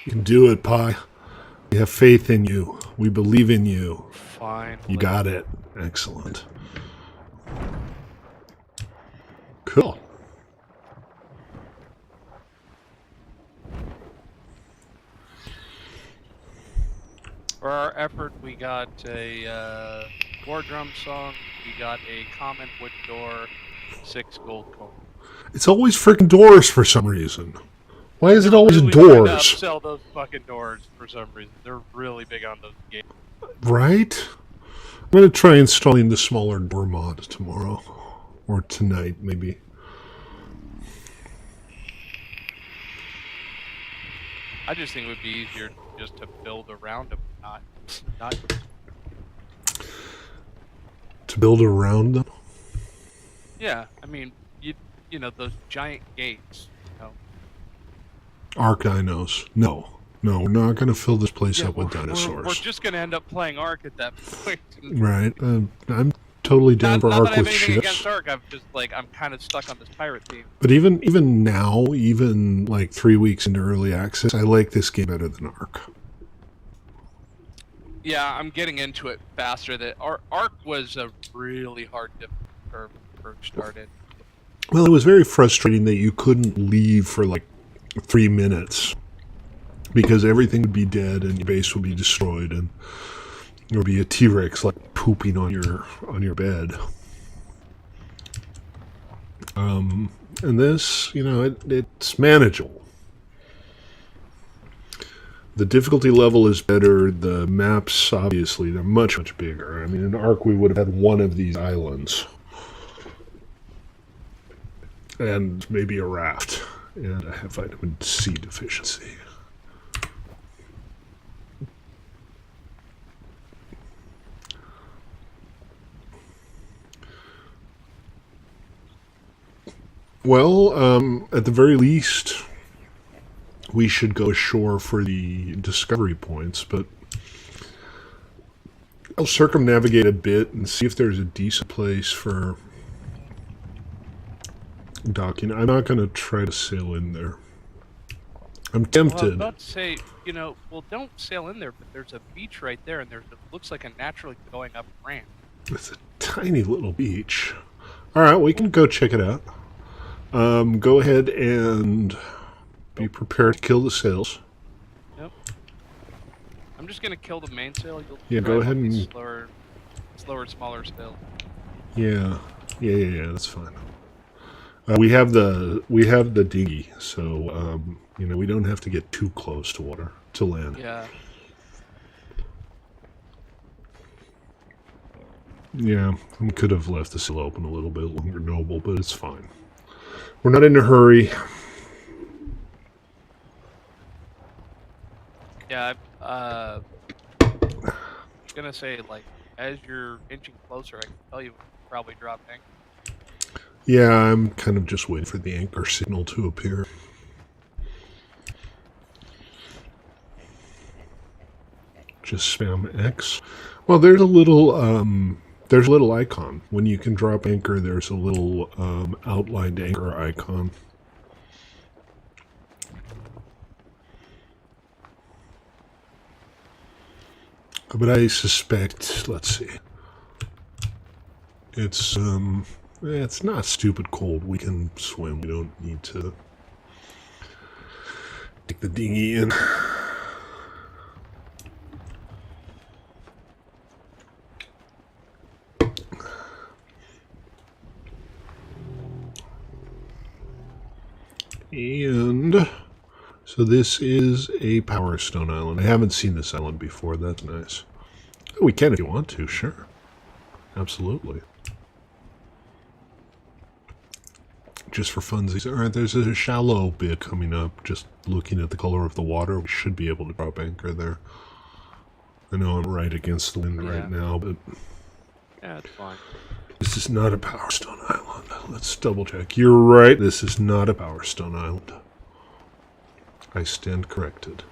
You can do it, Pi. We have faith in you. We believe in you. Fine. You got it. Excellent. Cool. For our effort, we got a war drum song, we got a common wood door, 6 gold coins. It's always freaking doors for some reason. Why is it always Really trying to doors? sell those fucking doors for some reason. They're really big on those games. Right? I'm going to try installing the smaller door mod tomorrow. Or tonight, maybe. I just think it would be easier just to build around them, not To build around them? Yeah, I mean, you know, those giant gates, you know. Arc dinos. No. No, we're not going to fill this place up with dinosaurs. We're just going to end up playing Ark at that point. Right. I'm totally down for not Arc that I have with anything ships. against Ark, I'm kind of stuck on this pirate theme. But even now, even like 3 weeks into early access, I like this game better than Arc. Yeah, I'm getting into it faster. That Ark was a really hard curve first started. Well, it was very frustrating that you couldn't leave for like 3 minutes because everything would be dead and your base would be destroyed and there would be a T-Rex like pooping on your bed. And this, you know, it's manageable. The difficulty level is better. The maps, obviously, they're much, much bigger. I mean, in Ark, we would have had one of these islands. And maybe a raft. And I have vitamin C deficiency. Well, at the very least, we should go ashore for the discovery points, but I'll circumnavigate a bit and see if there's a decent place for docking. I'm not going to try to sail in there. I'm tempted. Well, I was about to say, you know, well, don't sail in there, but there's a beach right there, and it looks like a naturally going up ramp. It's a tiny little beach. All right, we can go check it out. Go ahead and be prepared to kill the sails. Yep. I'm just gonna kill the mainsail. Yeah, go ahead and slower, smaller sail. Yeah, that's fine. We have the dinghy, so you know, we don't have to get too close to water to land. Yeah. Yeah, we could have left the sail open a little bit longer, Noble, but it's fine. We're not in a hurry. gonna say, like, as you're inching closer, I can tell you probably drop anchor. Yeah, I'm kind of just waiting for the anchor signal to appear. Just spam X. Well, there's a little icon. When you can drop anchor, there's a little outlined anchor icon. But I suspect, let's see, it's not stupid cold. We can swim. We don't need to take the dinghy in. And so this is a Power Stone Island. I haven't seen this island before. That's nice. We can if you want to, sure. Absolutely. Just for funsies. Alright, there's a shallow bit coming up. Just looking at the color of the water, we should be able to drop anchor there. I know I'm right against the wind right now, but... Yeah, it's fine. This is not a Power Stone Island. Let's double check. You're right, this is not a Power Stone Island. I stand corrected.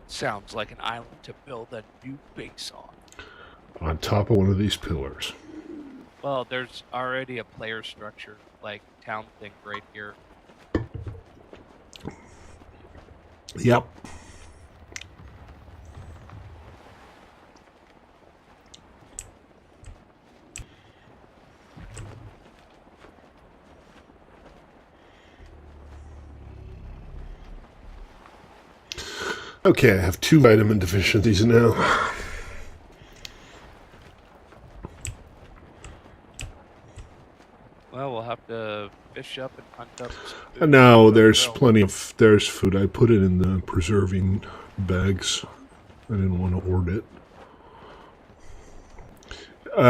Sounds like an island to build a new base on. On top of one of these pillars. Well, there's already a player structure, like town thing right here. Yep. Okay, I have 2 vitamin deficiencies now. Well, we'll have to fish up and hunt up some food. No, there's plenty of... There's food. I put it in the preserving bags. I didn't want to hoard it.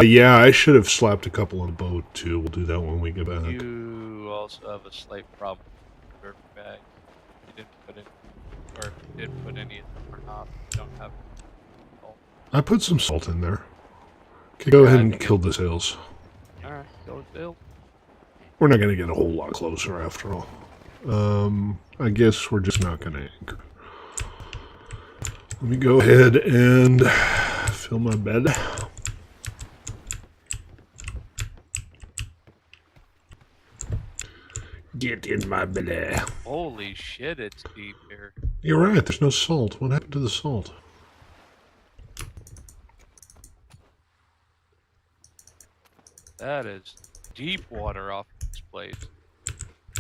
Yeah, I should have slapped a couple on the boat, too. We'll do that when we get back. You also have a slight problem with your bag. You didn't put it, or if you did put any of them or not, you don't have salt. I put some salt in there. Okay, go ahead and kill the sails. Alright, go with Bill. We're not going to get a whole lot closer after all. I guess we're just not going to anchor. Let me go ahead and fill my bed. Get in my belly. Holy shit, it's deep here. You're right, there's no salt. What happened to the salt? That is deep water off this place.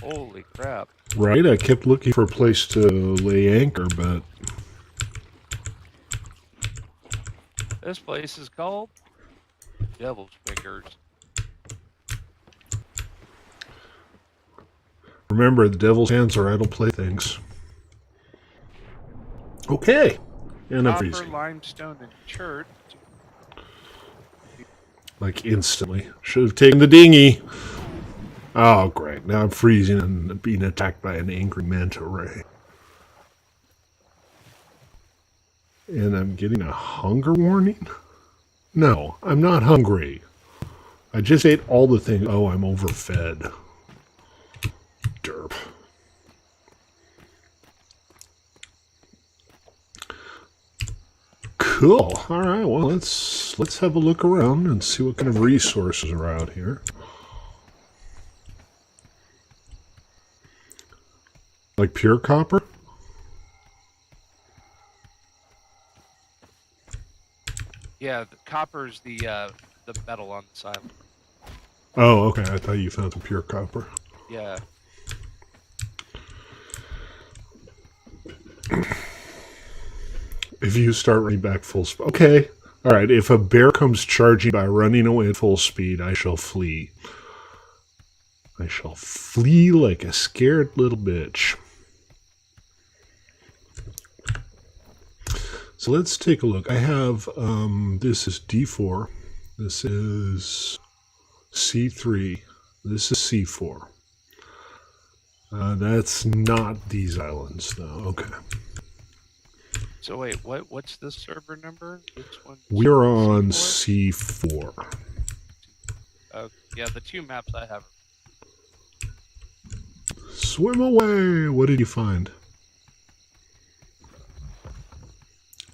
Holy crap. Right, I kept looking for a place to lay anchor, but... This place is called Devil's Fingers. Remember, the devil's hands are idle playthings. Okay. And I'm Copper, freezing. limestone, and chert. Like instantly. Should have taken the dinghy. Oh, great. Now I'm freezing and being attacked by an angry manta ray. And I'm getting a hunger warning? No, I'm not hungry. I just ate all the things. Oh, I'm overfed. Derp. Cool. All right. Well, let's have a look around and see what kind of resources are out here. Like pure copper? Yeah, the copper's the metal on this island. Oh, okay. I thought you found some pure copper. Yeah. If you start running back full speed. Okay. All right. If a bear comes charging by running away at full speed, I shall flee. I shall flee like a scared little bitch. So let's take a look. I have, this is D4. This is C3. This is C4. That's not these islands, though. Okay. So wait, what's this server number? This one. We're on C4? C4. Yeah, the two maps I have. Swim away! What did you find?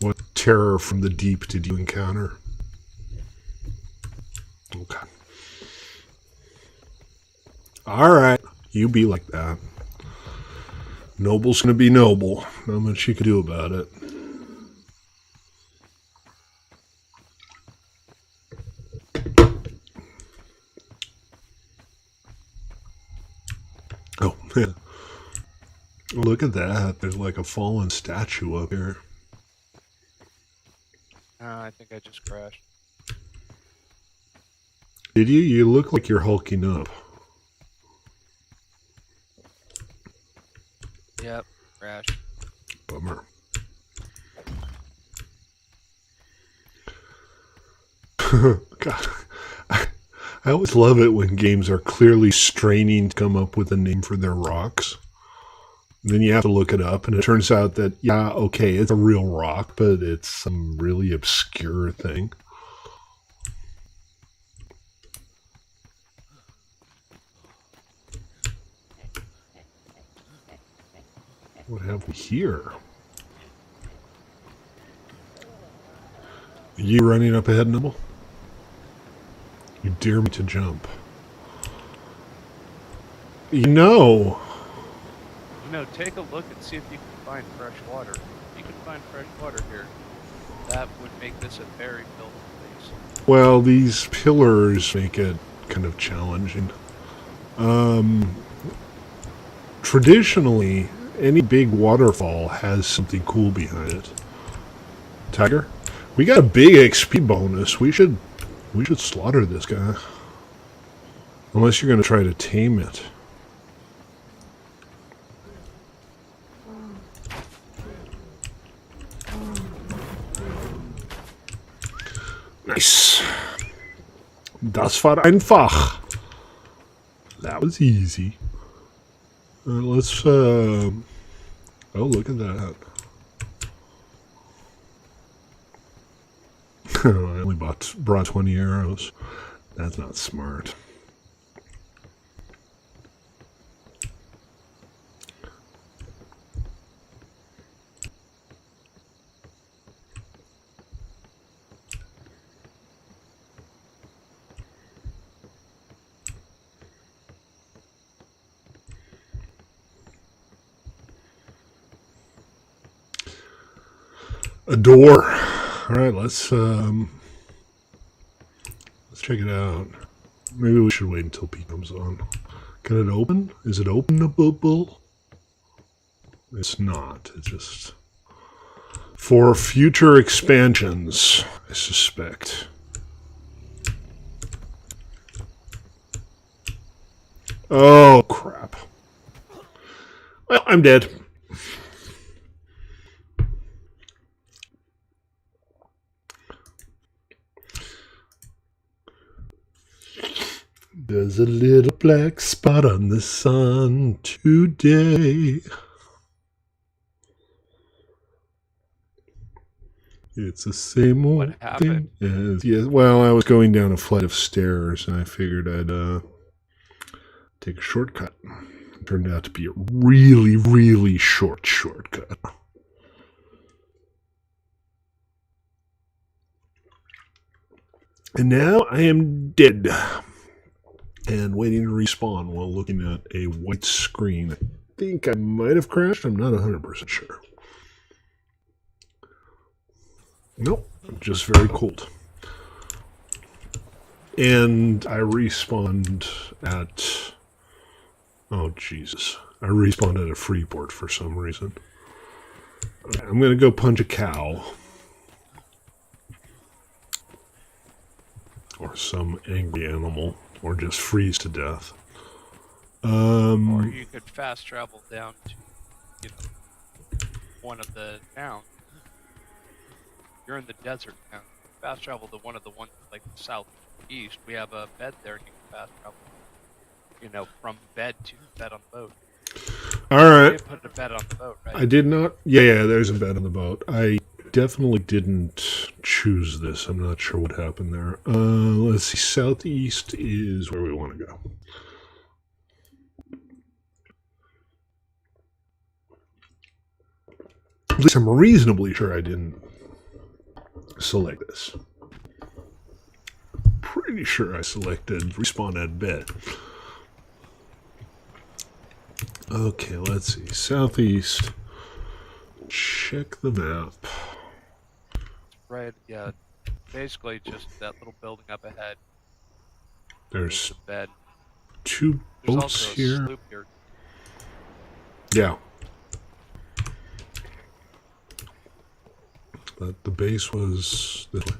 What terror from the deep did you encounter? Okay. Alright. You be like that. Noble's gonna be noble. Not much you can do about it. Oh, yeah. Look at that. There's like a fallen statue up here. I think I just crashed. Did you? You look like you're hulking up. Yep, crash. Bummer. God. I always love it when games are clearly straining to come up with a name for their rocks. Then you have to look it up, and it turns out that, yeah, okay, it's a real rock, but it's some really obscure thing. What have we here? Are you running up ahead, Nibble? You dare me to jump. You know, take a look and see if you can find fresh water. If you can find fresh water here, that would make this a very buildable base. well, these pillars make it kind of challenging. Traditionally, any big waterfall has something cool behind it. Tiger, we got a big XP bonus. We should slaughter this guy. Unless you're going to try to tame it. Nice. Das war einfach. That was easy. Let's, oh, look at that. I only brought 20 arrows. That's not smart. A door. All right, let's check it out. Maybe we should wait until Pete comes on. Can it open? Is it openable? It's not. It's just for future expansions, I suspect. Oh, crap. Well, I'm dead. There's a little black spot on the sun today. It's the same old thing as... Yeah, well, I was going down a flight of stairs, and I figured I'd take a shortcut. It turned out to be a really, really short shortcut. And now I am dead. And waiting to respawn while looking at a white screen. I think I might have crashed. I'm not 100% sure. Nope. Just very cold. And I respawned at... Oh, Jesus. I respawned at a Freeport for some reason. Okay, I'm going to go punch a cow. Or some angry animal. Or just freeze to death. Or you could fast travel down to, one of the towns. You're in the desert now. Fast travel to one of the ones like southeast. We have a bed there. You can fast travel. From bed to bed on the boat. All You right. didn't put a bet on the boat, right? I did not. Yeah, there's a bed on the boat. I definitely didn't choose this. I'm not sure what happened there. Let's see. Southeast is where we want to go. At least I'm reasonably sure I didn't select this. Pretty sure I selected respawn at bed. Okay, let's see. Southeast. Check the map. Right, yeah. Basically just that little building up ahead. There's The bed. two There's boats also a here. sloop here. Yeah. But the base was this way.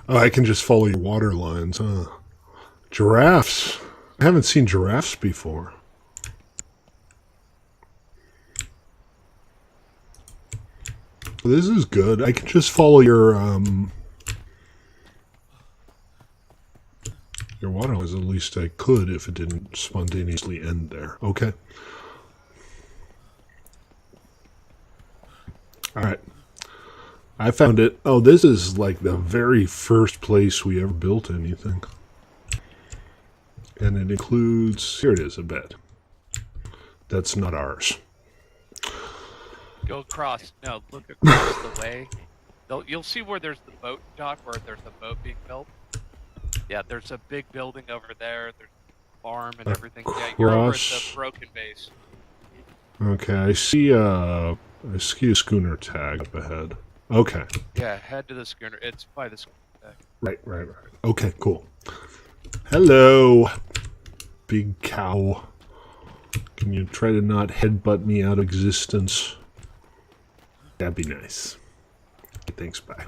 Oh, I can just follow your water lines, huh? Giraffes. I haven't seen giraffes before. This is good. I can just follow your water lines. At least I could if it didn't spontaneously end there. Okay. All right. I found it. Oh, this is like the very first place we ever built anything. And it includes, here it is, a bed. That's not ours. Go across. No, look across the way. You'll see where there's the boat dock, where there's a boat being built. Yeah, there's a big building over there. There's a farm and everything. Yeah, you're over at the broken base. Okay, I see a schooner tag up ahead. Okay. Yeah, head to the schooner. It's by the schooner tag. Right. Okay, cool. Hello, big cow. Can you try to not headbutt me out of existence? That'd be nice. Thanks, bye.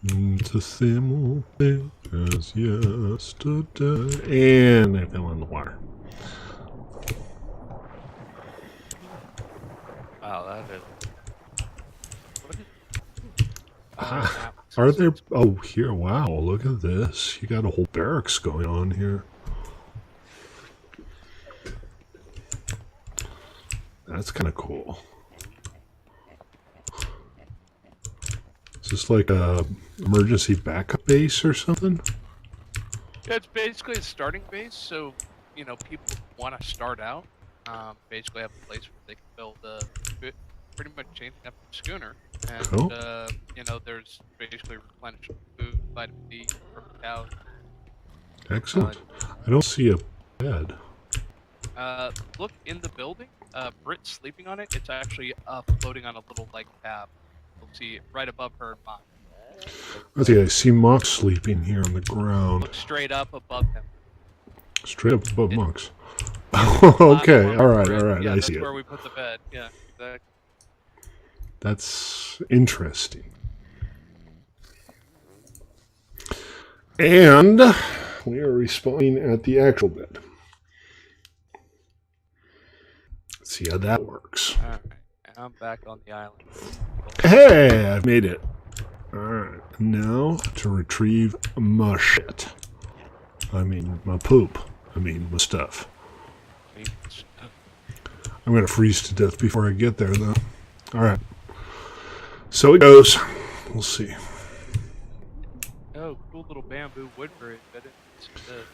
It's a simple thing as yesterday. And I fell in the water. Wow, that is. What is Are there? Oh, here. Wow, look at this. You got a whole barracks going on here. That's kind of cool. Is this like a emergency backup base or something? Yeah, it's basically a starting base, so people want to start out. Basically have a place where they can build pretty much changing up the schooner, and Cool. there's basically replenishing food, vitamin D from the cows. Excellent. I don't see a bed. Look in the building. Britt's sleeping on it. It's actually floating on a little tab. You'll see right above her and mine. Let's see. I see Mox sleeping here on the ground. Look straight up above him. Straight up above Mox. Okay. All right. Yeah, I that's see it. where we put the bed. Yeah. That's interesting. And we are respawning at the actual bed. Let's see how that works. Alright, and I'm back on the island. Hey, I've made it. Alright, now to retrieve my shit. I mean, my poop. I mean, my stuff. I'm going to freeze to death before I get there, though. Alright. So it goes. We'll see. Oh, cool little bamboo wood bridge. I didn't see this.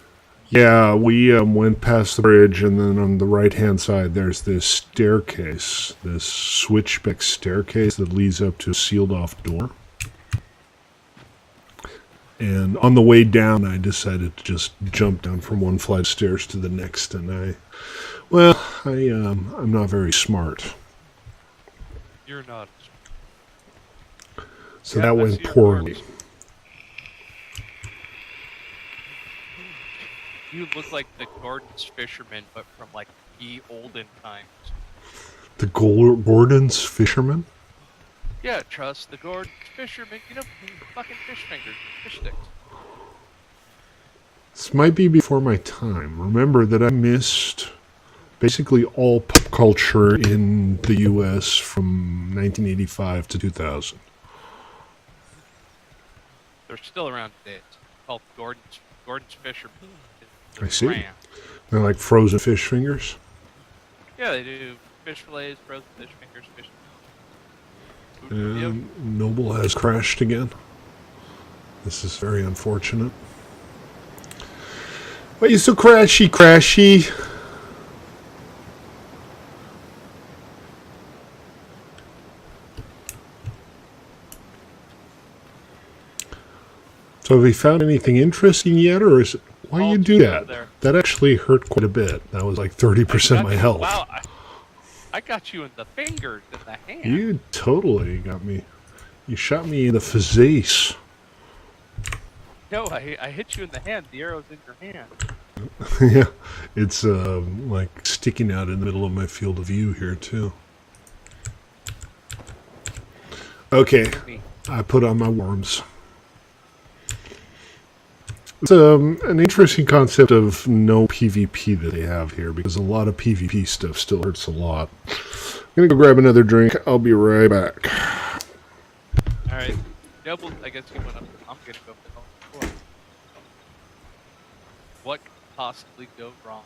Yeah, we went past the bridge, and then on the right-hand side, there's this staircase, this switchback staircase that leads up to a sealed-off door. And on the way down, I decided to just jump down from one flight of stairs to the next, and I'm not very smart. You're not. So Yeah, that I went see your poorly. marks. You look like the Gordon's fisherman, but from the olden times. The Gordon's fisherman? Yeah, trust the Gordon's fisherman. Fucking fish fingers, fish sticks. This might be before my time. Remember that I missed basically all pop culture in the U.S. from 1985 to 2000. They're still around today. It's called Gordon's Fisher. I see. Brand. They're like frozen fish fingers. Yeah, they do fish fillets, frozen fish fingers, fish. And Noble has crashed again. This is very unfortunate. Why are you so crashy? So have we found anything interesting yet, or is it... Why you do that? That actually hurt quite a bit. That was like 30% of my health. Wow, I got you in the fingers, in the hand. You totally got me. You shot me in the face. No, I hit you in the hand. The arrow's in your hand. Yeah, it's like sticking out in the middle of my field of view here too. Okay, I put on my worms. It's an interesting concept of no PvP that they have here, because a lot of PvP stuff still hurts a lot. I'm gonna go grab another drink. I'll be right back. Alright. Noble, I guess you went up. I'm gonna go for the floor. What could possibly go wrong?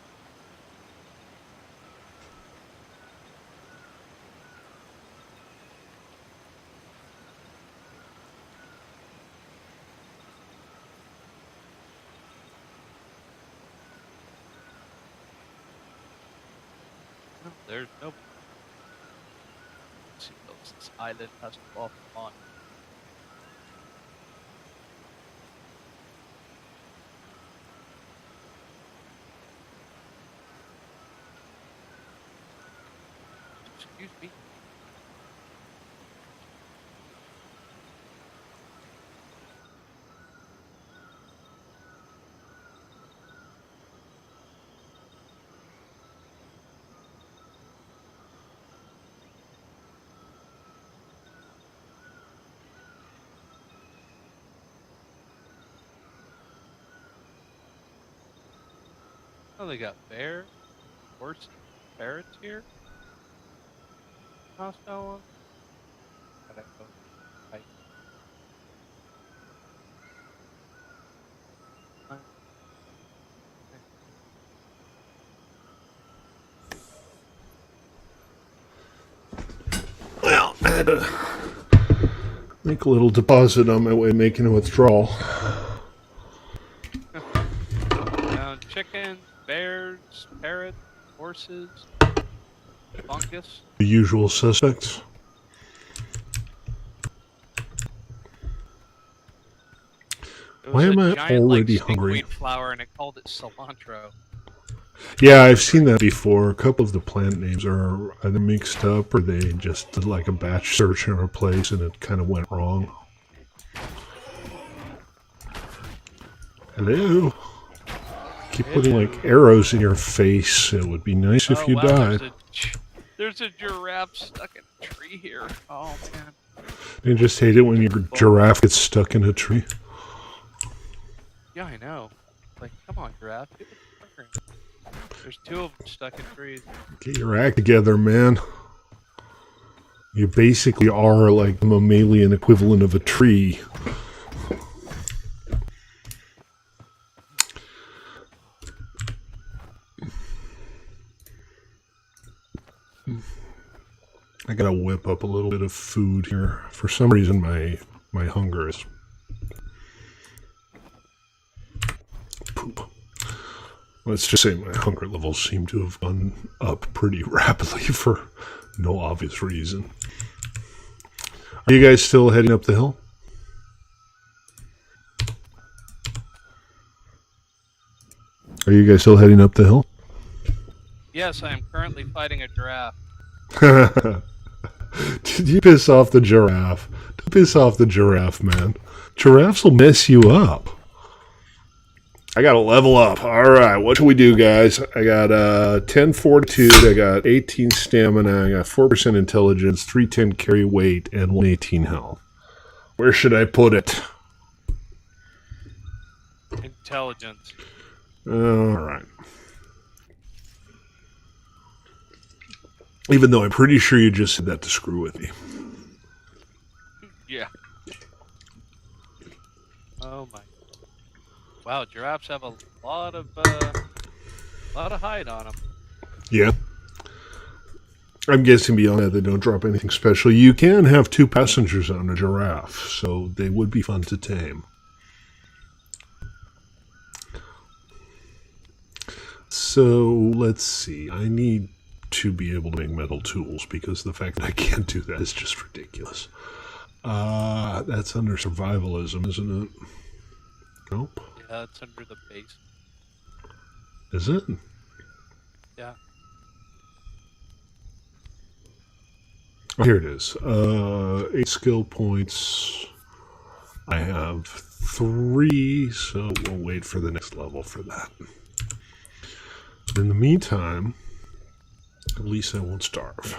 There's no. See, this island has to fall on. Excuse me. Oh, they got bears, horses, parrots here. Hostile one. Gotta go fight. Well, I had to make a little deposit on my way making a withdrawal. Chickens, bears, parrots, horses, fungus. The usual suspects. Why am I already hungry? Flower, and it called it cilantro. Yeah, I've seen that before. A couple of the plant names are either mixed up or they just did like a batch search in a place and it kind of went wrong. Hello? Keep putting like arrows in your face. It would be nice if you died. There's a giraffe stuck in a tree here. Oh man. I just hate it when your giraffe gets stuck in a tree. Yeah, I know. Like, come on, giraffe. Get with the program. There's two of them stuck in trees. Get your act together, man. You basically are like the mammalian equivalent of a tree. I gotta whip up a little bit of food here. For some reason, my hunger is poop. Let's just say my hunger levels seem to have gone up pretty rapidly for no obvious reason. Are you guys still heading up the hill? Are you guys still heading up the hill? Yes, I am currently fighting a giraffe. Did you piss off the giraffe? Don't piss off the giraffe, man. Giraffes will mess you up. I gotta level up. Alright, what should we do, guys? I got 10 fortitude, I got 18 stamina, I got 4% intelligence, 310 carry weight, and 118 health. Where should I put it? Intelligence. Alright. Even though I'm pretty sure you just said that to screw with me. Yeah. Wow, giraffes have a lot of hide on them. Yeah. I'm guessing beyond that they don't drop anything special. You can have 2 passengers on a giraffe, so they would be fun to tame. So, let's see. I need to be able to make metal tools, because the fact that I can't do that is just ridiculous. That's under survivalism, isn't it? Nope. Yeah, it's under the base. Is it? Yeah. Here it is. 8 skill points. I have 3, so we'll wait for the next level for that. In the meantime, at least I won't starve.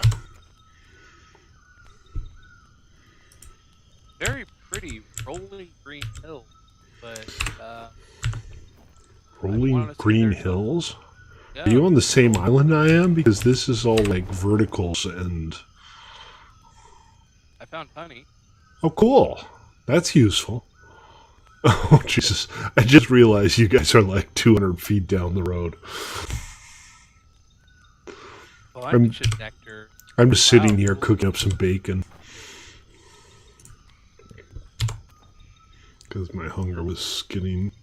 Very pretty rolling green hills, but Rolling green hills? yeah. Are you on the same island I am? Because this is all like verticals and... I found honey. Oh, cool. That's useful. Oh, Jesus. I just realized you guys are like 200 feet down the road. Oh, I can ship nectar. I'm just sitting here cooking up some bacon. Because my hunger was getting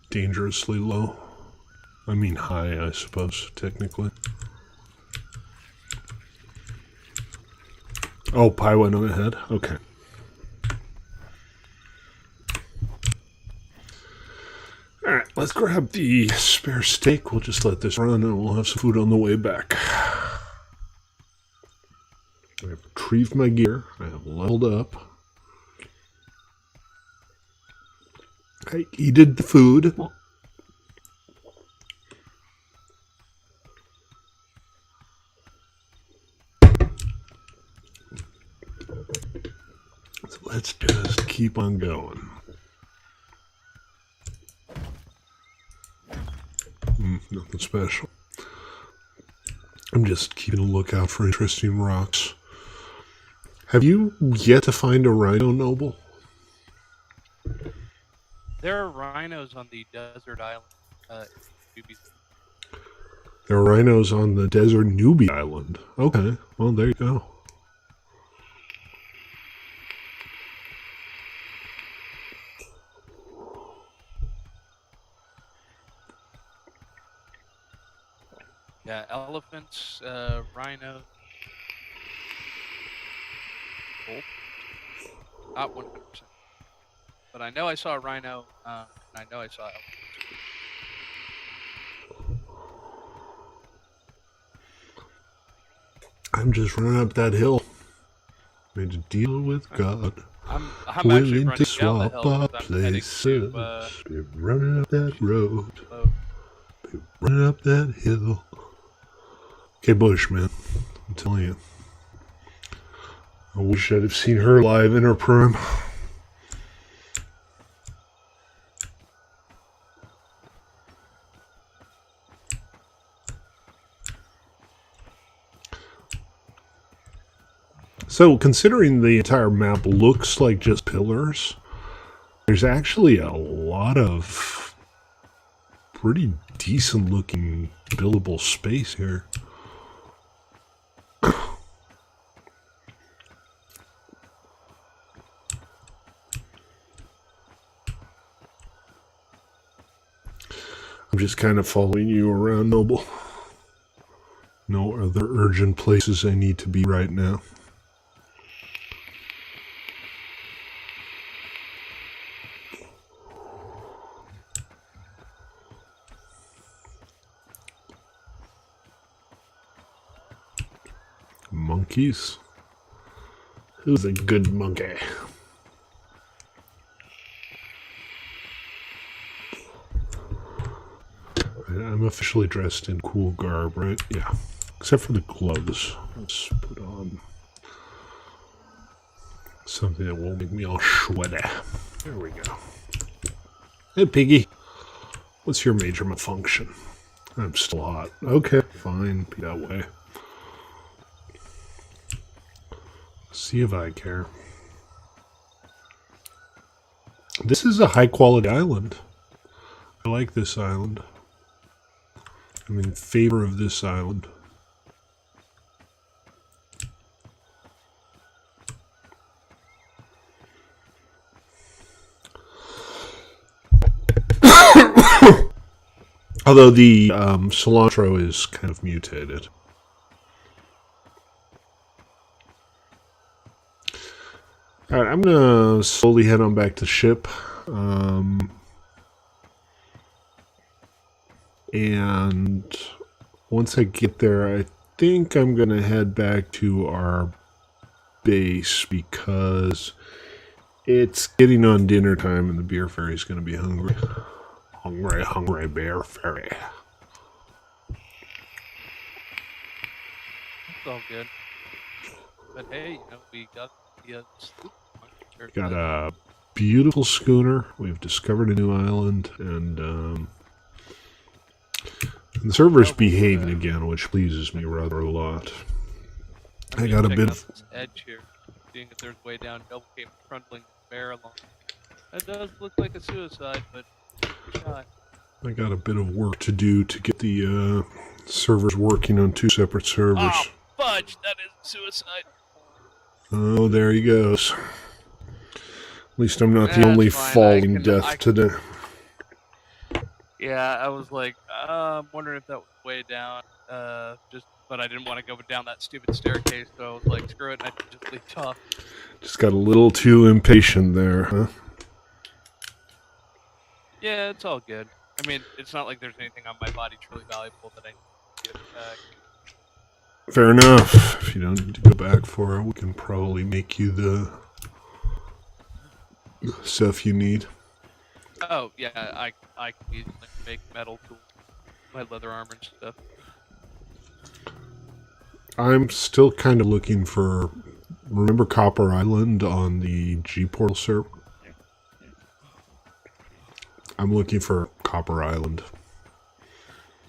dangerously low. I mean high, I suppose, technically. Oh, Pi went ahead? Okay. Alright, let's grab the spare steak. We'll just let this run and we'll have some food on the way back. I have retrieved my gear. I have leveled up. I eated the food. So let's just keep on going. Nothing special. I'm just keeping a lookout for interesting rocks. Have you yet to find a rhino, Noble? There are rhinos on the desert island. There are rhinos on the desert newbie island. Okay, well, there you go. Yeah, elephants, rhinos. Oh, not 100%. But I know I saw a rhino, and I know I saw elephants. I'm just running up that hill. Made a deal with God. I'm actually willing running to down the swap hill our because I'm heading places. to, Be running up that road. oh, Be running up that hill. Okay, Bushman. I'm telling you. I wish I'd have seen her live in her prime. So, considering the entire map looks like just pillars, there's actually a lot of pretty decent looking buildable space here. I'm just kind of following you around, Noble. No other urgent places I need to be right now. Monkeys? Who's a good monkey? I'm officially dressed in cool garb, right? Yeah. Except for the gloves. Let's put on something that won't make me all sweaty. There we go. Hey, Piggy. What's your major malfunction? I'm still hot. Okay, fine. Be that way. See if I care. This is a high-quality island. I like this island. I'm in favor of this island. Although the cilantro is kind of mutated. Alright, I'm going to slowly head on back to ship. And once I get there, I think I'm going to head back to our base because it's getting on dinner time and the beer fairy's going to be hungry. Hungry bear fairy. It's all good. But hey, you know, we got the sloop. Got a beautiful schooner. We've discovered a new island, and the server's behaving again, which pleases me rather a lot. I got a bit of this edge here, seeing if there's a way down. Double came trundling the bear along. That does look like a suicide, but shot. I got a bit of work to do to get the servers working on 2 separate servers. Oh, fudge! That is suicide. Oh, there he goes. At least I'm not the only falling death today. Yeah, I was like, I'm wondering if that was way down. But I didn't want to go down that stupid staircase, so I was like, screw it, and I just leaped off. Just got a little too impatient there, huh? Yeah, it's all good. I mean, it's not like there's anything on my body truly valuable that I need to get back. Fair enough. If you don't need to go back for it, we can probably make you the stuff you need. Oh, yeah, I can easily make metal tools, my leather armor and stuff. I'm still kind of looking for... Remember Copper Island on the G-Portal server? I'm looking for Copper Island.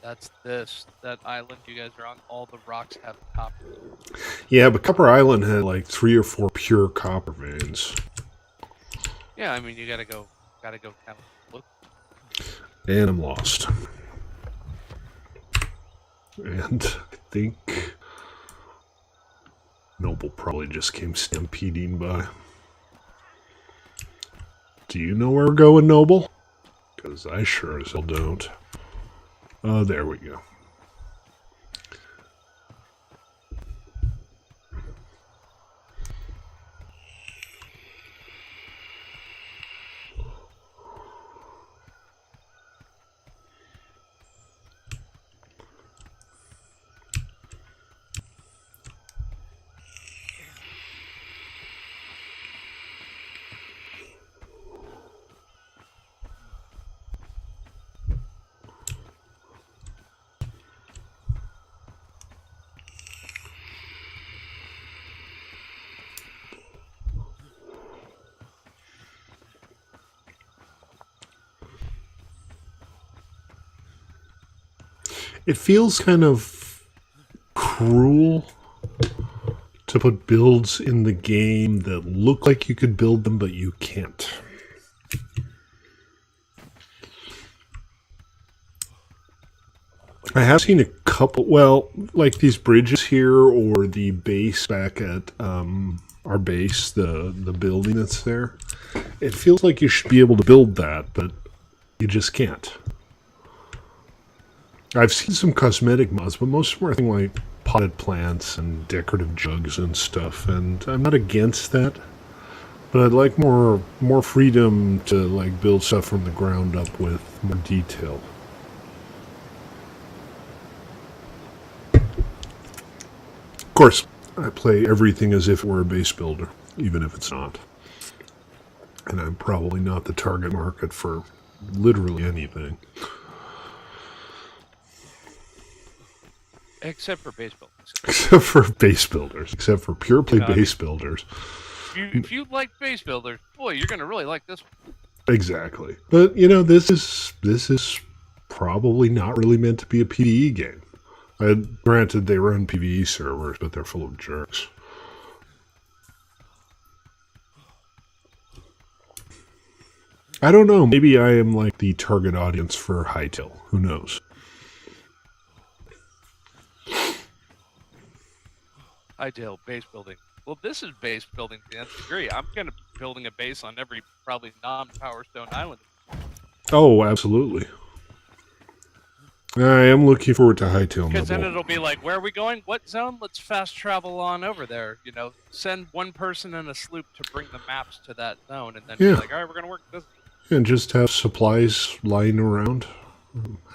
That's that island you guys are on. All the rocks have copper. Yeah, but Copper Island had like 3 or 4 pure copper veins. Yeah, I mean, you gotta go kind of look. And I'm lost. And I think Noble probably just came stampeding by. Do you know where we're going, Noble? Because I sure as hell don't. Oh, there we go. It feels kind of cruel to put builds in the game that look like you could build them, but you can't. I have seen a couple, well, like these bridges here or the base back at our base, the building that's there. It feels like you should be able to build that, but you just can't. I've seen some cosmetic mods, but most of them are things like potted plants and decorative jugs and stuff, and I'm not against that. But I'd like more freedom to like build stuff from the ground up with more detail. Of course, I play everything as if it were a base builder, even if it's not. And I'm probably not the target market for literally anything. Except for base builders. Except for base builders. Except for pure play base builders. If you like base builders, boy, you're going to really like this one. Exactly. But, you know, this is probably not really meant to be a PVE game. Granted, they run PVE servers, but they're full of jerks. I don't know. Maybe I am like the target audience for Hightail. Who knows? Ideal base building. Well, this is base building to the nth degree. I'm going to be building a base on every probably non-Power Stone island. Oh, absolutely. I am looking forward to Hightail. Because then it'll be like, where are we going? What zone? Let's fast travel on over there. Send one person in a sloop to bring the maps to that zone, and then be like, all right, we're going to work this. And just have supplies lying around.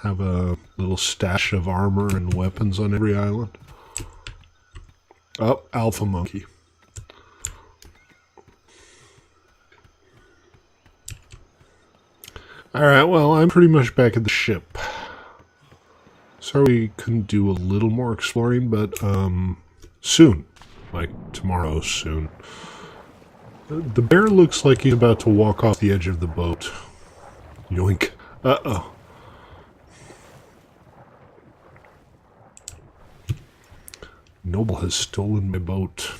Have a little stash of armor and weapons on every island. Oh, Alpha Monkey. Alright, well, I'm pretty much back at the ship. Sorry we couldn't do a little more exploring, but soon. Like tomorrow soon. The bear looks like he's about to walk off the edge of the boat. Yoink. Uh-oh. Noble has stolen my boat.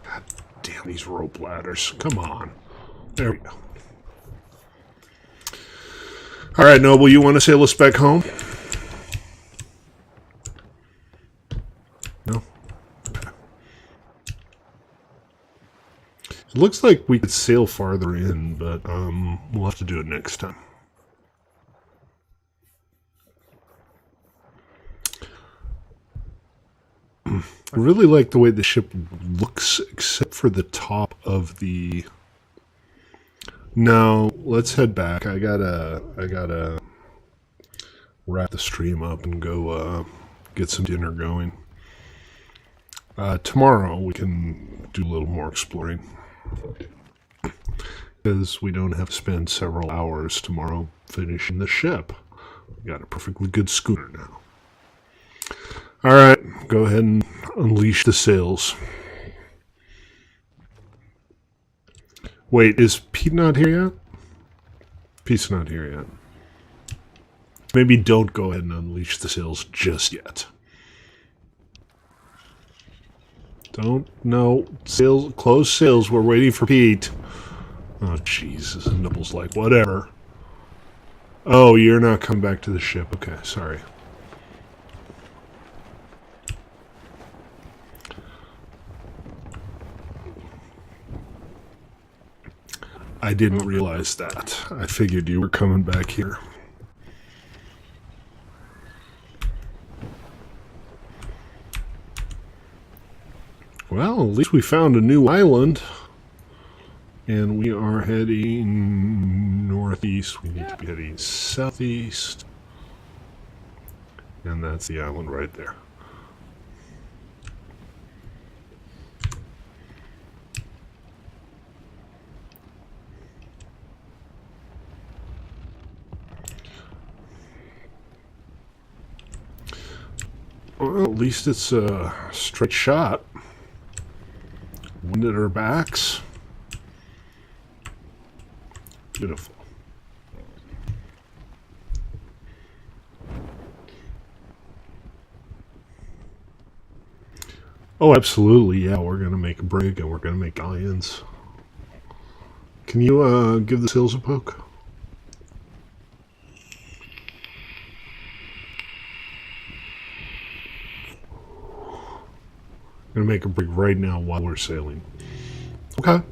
God damn these rope ladders. Come on. There we go. Alright, Noble, you want to sail us back home? No? Okay. It looks like we could sail farther in, but we'll have to do it next time. I really like the way the ship looks, except for the top of the... No, let's head back. I gotta wrap the stream up and go get some dinner going. Tomorrow we can do a little more exploring. Because we don't have to spend several hours tomorrow finishing the ship. We got a perfectly good schooner now. Alright, go ahead and unleash the sails. Wait, is Pete not here yet? Pete's not here yet. Maybe don't go ahead and unleash the sails just yet. Don't, no. Sails, close sails, we're waiting for Pete. Oh, Jesus, Nibble's like, whatever. Oh, you're not coming back to the ship. Okay, sorry. I didn't realize that. I figured you were coming back here. Well, at least we found a new island. And we are heading northeast. We need to be heading southeast. And that's the island right there. Well, at least it's a straight shot. Wind at our backs. Beautiful. Oh, absolutely. Yeah, we're going to make a brig and we're going to make galleons. Can you give the sails a poke? I'm going to make a brig right now while we're sailing. Okay.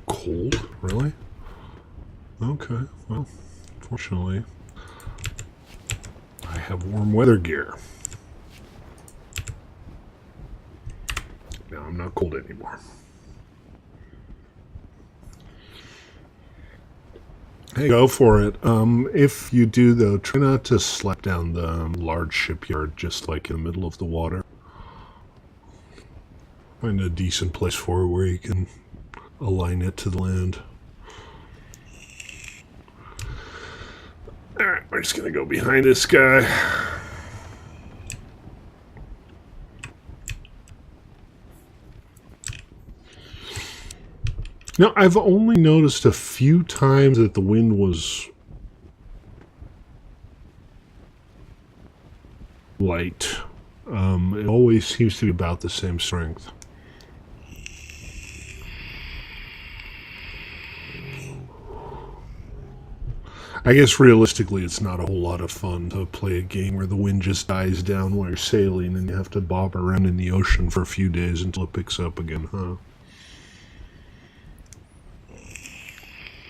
Cold? Really? Okay, well, fortunately, I have warm weather gear. Now I'm not cold anymore. Hey, go for it. If you do, though, try not to slap down the large shipyard just like in the middle of the water. Find a decent place for it where you can align it to the land. Alright, we're just gonna go behind this guy. Now, I've only noticed a few times that the wind was light. It always seems to be about the same strength. I guess realistically it's not a whole lot of fun to play a game where the wind just dies down while you're sailing and you have to bob around in the ocean for a few days until it picks up again, huh?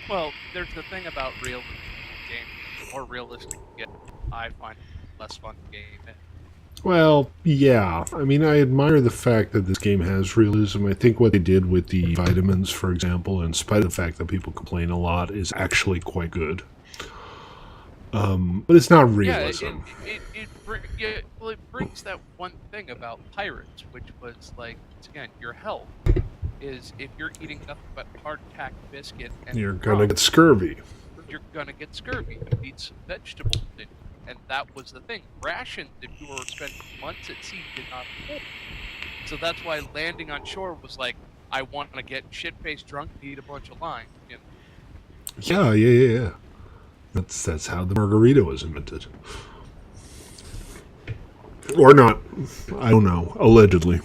Well, there's the thing about realism games. The more realistic you get, I find it less fun to game it. Well, yeah. I mean, I admire the fact that this game has realism. I think what they did with the vitamins, for example, in spite of the fact that people complain a lot, is actually quite good. But it's not realism. Yeah, it brings that one thing about pirates, which was like, again, your health is if you're eating nothing but hardtack biscuit and You're gonna get scurvy. You're gonna get scurvy. You need some vegetables in you. And that was the thing. Rations, if you were spending months at sea, did not hold. So that's why landing on shore was like, I want to get shit-faced drunk and eat a bunch of lime. You know? Yeah. That's how the margarita was invented. Or not. I don't know. Allegedly.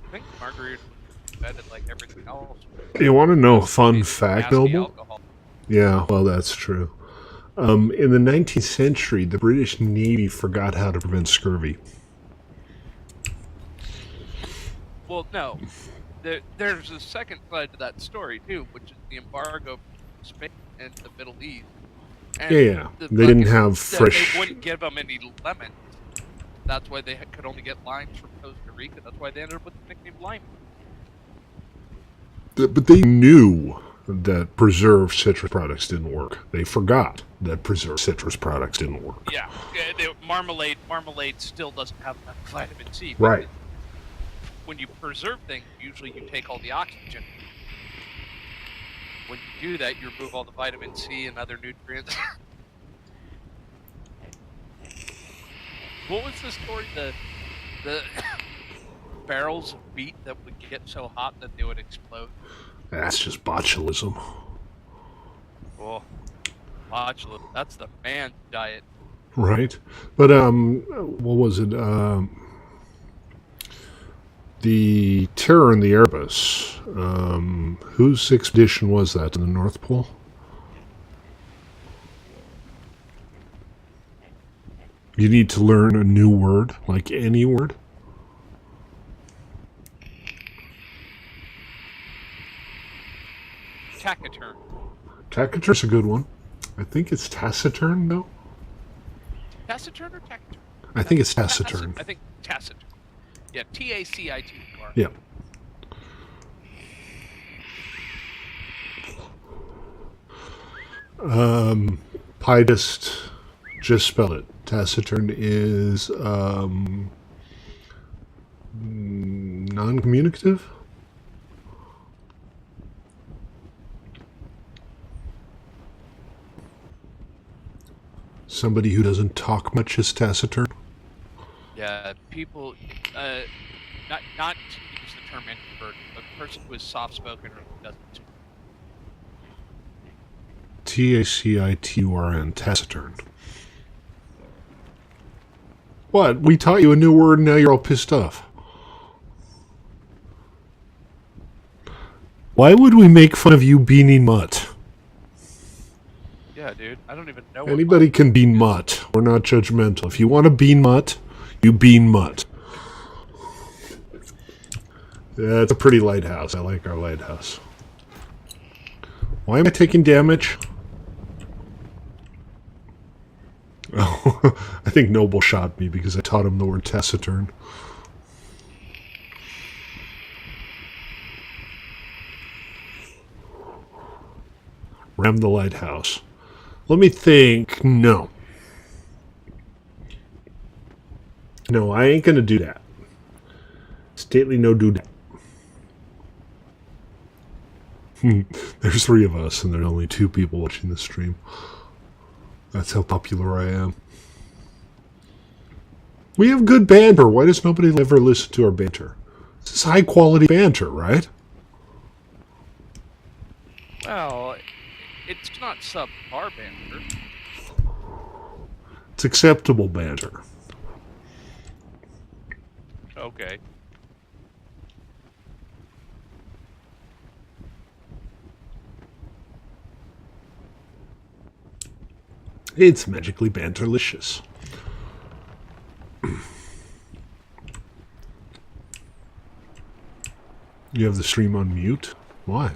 I think margarita was invented like everything else. You want to know a fun fact, Noble? Alcohol. Yeah, well, that's true. In the 19th century, the British Navy forgot how to prevent scurvy. Well, no. There's a second side to that story, too, which is the embargo from Spain and the Middle East. And Yeah. They didn't have fresh... They wouldn't give them any lemons. That's why they could only get limes from Costa Rica. That's why they ended up with the nickname lime. But they knew that preserved citrus products didn't work. They forgot that preserved citrus products didn't work. Yeah, marmalade still doesn't have enough vitamin C. Right. When you preserve things, usually you take all the oxygen. When you do that, you remove all the vitamin C and other nutrients. What was the story? The barrels of meat that would get so hot that they would explode? That's just botulism. Oh, botulism. That's the man's diet. Right. But, what was it? The Terror and the Erebus. Whose expedition was that, to the North Pole? You need to learn a new word, like any word. Taciturn. Taciturn's a good one. I think it's taciturn, though. Taciturn or taciturn? I think it's taciturn. I think taciturn. Yeah, T-A-C-I-T-U-R. Yeah. Pietist, just spell it. Taciturn is non-communicative. Somebody who doesn't talk much is taciturn. Yeah, people, not to use the term introvert, but a person who is soft-spoken or who doesn't. T-A-C-I-T-U-R-N, taciturn. What? We taught you a new word and now you're all pissed off. Why would we make fun of you beaning mutt? Yeah, dude, I don't even know. Anybody can bean mutt. We're not judgmental. If you want to bean mutt, you bean mutt. Yeah, it's a pretty lighthouse. I like our lighthouse. Why am I taking damage? Oh, I think Noble shot me because I taught him the word taciturn. Ram the lighthouse. Let me think. No. No, I ain't gonna do that. Stately no do that. There's 3 of us, and there's only 2 people watching the stream. That's how popular I am. We have good banter. Why does nobody ever listen to our banter? This is high-quality banter, right? Well, it's not subpar banter. It's acceptable banter. Okay. It's magically banterlicious. You have the stream on mute? Why?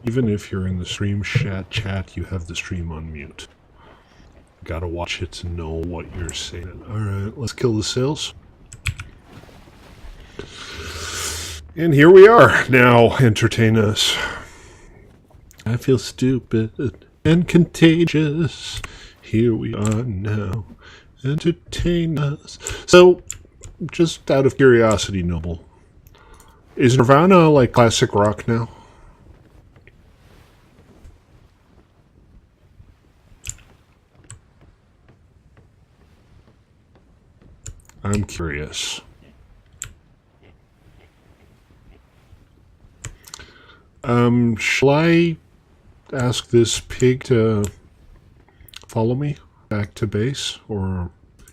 Even if you're in the stream chat, you have the stream on mute. Gotta watch it to know what you're saying. Alright, let's kill the sales. And here we are. Now, entertain us. I feel stupid and contagious. Here we are now. Entertain us. So, just out of curiosity, Noble, is Nirvana like classic rock now? I'm curious. Shall I ask this pig to follow me back to base? Or,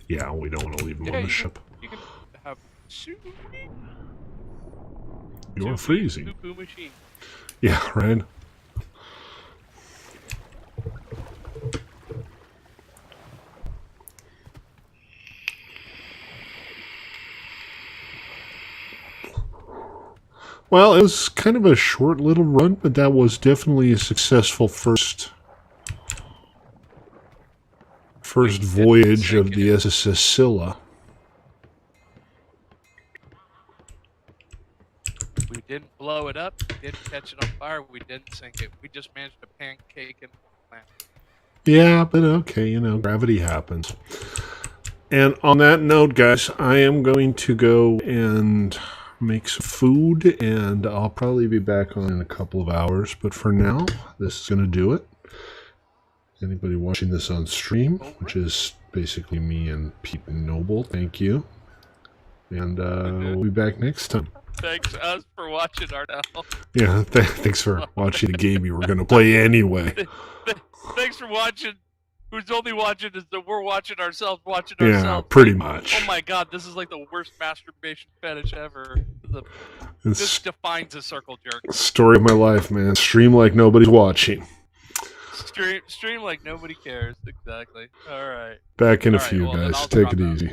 yeah, we don't want to leave him on the ship. You can have You're freezing. poo-poo machine. Yeah, right? Well, it was kind of a short little run, but that was definitely a successful first voyage of the SSS Scylla. We didn't blow it up. We didn't catch it on fire. We didn't sink it. We just managed to pancake it. Yeah, but okay, you know, gravity happens. And on that note, guys, I am going to go and make some food, and I'll probably be back on in a couple of hours. But for now, this is going to do it. Anybody watching this on stream, which is basically me and Pete and Noble, thank you. And we'll be back next time. Thanks us for watching, Arnell. Yeah, thanks for watching the game you were going to play anyway. Thanks for watching. Who's only watching is that we're watching ourselves, Yeah, pretty much. Oh my god, this is like the worst masturbation fetish ever. This defines a circle jerk. Story of my life, man. Stream like nobody's watching. Stream like nobody cares. Exactly. All right. Back in a All right, few, well, then guys. I'll Take drop it out. easy.